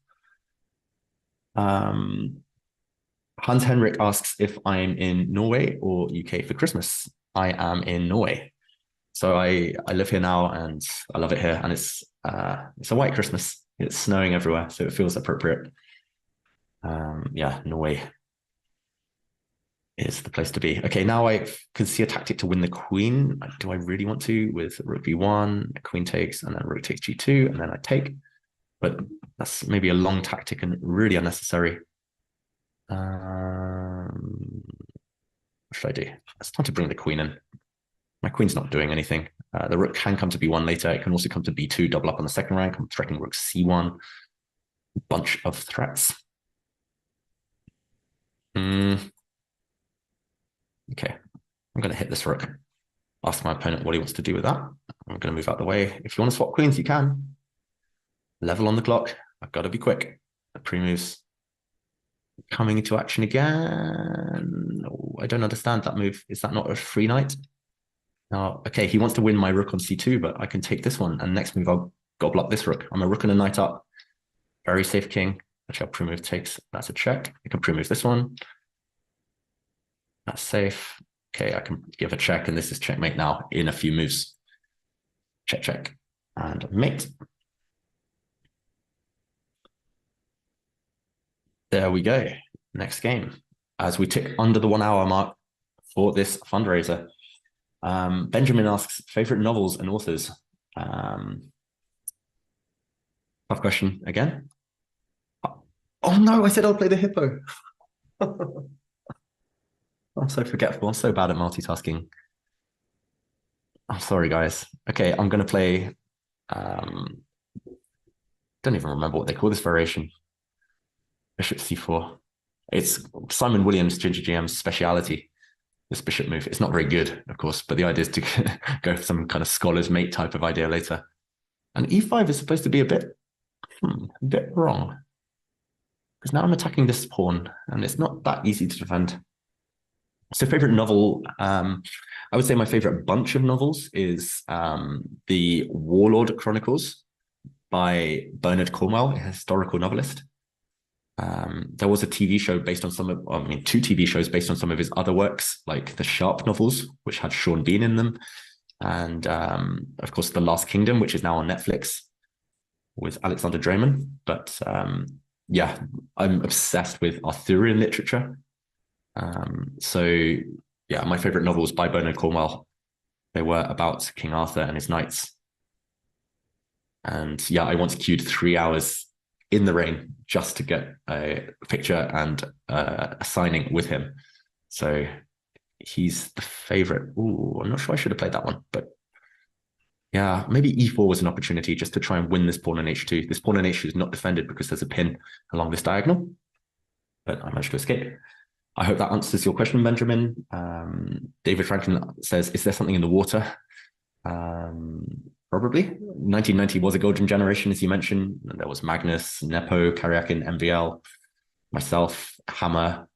Hans Henrik asks if I'm in Norway or UK for Christmas. I am in Norway. So I live here now and I love it here. And it's a white Christmas. It's snowing everywhere, so it feels appropriate. Yeah, Norway is the place to be. Okay, now I can see a tactic to win the queen. Do I really want to? With rook b1, queen takes, and then rook takes g2, and then I take. But that's maybe a long tactic and really unnecessary. What should I do? It's time to bring the queen in. My queen's not doing anything. The rook can come to b1 later. It can also come to b2, double up on the second rank. I'm threatening rook c1. Bunch of threats. Okay, I'm going to hit this rook. Ask my opponent what he wants to do with that. I'm going to move out the way. If you want to swap queens, you can. Level on the clock. I've got to be quick. The pre-move's coming into action again. Oh, I don't understand that move. Is that not a free knight? Now, okay, he wants to win my rook on c2, but I can take this one. And next move, I'll gobble up this rook. I'm a rook and a knight up. Very safe king. Actually, our pre-move takes. That's a check. I can pre-move this one. That's safe. Okay, I can give a check, and this is checkmate now in a few moves. Check, check, and mate. There we go. Next game. As we tick under the 1 hour mark for this fundraiser. Benjamin asks, favorite novels and authors? Tough question again. Oh no, I said I'll play the hippo. I'm so forgetful. I'm so bad at multitasking. I'm sorry, guys. Okay, I'm going to play... don't even remember what they call this variation. Bishop c4. It's Simon Williams, Ginger GM's speciality, this bishop move. It's not very good, of course, but the idea is to go for some kind of scholar's mate type of idea later. And e5 is supposed to be a bit wrong. Because now I'm attacking this pawn, and it's not that easy to defend. So favorite novel, I would say my favorite bunch of novels is the Warlord Chronicles by Bernard Cornwell, a historical novelist. There was a TV show based on two TV shows based on some of his other works, like the Sharp novels, which had Sean Bean in them. And of course, The Last Kingdom, which is now on Netflix with Alexander Dreymon. But yeah, I'm obsessed with Arthurian literature. So yeah, my favorite novels by Bernard Cornwell, they were about King Arthur and his knights. And yeah, I once queued 3 hours in the rain just to get a picture and a signing with him. So he's the favorite. Ooh, I'm not sure I should have played that one, but yeah, maybe e4 was an opportunity just to try and win this pawn on h2. This pawn on h2 is not defended because there's a pin along this diagonal, but I managed to escape. I hope that answers your question, Benjamin. David Franklin says, is there something in the water? Probably. 1990 was a golden generation, as you mentioned. There was Magnus, Nepo, Karyakin, MVL, myself, Hammer,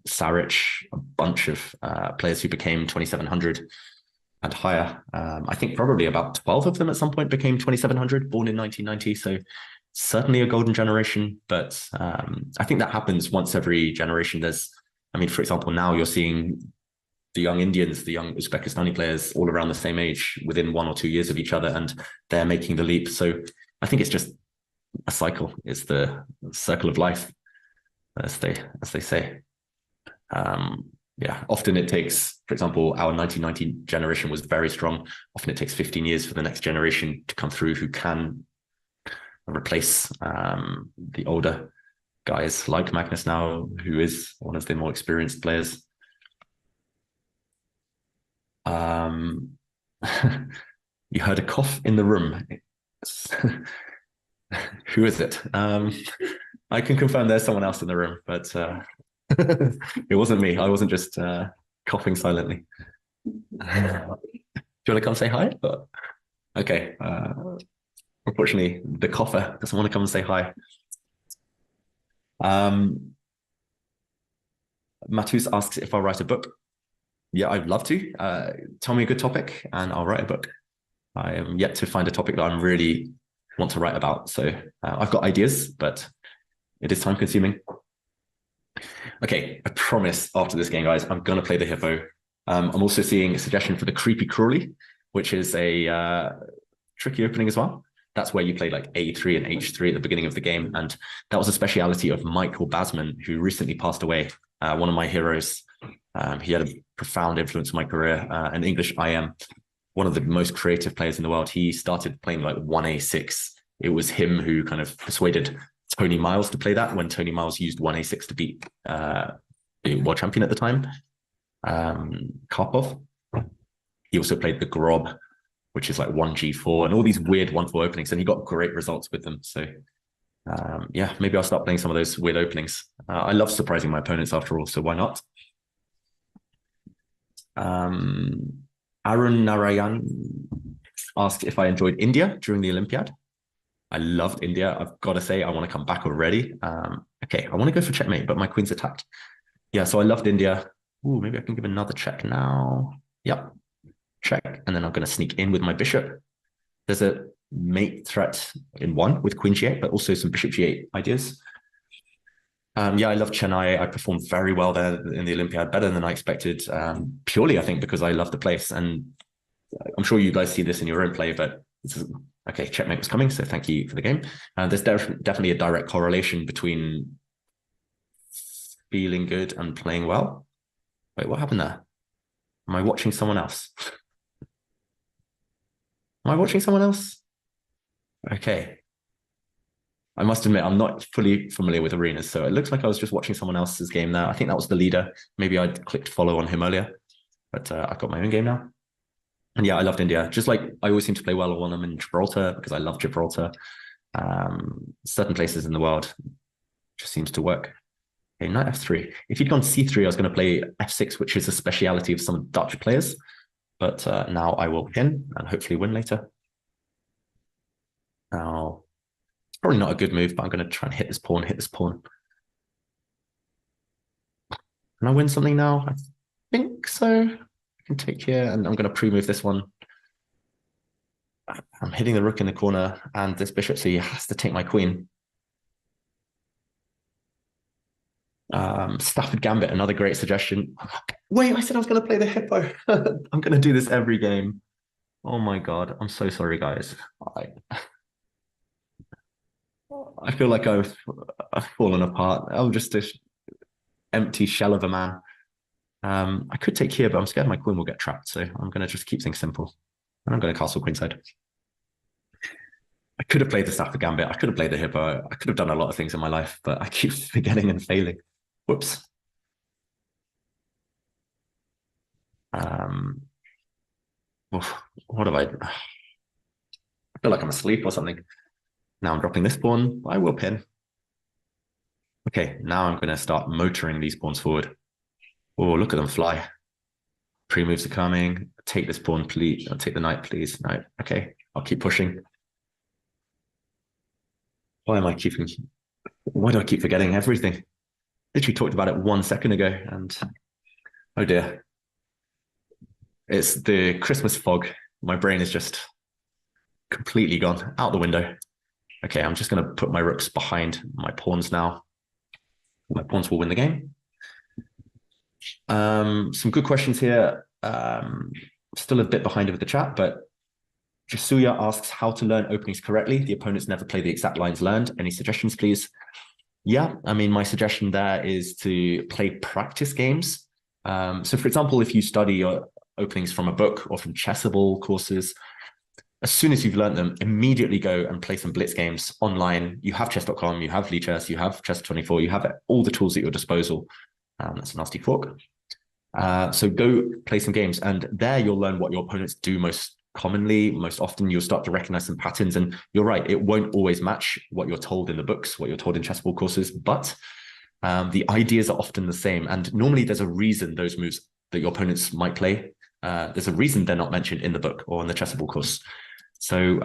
Saric, a bunch of players who became 2700 and higher. I think probably about 12 of them at some point became 2700, born in 1990. So certainly a golden generation, but I think that happens once every generation. I mean, for example, now you're seeing the young Indians, the young Uzbekistani players all around the same age within 1 or 2 years of each other, and they're making the leap. So I think it's just a cycle. It's the circle of life, as they say. Yeah, often it takes, for example, our 1990 generation was very strong. Often it takes 15 years for the next generation to come through who can replace the older guys like Magnus now, who is one of the more experienced players. You heard a cough in the room. Who is it? I can confirm there's someone else in the room, but it wasn't me. I wasn't just coughing silently. Do you want to come say hi? Okay. Unfortunately, the cougher doesn't want to come and say hi. Matus asks if I'll write a book. Yeah, I'd love to. Tell me a good topic and I'll write a book. I am yet to find a topic that I really want to write about. So I've got ideas, but it is time consuming. Okay, I promise after this game, guys, I'm going to play the hippo. I'm also seeing a suggestion for the creepy crawly, which is a tricky opening as well. That's where you play like A3 and H3 at the beginning of the game. And that was a speciality of Michael Basman, who recently passed away, one of my heroes. He had a profound influence on my career. An English IM, one of the most creative players in the world. He started playing like 1A6. It was him who kind of persuaded Tony Miles to play that when Tony Miles used 1A6 to beat the world champion at the time, Karpov. He also played the Grob, which is like 1G4 and all these weird 1-4 openings, and he got great results with them. So yeah, maybe I'll start playing some of those weird openings. I love surprising my opponents after all, so why not? Arun Narayan asked if I enjoyed India during the Olympiad. I loved India. I've got to say, I want to come back already. Okay, I want to go for checkmate, but my queen's attacked. Yeah, so I loved India. Ooh, maybe I can give another check now. Yep, check. And then I'm going to sneak in with my bishop. There's a mate threat in one with queen g8, but also some bishop g8 ideas. Yeah, I love Chennai. I performed very well there in the Olympiad, better than I expected, purely, I think, because I love the place. And I'm sure you guys see this in your own play, but okay, checkmate was coming, so thank you for the game. There's definitely a direct correlation between feeling good and playing well. Wait, what happened there? Am I watching someone else? Am I watching someone else? Okay. I must admit, I'm not fully familiar with arenas, so it looks like I was just watching someone else's game now. I think that was the leader. Maybe I clicked follow on him earlier, but I've got my own game now. And yeah, I loved India. Just like I always seem to play well when I'm in Gibraltar because I love Gibraltar. Certain places in the world just seems to work. Okay, knight f3. If you'd gone c3, I was going to play f6, which is a speciality of some Dutch players. But now I will pin and hopefully win later. Now, it's probably not a good move, but I'm going to try and hit this pawn, hit this pawn. Can I win something now? I think so. I can take here, and I'm going to pre-move this one. I'm hitting the rook in the corner and this bishop, so he has to take my queen. Stafford Gambit, another great suggestion. Wait, I said I was going to play the hippo. I'm going to do this every game. Oh my God. I'm so sorry, guys. I feel like I've fallen apart. I'm just this empty shell of a man. I could take here, but I'm scared my queen will get trapped. So I'm going to just keep things simple. And I'm going to castle queenside. I could have played the Stafford Gambit. I could have played the hippo. I could have done a lot of things in my life, but I keep forgetting and failing. Whoops. What have I feel like I'm asleep or something. Now I'm dropping this pawn. I will pin. Okay, now I'm going to start motoring these pawns forward. Oh, look at them fly. Pre-moves are coming. Take this pawn, please. I'll take the knight, please. No, okay. I'll keep pushing. Why do I keep forgetting everything? Literally talked about it 1 second ago, and oh dear. It's the Christmas fog. My brain is just completely gone out the window. Okay, I'm just going to put my rooks behind my pawns now. My pawns will win the game. Some good questions here. Still a bit behind with the chat, but Jasuya asks how to learn openings correctly. The opponents never play the exact lines learned. Any suggestions, please? Yeah, I mean, my suggestion there is to play practice games. So for example, if you study your openings from a book or from Chessable courses, as soon as you've learned them, immediately go and play some blitz games online. You have chess.com, you have Lichess, you have Chess24, you have all the tools at your disposal. That's a nasty fork. So go play some games, and there you'll learn what your opponents do most commonly. Most often you'll start to recognize some patterns, and you're right, it won't always match what you're told in the books, what you're told in Chessable courses, but the ideas are often the same. And normally there's a reason those moves that your opponents might play. There's a reason they're not mentioned in the book or in the Chessable course. So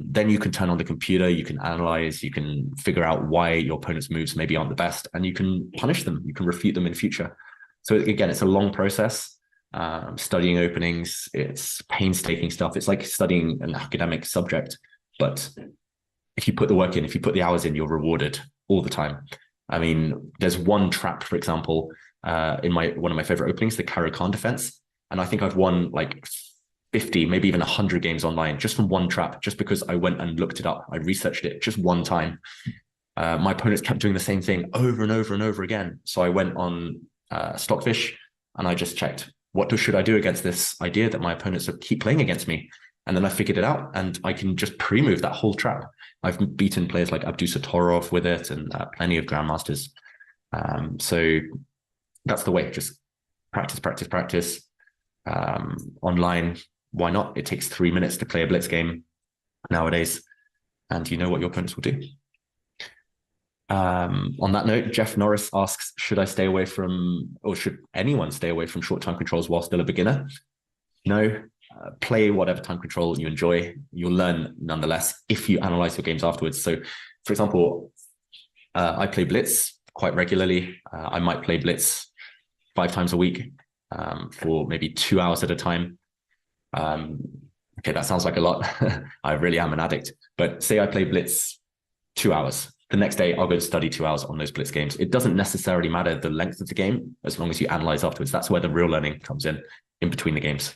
then you can turn on the computer, you can analyze, you can figure out why your opponent's moves maybe aren't the best, and you can punish them, you can refute them in future. So again, it's a long process. Studying openings, it's painstaking stuff. It's like studying an academic subject, but if you put the work in, if you put the hours in, you're rewarded all the time. I mean, there's one trap, for example, in one of my favorite openings, the Caro-Kann defense. And I think I've won like 50, maybe even 100 games online just from one trap, just because I went and looked it up. I researched it just one time. My opponents kept doing the same thing over and over and over again. So I went on Stockfish and I just checked, should I do against this idea that my opponents keep playing against me? And then I figured it out, and I can just pre-move that whole trap. I've beaten players like Abdusatorov with it, and plenty of grandmasters. So that's the way. Just practice, practice, practice. Online, why not? It takes 3 minutes to play a blitz game nowadays, and you know what your opponents will do. On that note, Jeff Norris asks, should I stay away from, or should anyone stay away from short time controls while still a beginner? No, play whatever time control you enjoy. You'll learn nonetheless if you analyze your games afterwards. So for example, I play blitz quite regularly. I might play blitz 5 times a week for maybe 2 hours at a time. Okay, that sounds like a lot. I really am an addict, but say I play blitz 2 hours. The next day, I'll go study 2 hours on those blitz games. It doesn't necessarily matter the length of the game, as long as you analyze afterwards. That's where the real learning comes in between the games.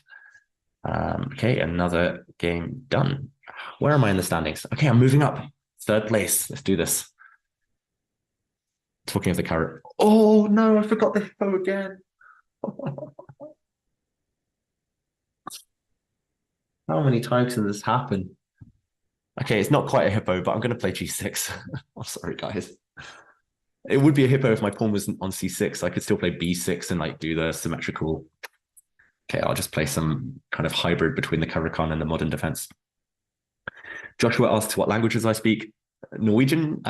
Okay, another game done. Where am I in the standings? Okay, I'm moving up. 3rd place. Let's do this. Talking of the carrot. Oh, no, I forgot the hippo again. How many times can this happen? Okay, it's not quite a hippo, but I'm going to play g6. I'm sorry, guys. It would be a hippo if my pawn was on c6. I could still play b6 and like do the symmetrical. Okay, I'll just play some kind of hybrid between the Caro-Kann and the modern defense. Joshua asks what languages I speak. Norwegian.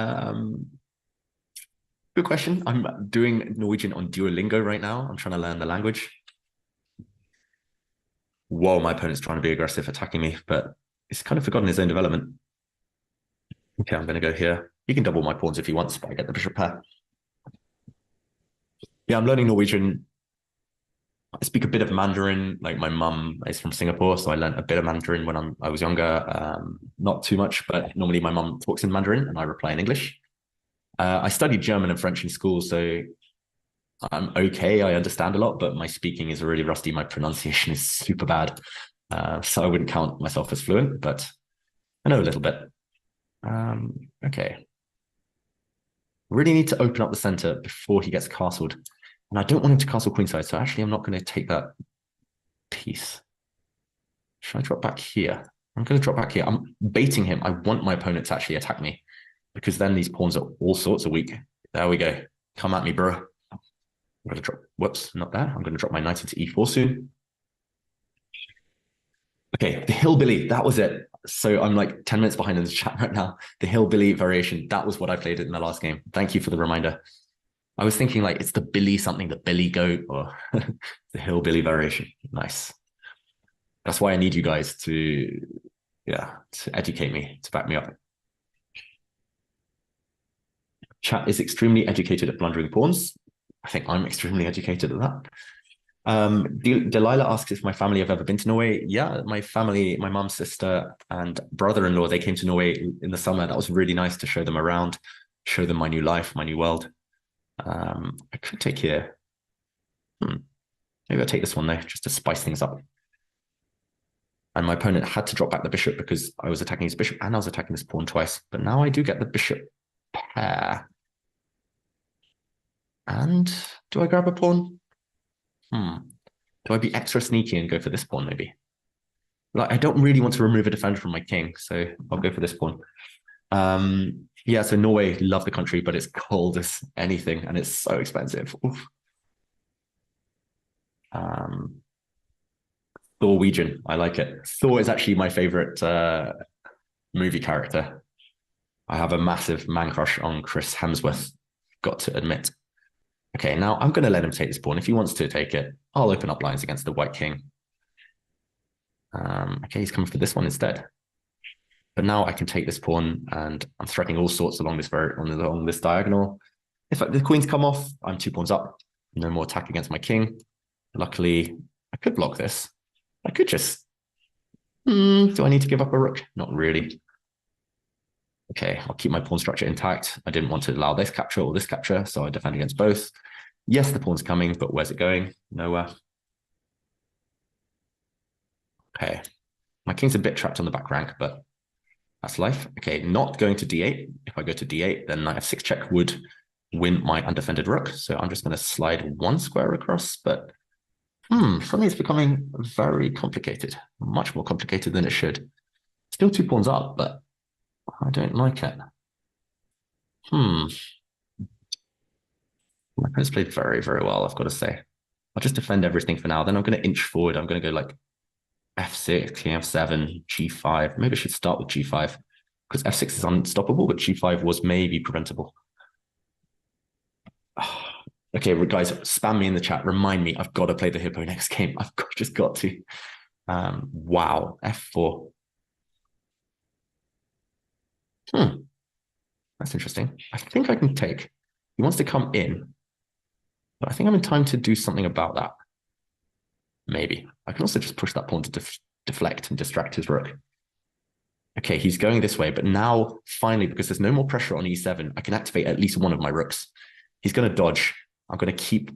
Good question. I'm doing Norwegian on Duolingo right now. I'm trying to learn the language. Whoa, my opponent's trying to be aggressive, attacking me, but he's kind of forgotten his own development. Okay, I'm going to go here. You can double my pawns if he wants, but I get the bishop pair. Yeah, I'm learning Norwegian. I speak a bit of Mandarin. Like my mum is from Singapore, so I learned a bit of Mandarin when I was younger. Not too much, but normally my mum talks in Mandarin and I reply in English. I studied German and French in school, so I'm okay. I understand a lot, but my speaking is really rusty. My pronunciation is super bad. So I wouldn't count myself as fluent, but I know a little bit. Okay. Really need to open up the center before he gets castled. And I don't want him to castle queenside, so actually I'm not going to take that piece. Should I drop back here? I'm going to drop back here. I'm baiting him. I want my opponent to actually attack me, because then these pawns are all sorts of weak. There we go. Come at me, bro. I'm going to drop, whoops, not there. I'm going to drop my knight into e4 soon. Okay, the hillbilly, that was it. So I'm like 10 minutes behind in the chat right now. The hillbilly variation, that was what I played in the last game. Thank you for the reminder. I was thinking like it's the Billy something, the Billy goat, or the hillbilly variation. Nice. That's why I need you guys to educate me, to back me up. Chat is extremely educated at blundering pawns. I think I'm extremely educated at that. Delilah asks if my family have ever been to Norway. Yeah, my family, my mom's sister and brother-in-law, they came to Norway in the summer. That was really nice to show them around, show them my new life, my new world. I could take here. Maybe I'll take this one though, just to spice things up. And my opponent had to drop back the bishop because I was attacking his bishop and I was attacking this pawn twice. But now I do get the bishop pair. And do I grab a pawn? Do I be extra sneaky and go for this pawn maybe? Like, I don't really want to remove a defender from my king, so I'll go for this pawn. Yeah, so Norway, love the country, but it's cold as anything and it's so expensive. Oof. Norwegian, I like it. Thor is actually my favorite movie character. I have a massive man crush on Chris Hemsworth, got to admit. Okay, now I'm going to let him take this pawn. If he wants to take it, I'll open up lines against the white king. Okay, he's coming for this one instead. But now I can take this pawn and I'm threatening all sorts along this diagonal. If the queens come off, I'm 2 pawns up. No more attack against my king. Luckily, I could block this. I could just... do I need to give up a rook? Not really. Okay, I'll keep my pawn structure intact. I didn't want to allow this capture or this capture, so I defend against both. Yes, the pawn's coming, but where's it going? Nowhere. Okay, my king's a bit trapped on the back rank, but that's life. Okay, not going to d8. If I go to d8, then knight f6 check would win my undefended rook. So I'm just going to slide 1 square across, but suddenly it's becoming very complicated, much more complicated than it should. Still 2 pawns up, but I don't like it. My opponent's played very, very well, I've got to say. I'll just defend everything for now. Then I'm going to inch forward. I'm going to go like f6, king f7, g5. Maybe I should start with g5 because f6 is unstoppable, but g5 was maybe preventable. Okay, guys, spam me in the chat. Remind me, I've got to play the hippo next game. Just got to. Wow, f4. That's interesting. I think I can take. He wants to come in, but I think I'm in time to do something about that. Maybe. I can also just push that pawn to deflect and distract his rook. Okay, he's going this way, but now, finally, because there's no more pressure on e7, I can activate at least one of my rooks. He's going to dodge. I'm going to keep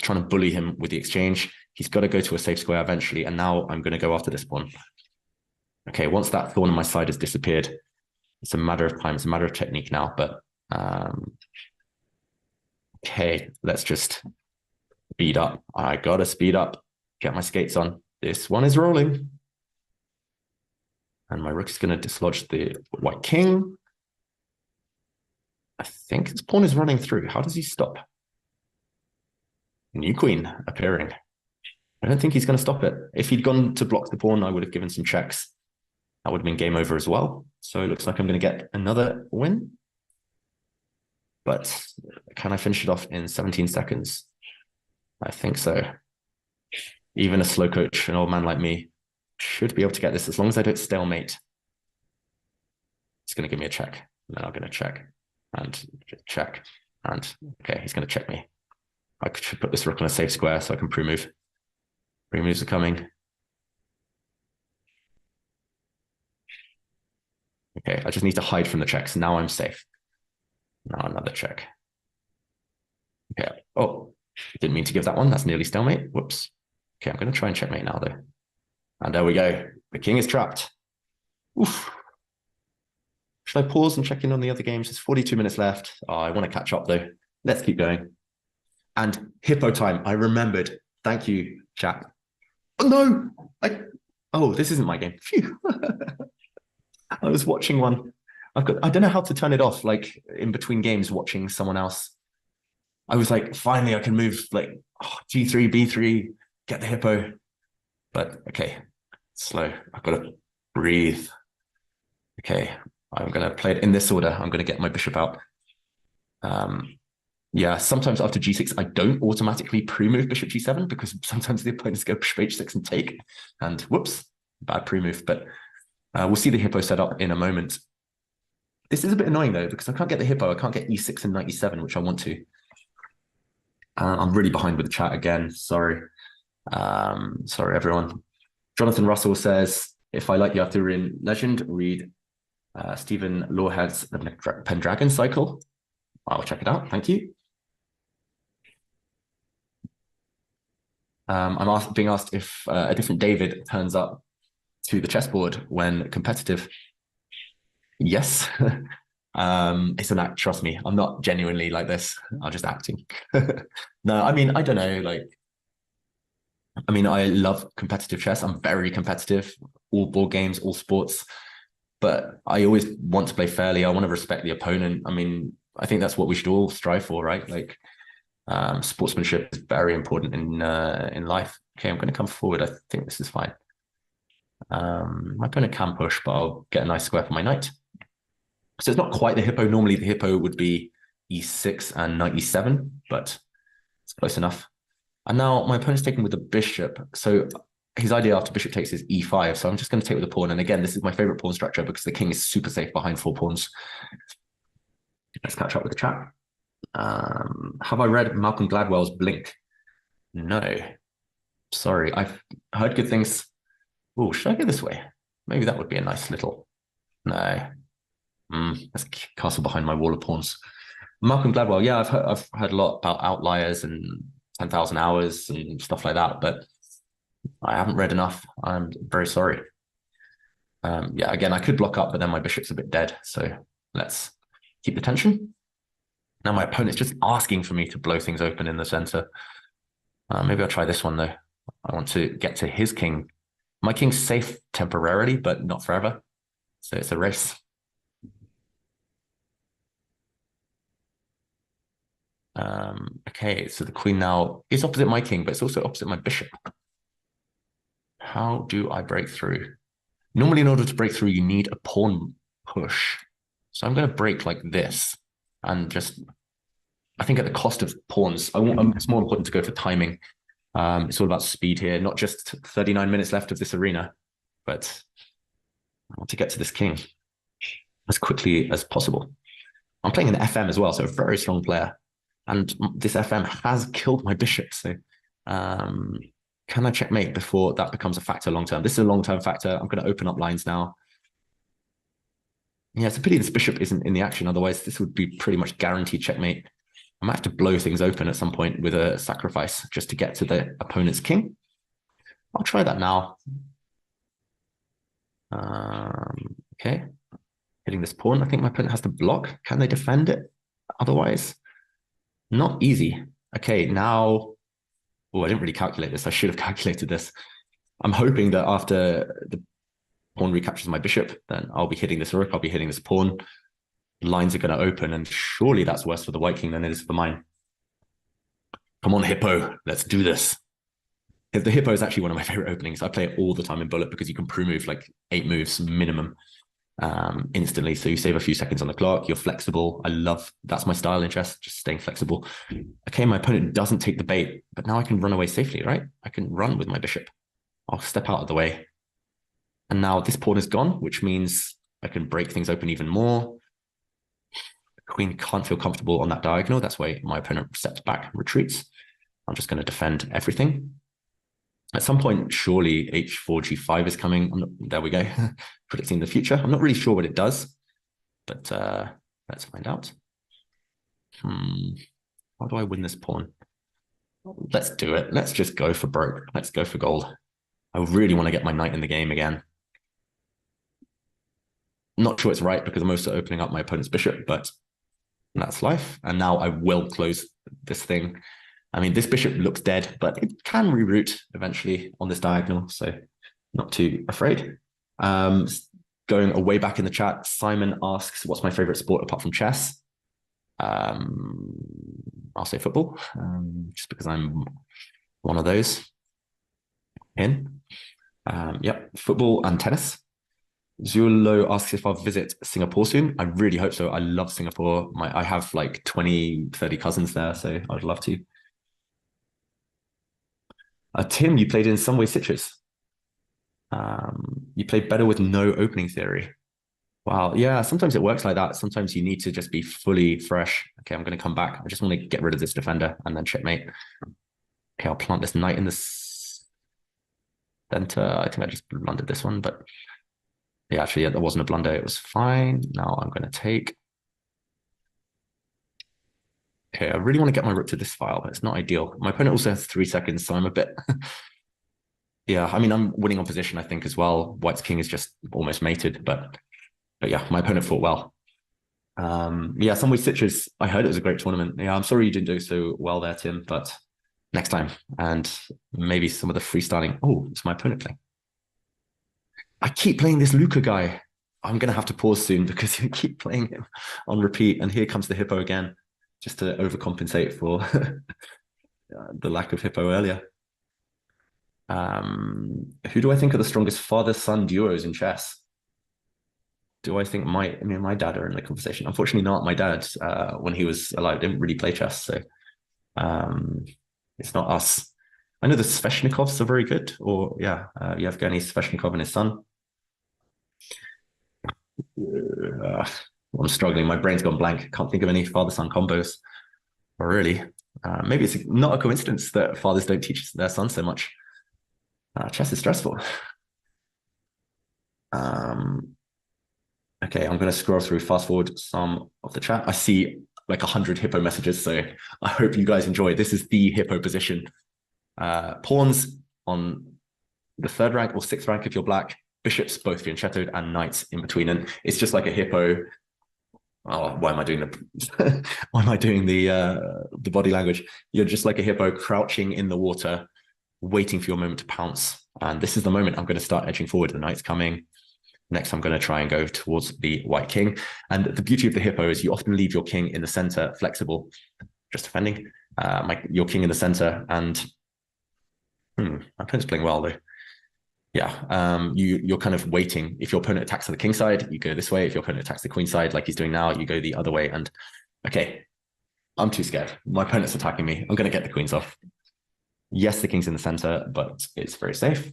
trying to bully him with the exchange. He's got to go to a safe square eventually, and now I'm going to go after this pawn. Okay, once that thorn on my side has disappeared, it's a matter of time. It's a matter of technique now, but okay, let's just speed up. I got to speed up. Get my skates on. This one is rolling. And my rook is going to dislodge the white king. I think his pawn is running through. How does he stop? New queen appearing. I don't think he's going to stop it. If he'd gone to block the pawn, I would have given some checks. That would have been game over as well. So it looks like I'm going to get another win. But can I finish it off in 17 seconds? I think so. Even a slow coach, an old man like me, should be able to get this as long as I don't stalemate. It's going to give me a check. And then I'm going to check. And check. And okay, he's going to check me. I should put this rook on a safe square so I can pre-move. Pre-moves are coming. Okay, I just need to hide from the checks. Now I'm safe. Now another check. Okay. Oh, Didn't mean to give that one. That's nearly stalemate. Whoops. Okay, I'm going to try and checkmate now, though. And there we go. The king is trapped. Oof. Should I pause and check in on the other games? There's 42 minutes left. Oh, I want to catch up, though. Let's keep going. And hippo time. I remembered. Thank you, chat. Oh, no! Oh, this isn't my game. Phew. I was watching one. I don't know how to turn it off, like in between games, watching someone else. I was like, finally, I can move like G3, B3, get the hippo. But okay, slow. I've got to breathe. Okay, I'm going to play it in this order. I'm going to get my bishop out. Yeah, sometimes after G6, I don't automatically pre-move bishop G7 because sometimes the opponents go bishop H6 and take. And whoops, bad pre-move. But we'll see the hippo set up in a moment. This is a bit annoying, though, because I can't get the hippo. I can't get E6 and knight E7, which I want to. I'm really behind with the chat again. Sorry. Sorry, everyone. Jonathan Russell says, if I like the Arthurian legend, read Stephen Lawhead's The Pendragon Cycle. I'll check it out. Thank you. I'm being asked if a different David turns up to the chessboard when competitive. Yes. It's an act, trust me. I'm not genuinely like this. I'm just acting. No, I mean, I don't know. Like, I mean, I love competitive chess. I'm very competitive, all board games, all sports. But I always want to play fairly. I want to respect the opponent. I mean, I think that's what we should all strive for, right? Like, sportsmanship is very important in life. Okay, I'm going to come forward. I think this is fine. My opponent can push, but I'll get a nice square for my knight. So it's not quite the hippo. Normally the hippo would be E6 and knight E7, but it's close enough. And now my opponent's taking with the bishop. So his idea after bishop takes is E5. So I'm just going to take with the pawn. And again, this is my favorite pawn structure because the king is super safe behind 4 pawns. Let's catch up with the chat. Have I read Malcolm Gladwell's Blink? No. Sorry, I've heard good things. Oh, should I go this way? Maybe that would be a nice little... No. There's a castle behind my wall of pawns. Malcolm Gladwell, yeah, I've heard a lot about outliers and 10,000 hours and stuff like that, but I haven't read enough. I'm very sorry. Yeah, again, I could block up, but then my bishop's a bit dead. So let's keep the tension. Now my opponent's just asking for me to blow things open in the center. Maybe I'll try this one though. I want to get to his king. My king's safe temporarily, but not forever. So it's a race. Okay, so the queen now is opposite my king, but it's also opposite my bishop. How do I break through? Normally, in order to break through, you need a pawn push. So I'm going to break like this and just, I think at the cost of pawns, it's more important to go for timing. It's all about speed here, not just 39 minutes left of this arena, but I want to get to this king as quickly as possible. I'm playing an FM as well, so a very strong player. And this FM has killed my bishop. So can I checkmate before that becomes a factor long-term? This is a long-term factor. I'm going to open up lines now. Yeah, it's a pity this bishop isn't in the action. Otherwise, this would be pretty much guaranteed checkmate. I might have to blow things open at some point with a sacrifice just to get to the opponent's king. I'll try that now. Okay. Hitting this pawn. I think my opponent has to block. Can they defend it? Otherwise, not easy. Okay, now... Oh, I didn't really calculate this. I should have calculated this. I'm hoping that after the pawn recaptures my bishop, then I'll be hitting this rook, I'll be hitting this pawn. Lines are going to open, and surely that's worse for the white king than it is for mine. Come on, hippo. Let's do this. The hippo is actually one of my favorite openings. I play it all the time in Bullet because you can pre-move like 8 moves minimum instantly. So you save a few seconds on the clock. You're flexible. I love, that's my style in chess, just staying flexible. Okay, my opponent doesn't take the bait, but now I can run away safely, right? I can run with my bishop. I'll step out of the way. And now this pawn is gone, which means I can break things open even more. The queen can't feel comfortable on that diagonal. That's why my opponent steps back and retreats. I'm just going to defend everything. At some point, surely h4, g5 is coming. There we go. Predicting the future. I'm not really sure what it does, but let's find out. How do I win this pawn? Let's do it. Let's just go for broke. Let's go for gold. I really want to get my knight in the game again. Not sure it's right because I'm also opening up my opponent's bishop, but that's life. And now I will close this thing. I mean, this bishop looks dead, but it can reroute eventually on this diagonal, so not too afraid. Going way back in the chat, Simon asks, what's my favorite sport apart from chess? I'll say football, just because I'm one of those. Yep, football and tennis. Zulo asks if I'll visit Singapore soon. I really hope so. I love Singapore. I have like 20, 30 cousins there, so I'd love to. Tim, you played in some way citrus. You played better with no opening theory. Wow, yeah, sometimes it works like that. Sometimes you need to just be fully fresh. Okay, I'm going to come back. I just want to get rid of this defender and then checkmate. Okay, I'll plant this knight in the center. I think I just blundered this one, but yeah, actually, yeah, that wasn't a blunder. It was fine. Now I'm going to take. Okay, I really want to get my rook to this file, but it's not ideal. My opponent also has 3 seconds, so I'm a bit... Yeah, I mean, I'm winning on position, I think, as well. White's king is just almost mated, but yeah, my opponent fought well. Yeah, some way citrus, I heard it was a great tournament. Yeah, I'm sorry you didn't do so well there, Tim, but next time. And maybe some of the freestyling. Oh, it's my opponent playing. I keep playing this Luca guy. I'm going to have to pause soon because you keep playing him on repeat. And here comes the hippo again, just to overcompensate for the lack of hippo earlier. Who do I think are the strongest father-son duos in chess? Do I think me and my dad are in the conversation? Unfortunately not. My dad, when he was alive, didn't really play chess. So it's not us. I know the Sveshnikovs are very good. Or yeah, Yevgeny Sveshnikov and his son. I'm struggling. My brain's gone blank. Can't think of any father-son combos. Or really. Maybe it's not a coincidence that fathers don't teach their sons so much. Chess is stressful. Okay, I'm going to scroll through, fast forward some of the chat. I see like 100 hippo messages, so I hope you guys enjoy. This is the hippo position. Pawns on the 3rd rank or 6th rank if you're black, bishops both fianchettoed, and knights in between. And it's just like a hippo. Oh, why am I doing the why am I doing the body language? You're just like a hippo crouching in the water, waiting for your moment to pounce. And this is the moment I'm going to start edging forward. The knight's coming. Next, I'm going to try and go towards the white king. And the beauty of the hippo is you often leave your king in the center, flexible, just defending your king in the center. And my opponent's playing well, though. Yeah, you're kind of waiting. If your opponent attacks on the king side, you go this way. If your opponent attacks the queen side, like he's doing now, you go the other way. And okay, I'm too scared. My opponent's attacking me. I'm going to get the queens off. Yes, the king's in the center, but it's very safe.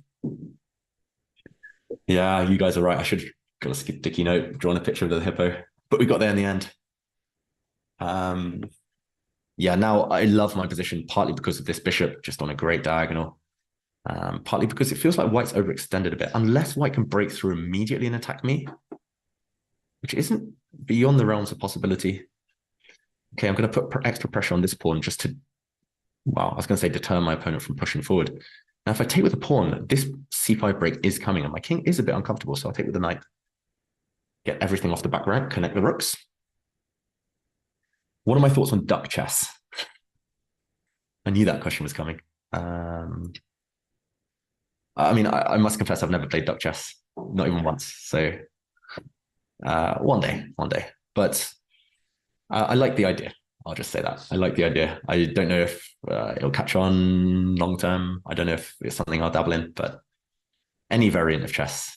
Yeah, you guys are right. I should have got a sticky note, drawn a picture of the hippo, but we got there in the end. Yeah, now I love my position, partly because of this bishop just on a great diagonal, partly because it feels like white's overextended a bit, unless white can break through immediately and attack me, which isn't beyond the realms of possibility. Okay, I'm going to put extra pressure on this pawn just to, well, I was going to say deter my opponent from pushing forward. Now, if I take with a pawn, this c5 break is coming, and my king is a bit uncomfortable, so I'll take with the knight. Get everything off the back rank, connect the rooks. What are my thoughts on duck chess? I knew that question was coming. I mean, I must confess I've never played duck chess, not even once. So one day. But I like the idea. I'll just say that. I like the idea. I don't know if it'll catch on long term. I don't know if it's something I'll dabble in, but any variant of chess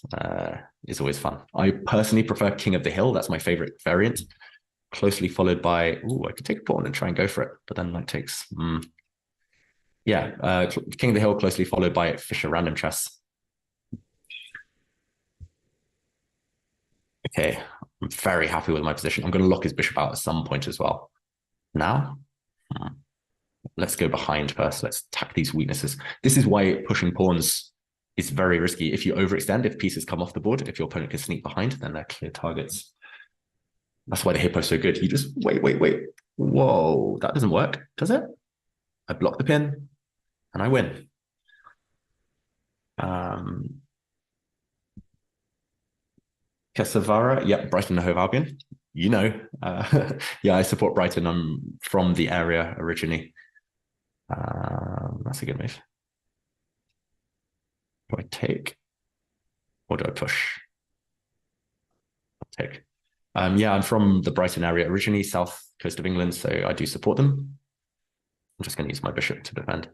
is always fun. I personally prefer King of the Hill. That's my favorite variant. Closely followed by, ooh, I could take a pawn and try and go for it, but then knight takes. Yeah, King of the Hill closely followed by Fischer random chess. Okay, I'm very happy with my position. I'm going to lock his bishop out at some point as well. Now, let's go behind first. Let's attack these weaknesses. This is why pushing pawns is very risky. If you overextend, if pieces come off the board, if your opponent can sneak behind, then they're clear targets. That's why the hippo's so good. You just wait. Whoa, that doesn't work, does it? I block the pin and I win. Kesavara, yeah, Brighton and Hove Albion. You know, yeah, I support Brighton. I'm from the area originally. That's a good move. Do I take or do I push? I'll take. Yeah, I'm from the Brighton area originally, south coast of England, so I do support them. I'm just going to use my bishop to defend.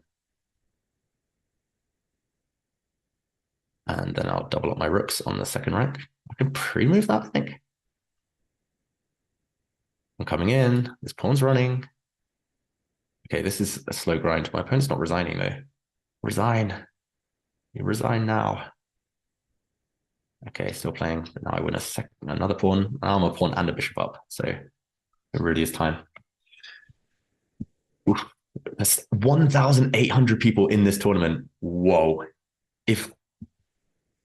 And then I'll double up my rooks on the second rank. I can pre-move that, I think. I'm coming in. This pawn's running. Okay, this is a slow grind. My opponent's not resigning, though. Resign. You resign now. Okay, still playing. Now I win another pawn. Now I'm a pawn and a bishop up, so it really is time. Oof. There's 1,800 people in this tournament. Whoa.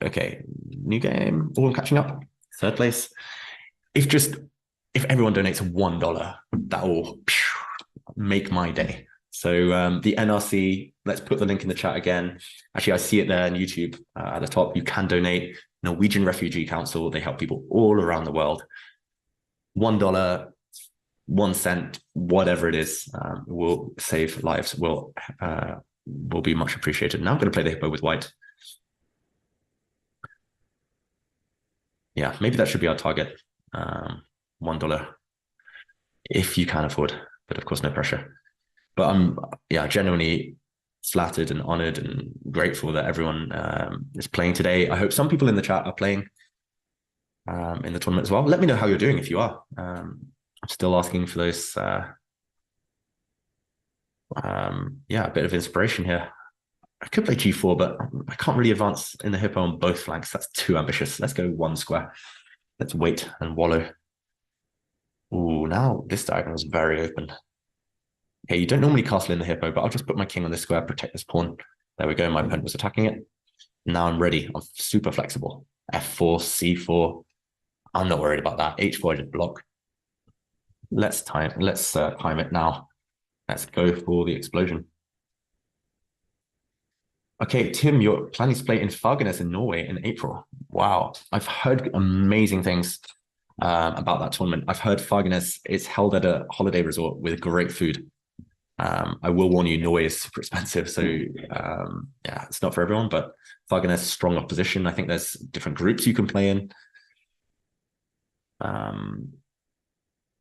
Okay, new game. Oh, I'm catching up. Third place. If everyone donates $1, that will make my day. So the NRC, let's put the link in the chat again. Actually, I see it there on YouTube at the top. You can donate. Norwegian Refugee Council. They help people all around the world. $1, 1 cent, whatever it is, will save lives. Will be much appreciated. Now I'm going to play the hippo with white. Yeah, maybe that should be our target. $1 if you can afford, but of course no pressure. But I'm genuinely flattered and honored and grateful that everyone is playing today. I hope some people in the chat are playing in the tournament as well. Let me know how you're doing if you are. I'm still asking for those a bit of inspiration here. I could play g4, but I can't really advance in the hippo on both flanks. That's too ambitious. Let's go 1 square. Let's wait and wallow. Ooh, now this diagonal is very open. Okay, you don't normally castle in the hippo, but I'll just put my king on this square, protect this pawn. There we go. My opponent was attacking it. Now I'm ready. I'm super flexible. f4, c4. I'm not worried about that. h4, I just block. Let's time it now. Let's go for the explosion. Okay, Tim, you're planning to play in Fagernes in Norway in April. Wow, I've heard amazing things about that tournament. I've heard Fagernes is held at a holiday resort with great food. I will warn you, Norway is super expensive, so yeah, it's not for everyone, but Fagernes, strong opposition. I think there's different groups you can play in.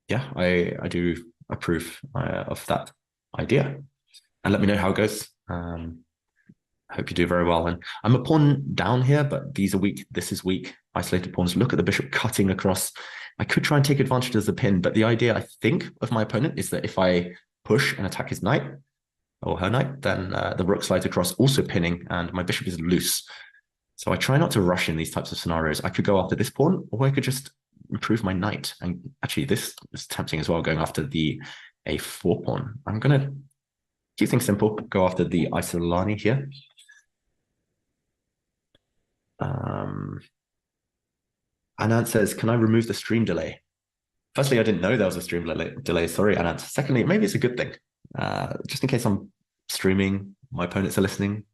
Yeah, I do approve of that idea. And let me know how it goes. I hope you do very well. And I'm a pawn down here, but these are weak. This is weak. Isolated pawns. Look at the bishop cutting across. I could try and take advantage of the pin, but the idea, I think, of my opponent is that if I push and attack his knight or her knight, then the rook slides across, also pinning, and my bishop is loose. So I try not to rush in these types of scenarios. I could go after this pawn, or I could just improve my knight. And actually, this is tempting as well, going after the a4 pawn. I'm going to keep things simple, go after the Isolani here. Anand says, can I remove the stream delay? Firstly, I didn't know there was a stream delay. Sorry, Anand. Secondly, maybe it's a good thing. Just in case I'm streaming, my opponents are listening.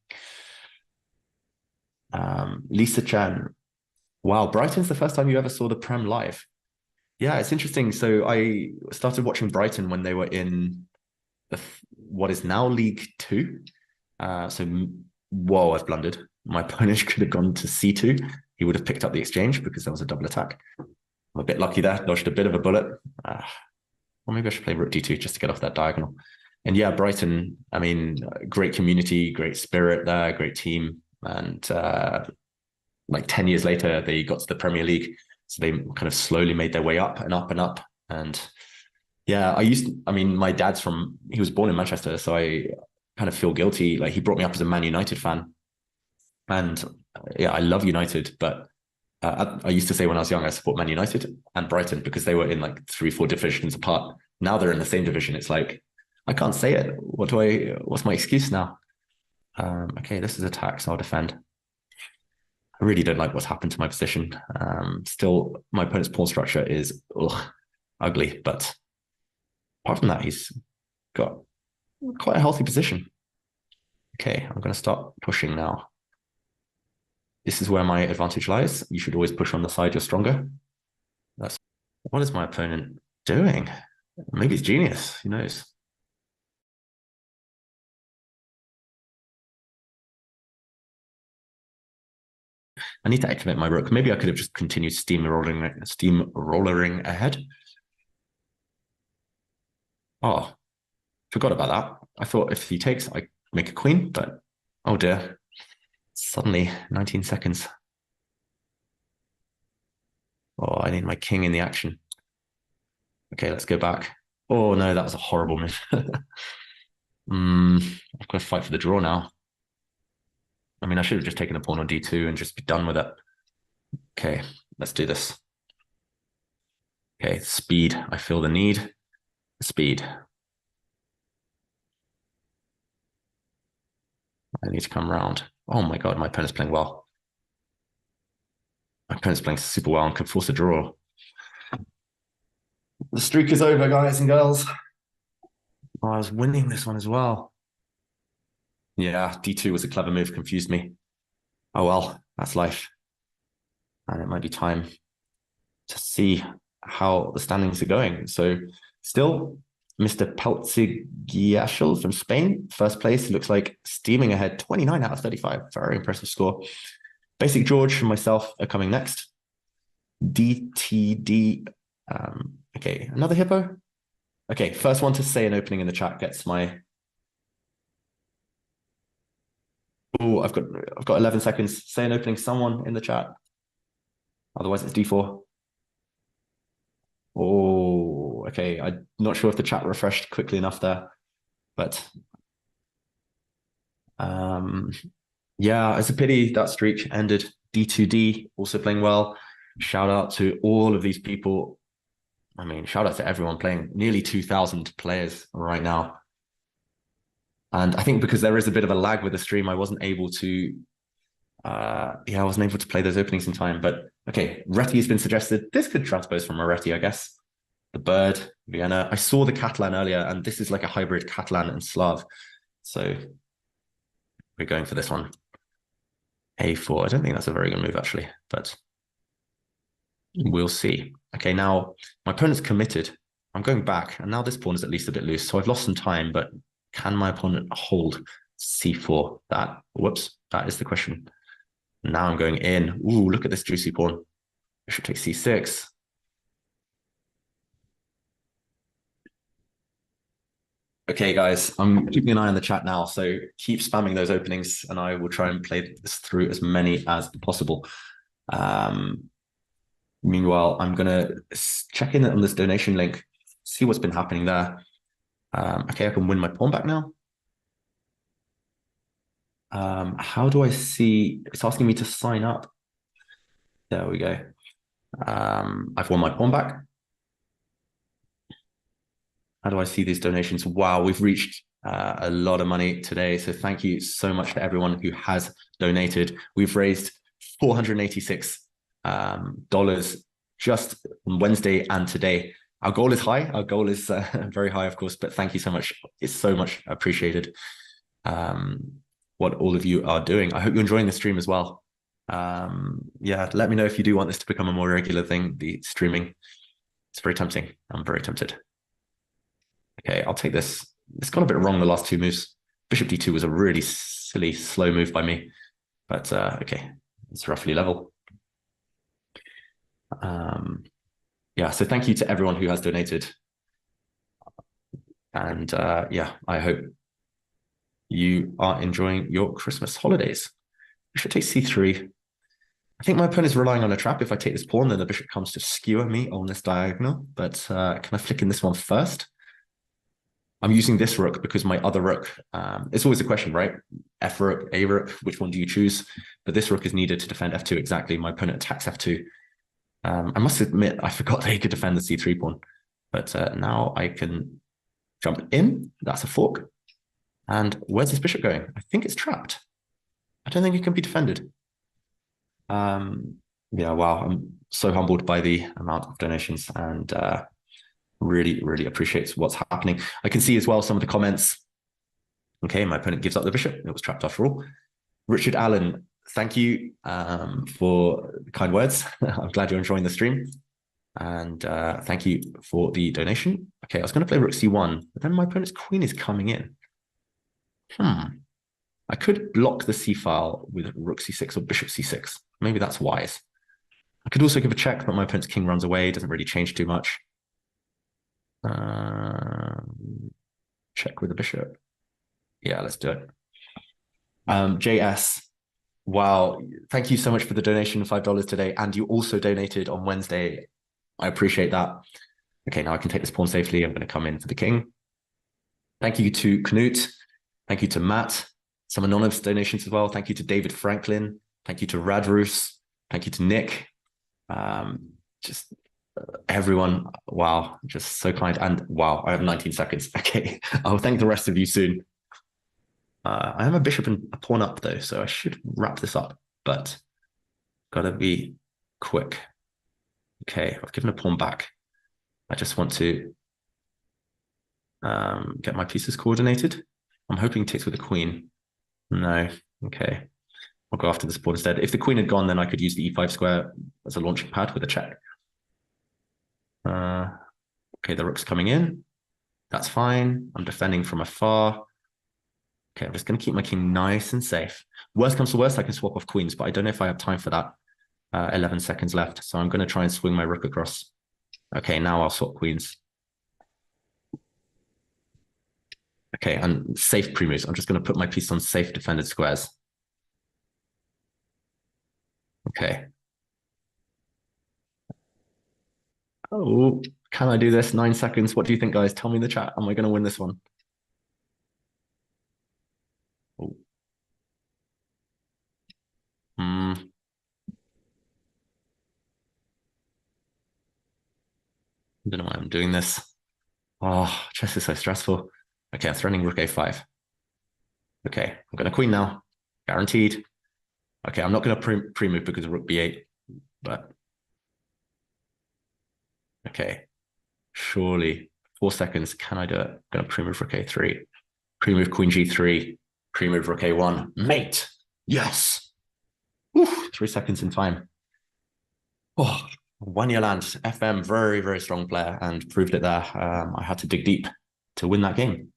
Lisa Chan. Wow, Brighton's the first time you ever saw the Prem live. Yeah, it's interesting. So I started watching Brighton when they were in what is now League 2. Whoa, I've blundered. My opponent could have gone to c2. He would have picked up the exchange because there was a double attack. I'm a bit lucky there, dodged a bit of a bullet. Or maybe I should play rook d2 just to get off that diagonal. And yeah, Brighton, I mean, great community, great spirit there, great team. And like 10 years later, they got to the Premier League. So they kind of slowly made their way up and up and up. And yeah, my dad's he was born in Manchester. So I kind of feel guilty. Like he brought me up as a Man United fan. And yeah, I love United, but I used to say when I was young, I support Man United and Brighton because they were in like 3-4 divisions apart. Now they're in the same division. It's like, I can't say it. What's my excuse now? Okay, this is attack, so I'll defend. I really don't like what's happened to my position. Still, my opponent's pawn structure is ugly, but apart from that, he's got quite a healthy position. Okay, I'm going to start pushing now. This is where my advantage lies. You should always push on the side you're stronger. What is my opponent doing? Maybe it's genius. Who knows? I need to activate my rook. Maybe I could have just continued steamrollering ahead. Oh, forgot about that. I thought if he takes, I make a queen, but oh dear. Suddenly, 19 seconds. Oh, I need my king in the action. Okay, let's go back. Oh no, that was a horrible move. I've got to fight for the draw now. I mean, I should have just taken a pawn on d2 and just be done with it. Okay, let's do this. Okay, speed. I feel the need. Speed. I need to come around. Oh my god, my opponent's playing well. My opponent's playing super well and can force a draw. The streak is over, guys and girls. Oh, I was winning this one as well. Yeah, d2 was a clever move, confused me. Oh well, that's life. And it might be time to see how the standings are going. So still, Mr. Peltzigiashel from Spain, first place, looks like steaming ahead, 29 out of 35. Very impressive score. Basic George and myself are coming next. DTD. Okay, another hippo. Okay, first one to say an opening in the chat gets my... Oh, I've got 11 seconds. Say an opening, someone in the chat. Otherwise it's d4. Oh, okay. I'm not sure if the chat refreshed quickly enough there, but yeah, it's a pity that streak ended. D2D also playing well. Shout out to all of these people. I mean, shout out to everyone playing, nearly 2,000 players right now. And I think because there is a bit of a lag with the stream, I wasn't able to, I wasn't able to play those openings in time. But okay, Reti has been suggested. This could transpose from Reti, I guess. The bird, Vienna. I saw the Catalan earlier, and this is like a hybrid Catalan and Slav. So we're going for this one. A4. I don't think that's a very good move, actually, but we'll see. Okay, now my opponent's committed. I'm going back, and now this pawn is at least a bit loose. So I've lost some time, but can my opponent hold c4? That is the question. Now I'm going in. Ooh, look at this juicy pawn. Bishop takes c6. Okay, guys, I'm keeping an eye on the chat now, so keep spamming those openings, and I will try and play this through as many as possible. Meanwhile, I'm going to check in on this donation link, see what's been happening there. Okay, I can win my pawn back now. How do I see? It's asking me to sign up. There we go. I've won my pawn back. How do I see these donations? Wow, we've reached a lot of money today. So thank you so much to everyone who has donated. We've raised $486 just on Wednesday and today. Our goal is high. Our goal is very high, of course, but thank you so much. It's so much appreciated what all of you are doing. I hope you're enjoying the stream as well. Yeah, let me know if you do want this to become a more regular thing, the streaming. It's very tempting. I'm very tempted. Okay, I'll take this. It's gone a bit wrong the last two moves. Bishop d2 was a really silly, slow move by me. But okay, it's roughly level. Yeah, so thank you to everyone who has donated. And yeah, I hope you are enjoying your Christmas holidays. Bishop takes c3. I think my opponent is relying on a trap. If I take this pawn, then the bishop comes to skewer me on this diagonal. But can I flick in this one first? I'm using this rook because my other rook, it's always a question, right? F rook, A rook, which one do you choose? But this rook is needed to defend f2 exactly. My opponent attacks f2. I must admit, I forgot that he could defend the c3 pawn. But now I can jump in. That's a fork. And where's this bishop going? I think it's trapped. I don't think it can be defended. Yeah, wow. I'm so humbled by the amount of donations and really, really appreciates what's happening. I can see as well some of the comments. Okay, my opponent gives up the bishop. It was trapped after all. Richard Allen, thank you for the kind words. I'm glad you're enjoying the stream. And thank you for the donation. Okay, I was going to play rook c1, but then my opponent's queen is coming in. I could block the c file with rook c6 or bishop c6. Maybe that's wise. I could also give a check, but my opponent's king runs away. It doesn't really change too much. Check with the bishop. Yeah, let's do it. JS, wow. Thank you so much for the donation of $5 today. And you also donated on Wednesday. I appreciate that. Okay, now I can take this pawn safely. I'm going to come in for the king. Thank you to Knut. Thank you to Matt. Some anonymous donations as well. Thank you to David Franklin. Thank you to Radrus. Thank you to Nick. Just everyone. Wow, just so kind. And wow, I have 19 seconds. Okay, I'll thank the rest of you soon. I have a bishop and a pawn up though, so I should wrap this up, but gotta be quick. Okay, I've given a pawn back. I just want to get my pieces coordinated. I'm hoping he takes with the queen. No, okay. I'll go after this pawn instead. If the queen had gone, then I could use the e5 square as a launching pad with a check. Okay, the rook's coming in. That's fine. I'm defending from afar. Okay, I'm just going to keep my king nice and safe. Worst comes to worst, I can swap off queens, but I don't know if I have time for that. 11 seconds left, so I'm going to try and swing my rook across. Okay, now I'll swap queens. Okay, and safe pre-moves. I'm just going to put my piece on safe defended squares. Okay. Oh, can I do this? 9 seconds. What do you think, guys? Tell me in the chat. Am I going to win this one? Oh. I don't know why I'm doing this. Oh, chess is so stressful. Okay, I'm threatening rook a5. Okay, I'm going to queen now. Guaranteed. Okay, I'm not going to pre-move because of rook b8, but... Okay, surely 4 seconds. Can I do it? I'm going to pre-move rook a3. Pre-move queen g3. Pre-move rook a1. Mate! Yes! Whew, 3 seconds in time. Oh, One Year Land, FM, very, very strong player and proved it there. I had to dig deep to win that game.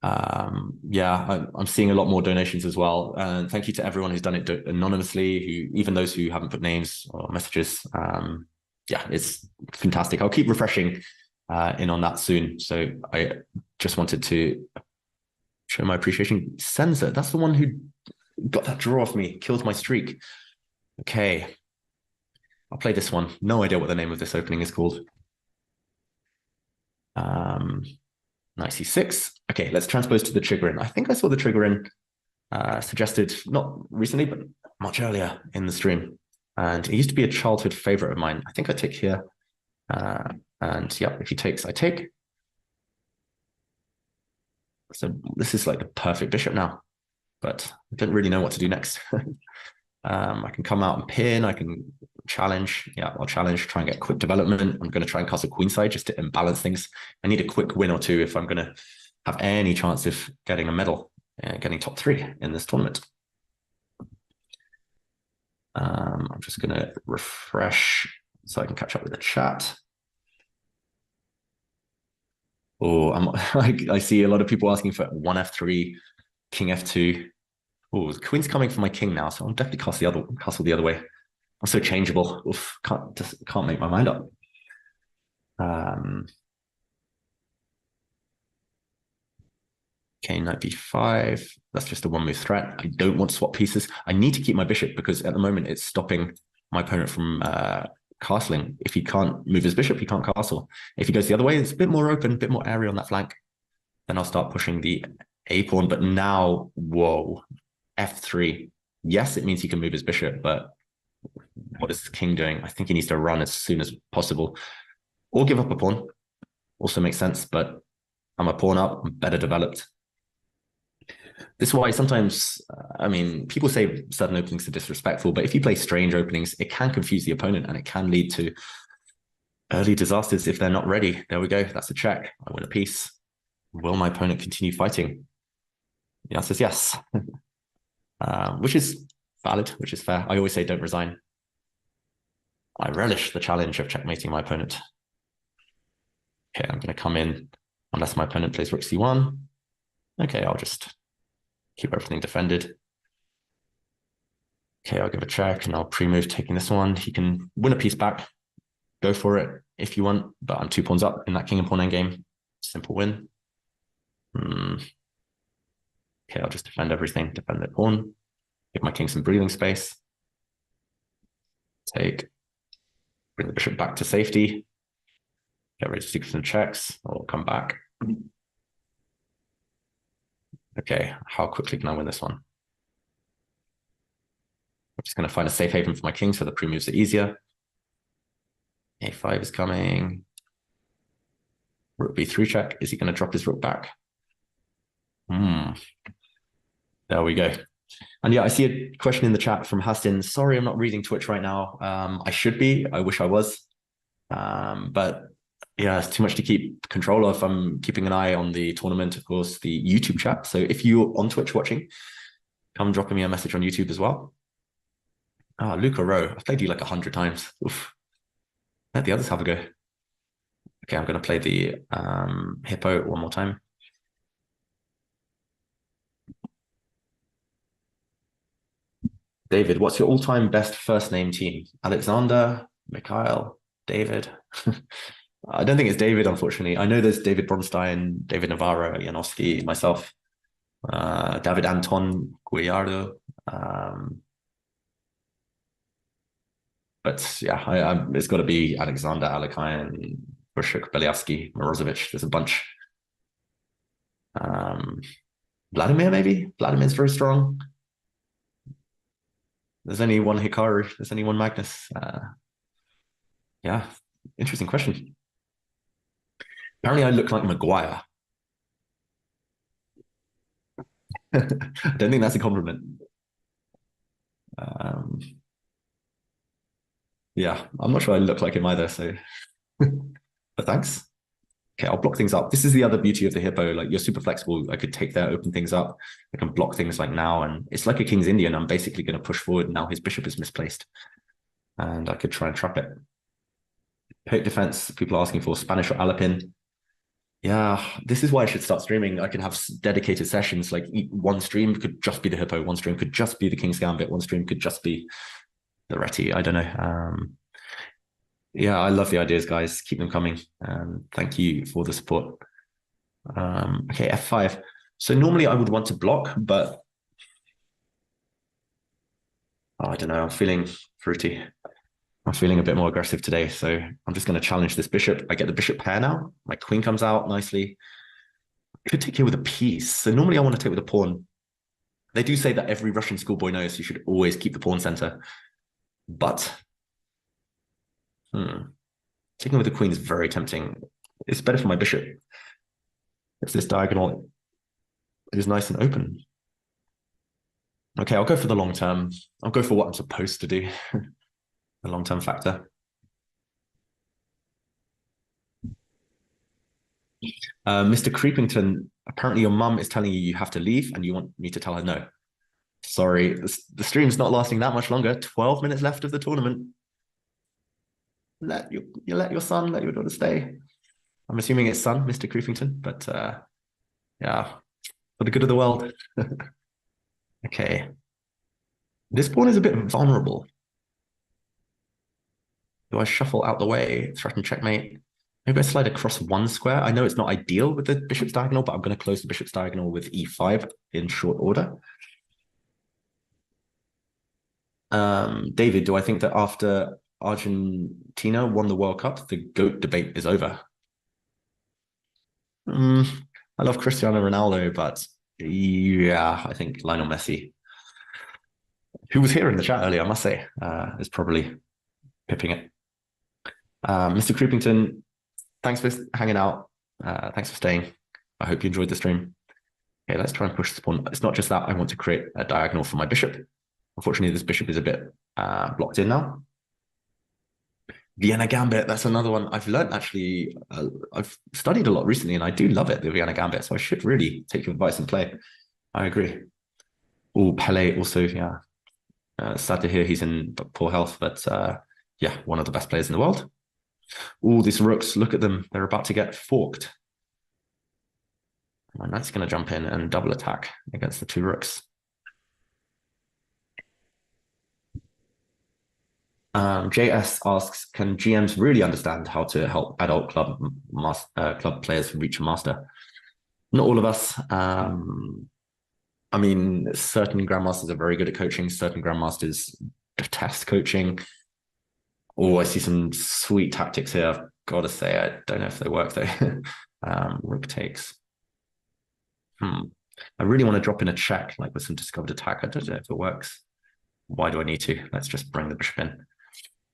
Yeah, I'm seeing a lot more donations as well. And thank you to everyone who's done it anonymously, even those who haven't put names or messages. Yeah, it's fantastic. I'll keep refreshing in on that soon. So I just wanted to show my appreciation. Senza, that's the one who got that draw off me, killed my streak. Okay. I'll play this one. No idea what the name of this opening is called. Knight c6. Okay, let's transpose to the trigger in. I think I saw the trigger in suggested, not recently, but much earlier in the stream. And it used to be a childhood favorite of mine. I think I take here. And yeah, if he takes, I take. So this is like the perfect bishop now, but I don't really know what to do next. I can come out and pin, I can challenge. Yeah, I'll challenge, try and get quick development. I'm going to try and castle queenside just to imbalance things. I need a quick win or two if I'm going to have any chance of getting a medal, getting top 3 in this tournament. I'm just going to refresh so I can catch up with the chat. Oh, I see a lot of people asking for 1f3, king f2. Oh, the queen's coming for my king now, so I'll definitely castle the other way. I'm so changeable. Oof, can't make my mind up. Okay, knight b5. That's just a one-move threat. I don't want to swap pieces. I need to keep my bishop because at the moment it's stopping my opponent from castling. If he can't move his bishop, he can't castle. If he goes the other way, it's a bit more open, a bit more area on that flank. Then I'll start pushing the a pawn. But now, whoa, f3. Yes, it means he can move his bishop, but what is the king doing? I think he needs to run as soon as possible or give up a pawn. Also makes sense, but I'm a pawn up, I'm better developed. This is why sometimes, I mean, people say certain openings are disrespectful, but if you play strange openings, it can confuse the opponent and it can lead to early disasters if they're not ready. There we go. That's a check. I win a piece. Will my opponent continue fighting? The answer is yes, which is valid, which is fair. I always say don't resign. I relish the challenge of checkmating my opponent. Okay, I'm going to come in unless my opponent plays rook c1. Okay, I'll just keep everything defended. Okay, I'll give a check and I'll pre-move taking this one. He can win a piece back. Go for it if you want, but I'm 2 pawns up in that king and pawn endgame. Simple win. Okay, I'll just defend everything, defend the pawn. Give my king some breathing space. Take. Bring the bishop back to safety. Get ready to do some checks. I'll come back. Okay, how quickly can I win this one? I'm just going to find a safe haven for my king so the pre-moves are easier. A5 is coming. Rook b3 check. Is he going to drop his rook back? There we go. And yeah, I see a question in the chat from Hastin. Sorry, I'm not reading Twitch right now. I should be. I wish I was. But yeah, it's too much to keep control of. I'm keeping an eye on the tournament, of course, the YouTube chat. So if you're on Twitch watching, come dropping me a message on YouTube as well. Luca Rowe. I've played you like 100 times. Oof. Let the others have a go. Okay, I'm going to play the hippo one more time. David, what's your all-time best first name team? Alexander, Mikhail, David. I don't think it's David, unfortunately. I know there's David Bronstein, David Navarro, Janowski, myself, David Anton Guillardo. But yeah, it's got to be Alexander, Alekayan, Bushuk, Beliavsky, Morozovic. There's a bunch. Vladimir, maybe? Vladimir's very strong. There's only one Hikaru. There's only one Magnus. Yeah, interesting question. Apparently I look like Maguire. I don't think that's a compliment. Yeah, I'm not sure I look like him either, so but thanks. Okay, I'll block things up. This is the other beauty of the hippo. Like, you're super flexible. I could take there, open things up. I can block things like now, and it's like a King's Indian. I'm basically going to push forward. Now his bishop is misplaced, and I could try and trap it. Poke defense. People are asking for Spanish or Alapin. Yeah, this is why I should start streaming. I can have dedicated sessions. Like, one stream could just be the hippo. One stream could just be the King's Gambit. One stream could just be the Reti. I don't know. Yeah, I love the ideas, guys. Keep them coming. Thank you for the support. Okay, f5. So normally I would want to block, but I don't know. I'm feeling fruity. I'm feeling a bit more aggressive today. So I'm just going to challenge this bishop. I get the bishop pair now. My queen comes out nicely. I could take here with a piece. So normally I want to take with a pawn. They do say that every Russian schoolboy knows you should always keep the pawn center. But taking with the queen is very tempting. It's better for my bishop if this diagonal is nice and open. Okay, I'll go for the long term. I'll go for what I'm supposed to do. The long-term factor. Mr. Creepington, apparently your mum is telling you you have to leave and you want me to tell her no. Sorry, the stream's not lasting that much longer. 12 minutes left of the tournament. Let your son, let your daughter stay. I'm assuming it's son, Mr. Creepington, but yeah, for the good of the world. Okay. This pawn is a bit vulnerable. Do I shuffle out the way, threaten checkmate? Maybe I slide across one square. I know it's not ideal with the bishop's diagonal, but I'm going to close the bishop's diagonal with e5 in short order. David, do I think that after Argentina won the World Cup, the GOAT debate is over? I love Cristiano Ronaldo, but yeah, I think Lionel Messi, who was here in the chat earlier, I must say, is probably pipping it. Mr. Creepington, thanks for hanging out. Thanks for staying. I hope you enjoyed the stream. Okay, let's try and push this pawn. It's not just that. I want to create a diagonal for my bishop. Unfortunately, this bishop is a bit blocked in now. Vienna Gambit, that's another one I've learned actually. I've studied a lot recently and I do love it, the Vienna Gambit. So I should really take your advice and play. I agree. Oh, Pele also, yeah. Sad to hear he's in poor health, but yeah, one of the best players in the world. Oh, these rooks, look at them. They're about to get forked. My knight's going to jump in and double attack against the two rooks. JS asks, can GMs really understand how to help adult club players reach a master? Not all of us. I mean, certain grandmasters are very good at coaching. Certain grandmasters detest coaching. Oh, I see some sweet tactics here. I've got to say, I don't know if they work though. Rook takes. I really want to drop in a check, like with some discovered attack. I don't know if it works. Why do I need to? Let's just bring the bishop in.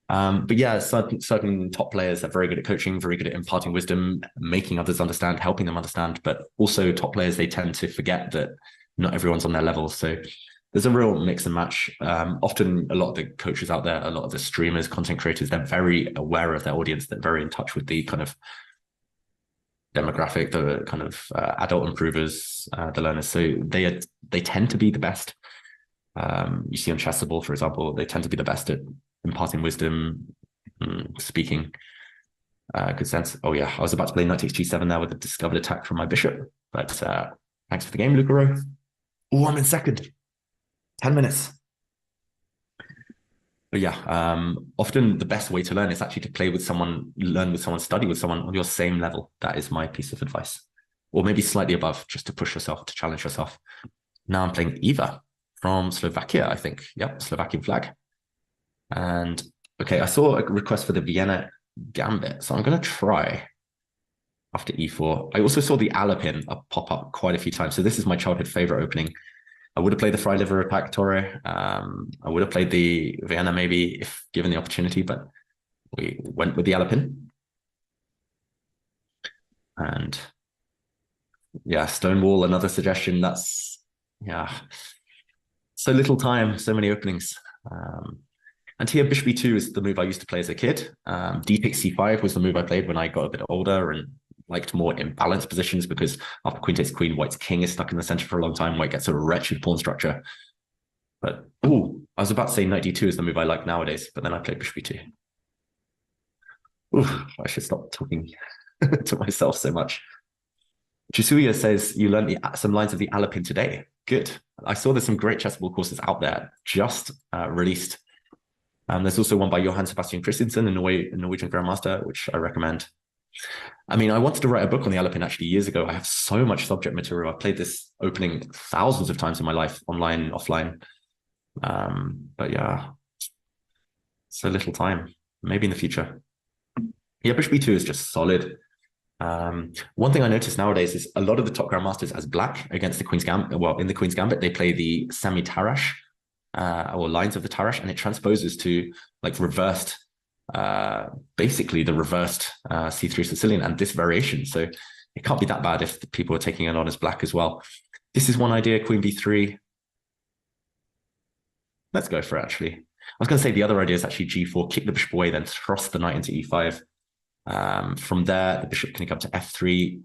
But yeah, certain top players are very good at coaching, very good at imparting wisdom, making others understand, helping them understand. But also top players, they tend to forget that not everyone's on their level. So there's a real mix and match. Often a lot of the coaches out there, a lot of the streamers, content creators, they're very aware of their audience. They're very in touch with the kind of demographic, the kind of adult improvers, the learners. So they tend to be the best. You see on Chessable, for example, they tend to be the best at imparting wisdom, speaking. Good sense. Oh yeah, I was about to play knight takes g7 there with a discovered attack from my bishop, but thanks for the game, Lucaro. Oh, I'm in second. 10 minutes. But yeah, often the best way to learn is actually to play with someone, learn with someone, study with someone on your same level. That is my piece of advice. Or maybe slightly above, just to push yourself, to challenge yourself. Now I'm playing Eva from Slovakia, I think. Yep, Slovakian flag. And okay, I saw a request for the Vienna Gambit, so I'm going to try after e4. I also saw the Alapin pop up quite a few times. So this is my childhood favorite opening. I would have played the Freiliver attack Torre. I would have played the Vienna maybe if given the opportunity, but we went with the Alapin. And yeah, Stonewall, another suggestion. That's, yeah, so little time, so many openings. And here, bishop e2 is the move I used to play as a kid. D takes c5 was the move I played when I got a bit older and liked more imbalanced positions, because after queen takes queen, white's king is stuck in the center for a long time. White gets a wretched pawn structure. But, oh, I was about to say knight d2 is the move I like nowadays, but then I played bishop e2. Ooh, I should stop talking to myself so much. Chisuya says, you learned some lines of the Alapin today. Good. I saw there's some great chessable courses out there just released. There's also one by Johann Sebastian Christensen, a Norwegian Grandmaster, which I recommend. I mean, I wanted to write a book on the Alapin actually years ago. I have so much subject material. I've played this opening thousands of times in my life, online, offline. But yeah, so little time. Maybe in the future. Yeah, bishop e2 is just solid. One thing I notice nowadays is a lot of the top grandmasters as black against the Queen's Gambit. Well, in the Queen's Gambit, they play the semi-Tarrasch or lines of the Tarrasch, and it transposes to like reversed, basically the reversed C3 Sicilian and this variation. So it can't be that bad if the people are taking it on as black as well. This is one idea, Queen b3. Let's go for it, actually. I was going to say the other idea is actually g4, kick the bishop away, then thrust the knight into e5. From there, the bishop can come to f3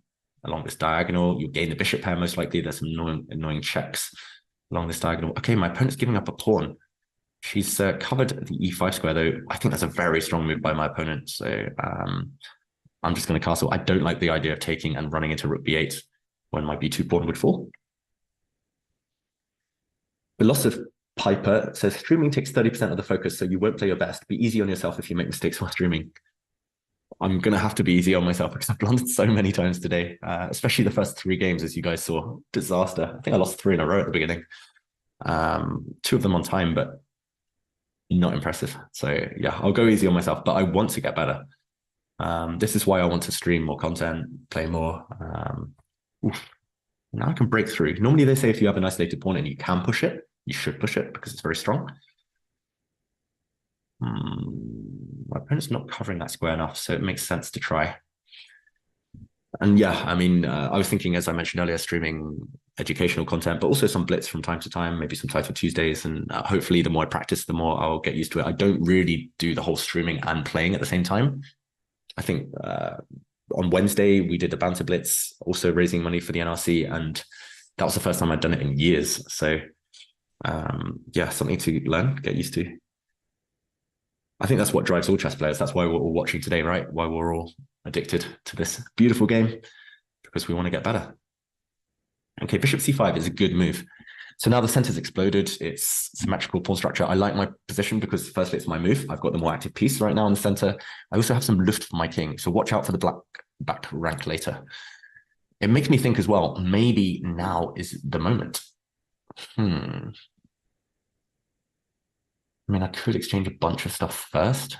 along this diagonal. You gain the bishop pair, most likely. There's some annoying checks along this diagonal. Okay, my opponent's giving up a pawn. She's covered the e5 square, though. I think that's a very strong move by my opponent. So I'm just going to castle. I don't like the idea of taking and running into rook b8 when my b2 pawn would fall. Philosopher Piper says, streaming takes 30% of the focus, so you won't play your best. Be easy on yourself if you make mistakes while streaming. I'm going to have to be easy on myself because I've blundered so many times today, especially the first 3 games, as you guys saw. Disaster. I think I lost 3 in a row at the beginning. 2 of them on time, but not impressive. So yeah, I'll go easy on myself, but I want to get better. This is why I want to stream more content, play more. Now I can break through. Normally they say if you have an isolated pawn and you can push it, you should push it because it's very strong. My opponent's not covering that square enough, so it makes sense to try. And yeah, I mean, I was thinking, as I mentioned earlier, streaming educational content, but also some blitz from time to time, maybe some Title Tuesdays. And hopefully the more I practice, the more I'll get used to it. I don't really do the whole streaming and playing at the same time. I think on Wednesday, we did a banter blitz, also raising money for the NRC. And that was the first time I'd done it in years. So yeah, something to learn, get used to. I think that's what drives all chess players. That's why we're all watching today, right? Why we're all addicted to this beautiful game, because we want to get better. Okay, bishop c5 is a good move. So now the center's exploded. It's symmetrical pawn structure. I like my position because firstly, it's my move. I've got the more active piece right now in the center. I also have some luft for my king. So watch out for the black back rank later. It makes me think as well, maybe now is the moment. I mean, I could exchange a bunch of stuff first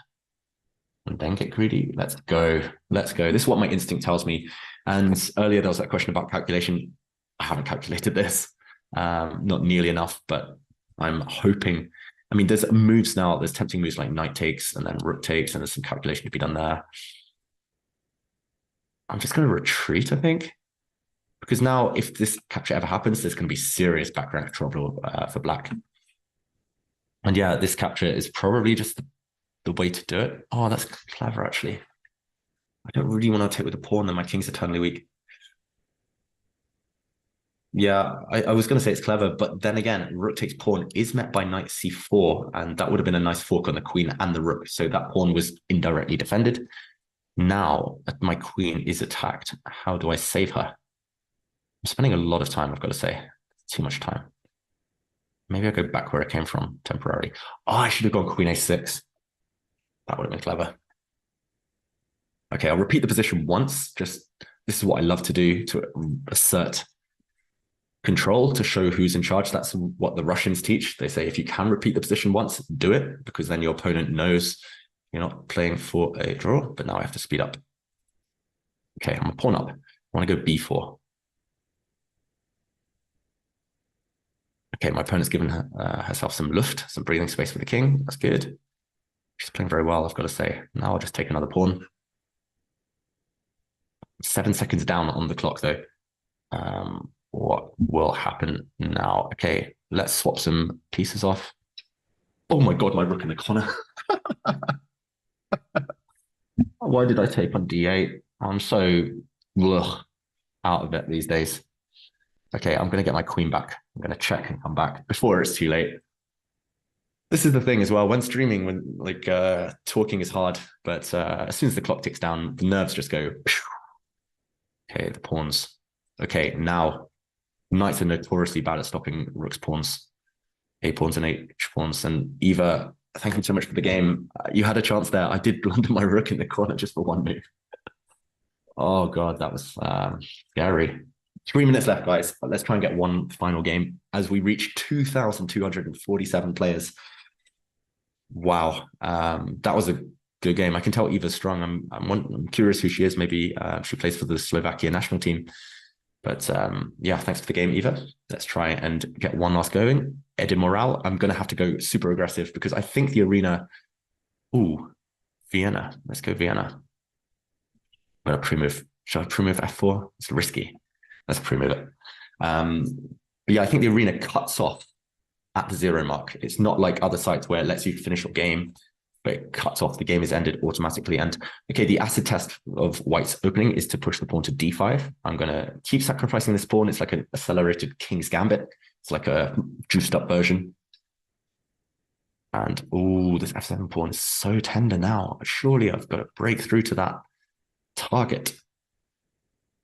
and then get greedy. Let's go. Let's go. This is what my instinct tells me. And earlier there was that question about calculation. I haven't calculated this, not nearly enough, but I'm hoping. I mean, there's moves now. There's tempting moves like knight takes and then rook takes, and there's some calculation to be done there. I'm just going to retreat, I think, because now if this capture ever happens, there's going to be serious back rank trouble for black. And yeah, this capture is probably just the way to do it. Oh, that's clever, actually. I don't really want to take with the pawn, then my king's eternally weak. Yeah, I was going to say it's clever, but then again, rook takes pawn is met by knight c4, and that would have been a nice fork on the queen and the rook. So that pawn was indirectly defended. Now my queen is attacked. How do I save her? I'm spending a lot of time, I've got to say. Too much time. Maybe I'll go back where I came from temporarily. Oh, I should have gone queen a6. That would have been clever. Okay, I'll repeat the position once. Just this is what I love to do, to assert control, to show who's in charge. That's what the Russians teach. They say if you can repeat the position once, do it, because then your opponent knows you're not playing for a draw. But now I have to speed up. Okay, I'm a pawn up. I want to go b4. Okay, my opponent's given herself some luft, some breathing space for the king. That's good. She's playing very well, I've got to say. Now I'll just take another pawn. 7 seconds down on the clock, though. What will happen now? Okay, let's swap some pieces off. Oh my god, my rook in the corner. Why did I take on d8? I'm so out of it these days. Okay, I'm going to get my queen back. I'm going to check and come back before it's too late. This is the thing as well. When streaming, when like talking is hard, but as soon as the clock ticks down, the nerves just go. Okay, the pawns. Okay, now knights are notoriously bad at stopping rook's pawns, a pawns and h pawns. And Eva, thank you so much for the game. You had a chance there. I did blunder my rook in the corner just for one move. Oh god, that was scary. 3 minutes left, guys. Let's try and get one final game as we reach 2,247 players. Wow, that was a good game. I can tell Eva's strong. I'm curious who she is. Maybe she plays for the Slovakia national team. But yeah, thanks for the game, Eva. Let's try and get one last going. Edin Morale. I'm going to have to go super aggressive because I think the arena... Ooh, Vienna. Let's go Vienna. I'm going to pre-move. Should I pre-move f4? It's risky. Let's pre-move it. But yeah, I think the arena cuts off at the 0 mark. It's not like other sites where it lets you finish your game, but it cuts off. The game is ended automatically. And okay, the acid test of white's opening is to push the pawn to d5. I'm going to keep sacrificing this pawn. It's like an accelerated king's gambit. It's like a juiced up version. And oh, this f7 pawn is so tender now. Surely I've got to break through to that target.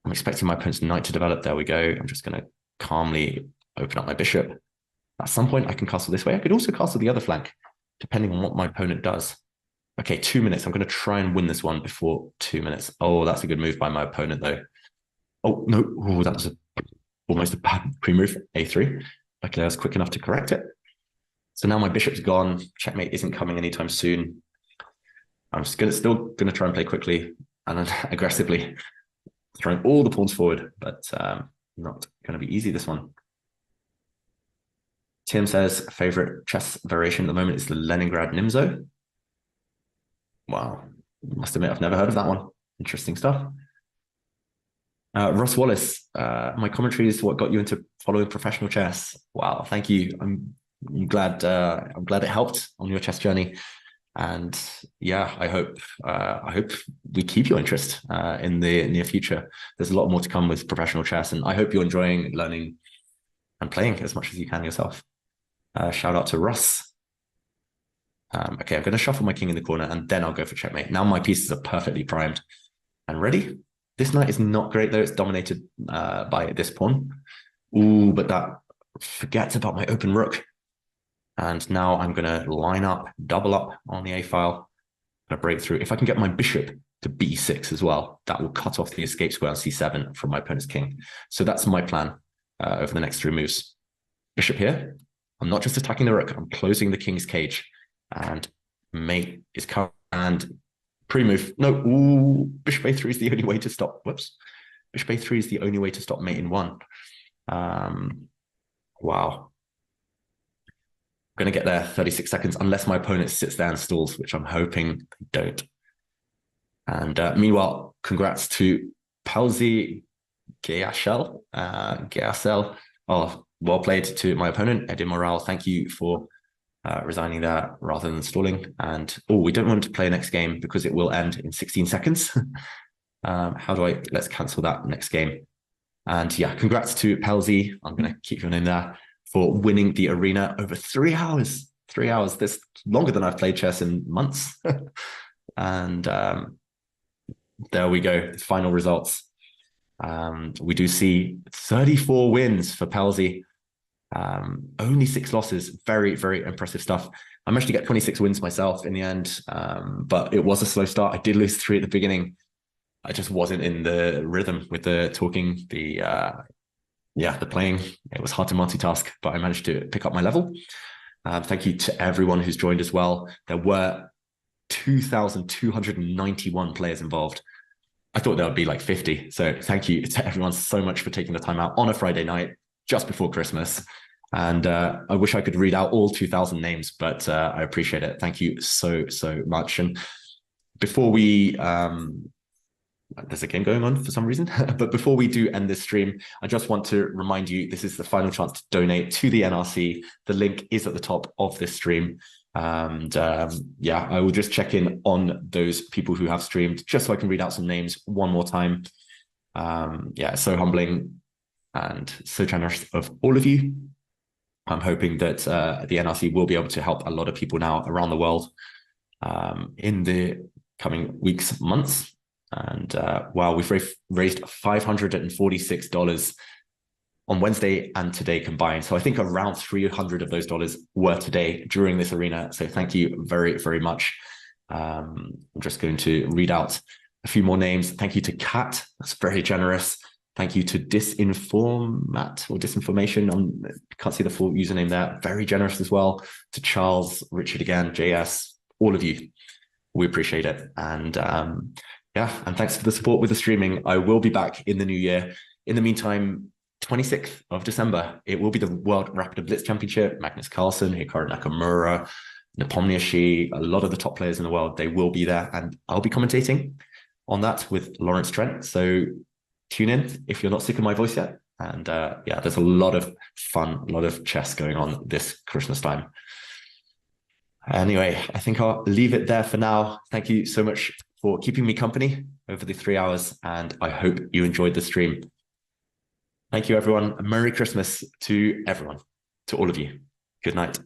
I'm expecting my opponent's knight to develop. There we go. I'm just going to calmly open up my bishop. At some point, I can castle this way. I could also castle the other flank, depending on what my opponent does. Okay, 2 minutes. I'm going to try and win this one before 2 minutes. Oh, that's a good move by my opponent, though. Oh, no. Oh, that was almost a bad pre-move. A3. Okay, I was quick enough to correct it. So now my bishop's gone. Checkmate isn't coming anytime soon. I'm just still going to try and play quickly and aggressively, throwing all the pawns forward, but not going to be easy, this one. Tim says favorite chess variation at the moment is the Leningrad Nimzo. Wow, must admit I've never heard of that one. Interesting stuff. Ross Wallace, my commentary is what got you into following professional chess. Wow, thank you. I'm glad it helped on your chess journey. And yeah, I hope we keep your interest in the near future. There's a lot more to come with professional chess, and I hope you're enjoying learning and playing as much as you can yourself. Shout out to Russ. Okay, I'm going to shuffle my king in the corner, and then I'll go for checkmate. Now my pieces are perfectly primed and ready. This knight is not great, though. It's dominated by this pawn. Ooh, but that forgets about my open rook. And now I'm going to line up, double up on the A file, and a breakthrough. If I can get my bishop to B6 as well, that will cut off the escape square on C7 from my opponent's king. So that's my plan over the next 3 moves. Bishop here. I'm not just attacking the rook, I'm closing the king's cage. And mate is coming, and pre-move. No, ooh, bishop A3 is the only way to stop. Whoops. Bishop A3 is the only way to stop mate in 1. Wow. I'm going to get there 36 seconds, unless my opponent sits there and stalls, which I'm hoping they don't. And meanwhile, congrats to Palsy Geasel. Oh, well played to my opponent, Eddie Morale. Thank you for resigning there rather than stalling. And we don't want to play next game because it will end in 16 seconds. Let's cancel that next game. And yeah, congrats to Palsy. I'm going to keep your name there, for winning the arena over 3 hours. 3 hours. This longer than I've played chess in months. And there we go. The final results. We do see 34 wins for Palsy. Only 6 losses. Very, very impressive stuff. I managed to get 26 wins myself in the end, but it was a slow start. I did lose 3 at the beginning. I just wasn't in the rhythm with the talking, the playing. It was hard to multitask, but I managed to pick up my level. Thank you to everyone who's joined as well. There were 2,291 players involved. I thought there would be like 50. So thank you to everyone so much for taking the time out on a Friday night, just before Christmas. And I wish I could read out all 2,000 names, but I appreciate it. Thank you so, so much. And before we... there's a game going on for some reason, but before we do end this stream, I just want to remind you, this is the final chance to donate to the NRC. The link is at the top of this stream. And yeah, I will just check in on those people who have streamed, just so I can read out some names one more time. Yeah, so humbling and so generous of all of you. I'm hoping that the NRC will be able to help a lot of people now around the world in the coming weeks, months. And wow, we've raised $546 on Wednesday and today combined. So I think around 300 of those dollars were today during this arena. So thank you very, very much. I'm just going to read out a few more names. Thank you to Kat. That's very generous. Thank you to Disinformation. I can't see the full username there. Very generous as well. To Charles, Richard again, JS, all of you. We appreciate it. And yeah, and thanks for the support with the streaming. I will be back in the new year. In the meantime, 26th of December, it will be the World Rapid Blitz Championship. Magnus Carlsen, Hikaru Nakamura, Nepomniachtchi, a lot of the top players in the world, they will be there. And I'll be commentating on that with Lawrence Trent. So tune in if you're not sick of my voice yet. And yeah, there's a lot of fun, a lot of chess going on this Christmas time. Anyway, I think I'll leave it there for now. Thank you so much for keeping me company over the 3 hours, and I hope you enjoyed the stream. Thank you, everyone. Merry Christmas to everyone, to all of you. Good night.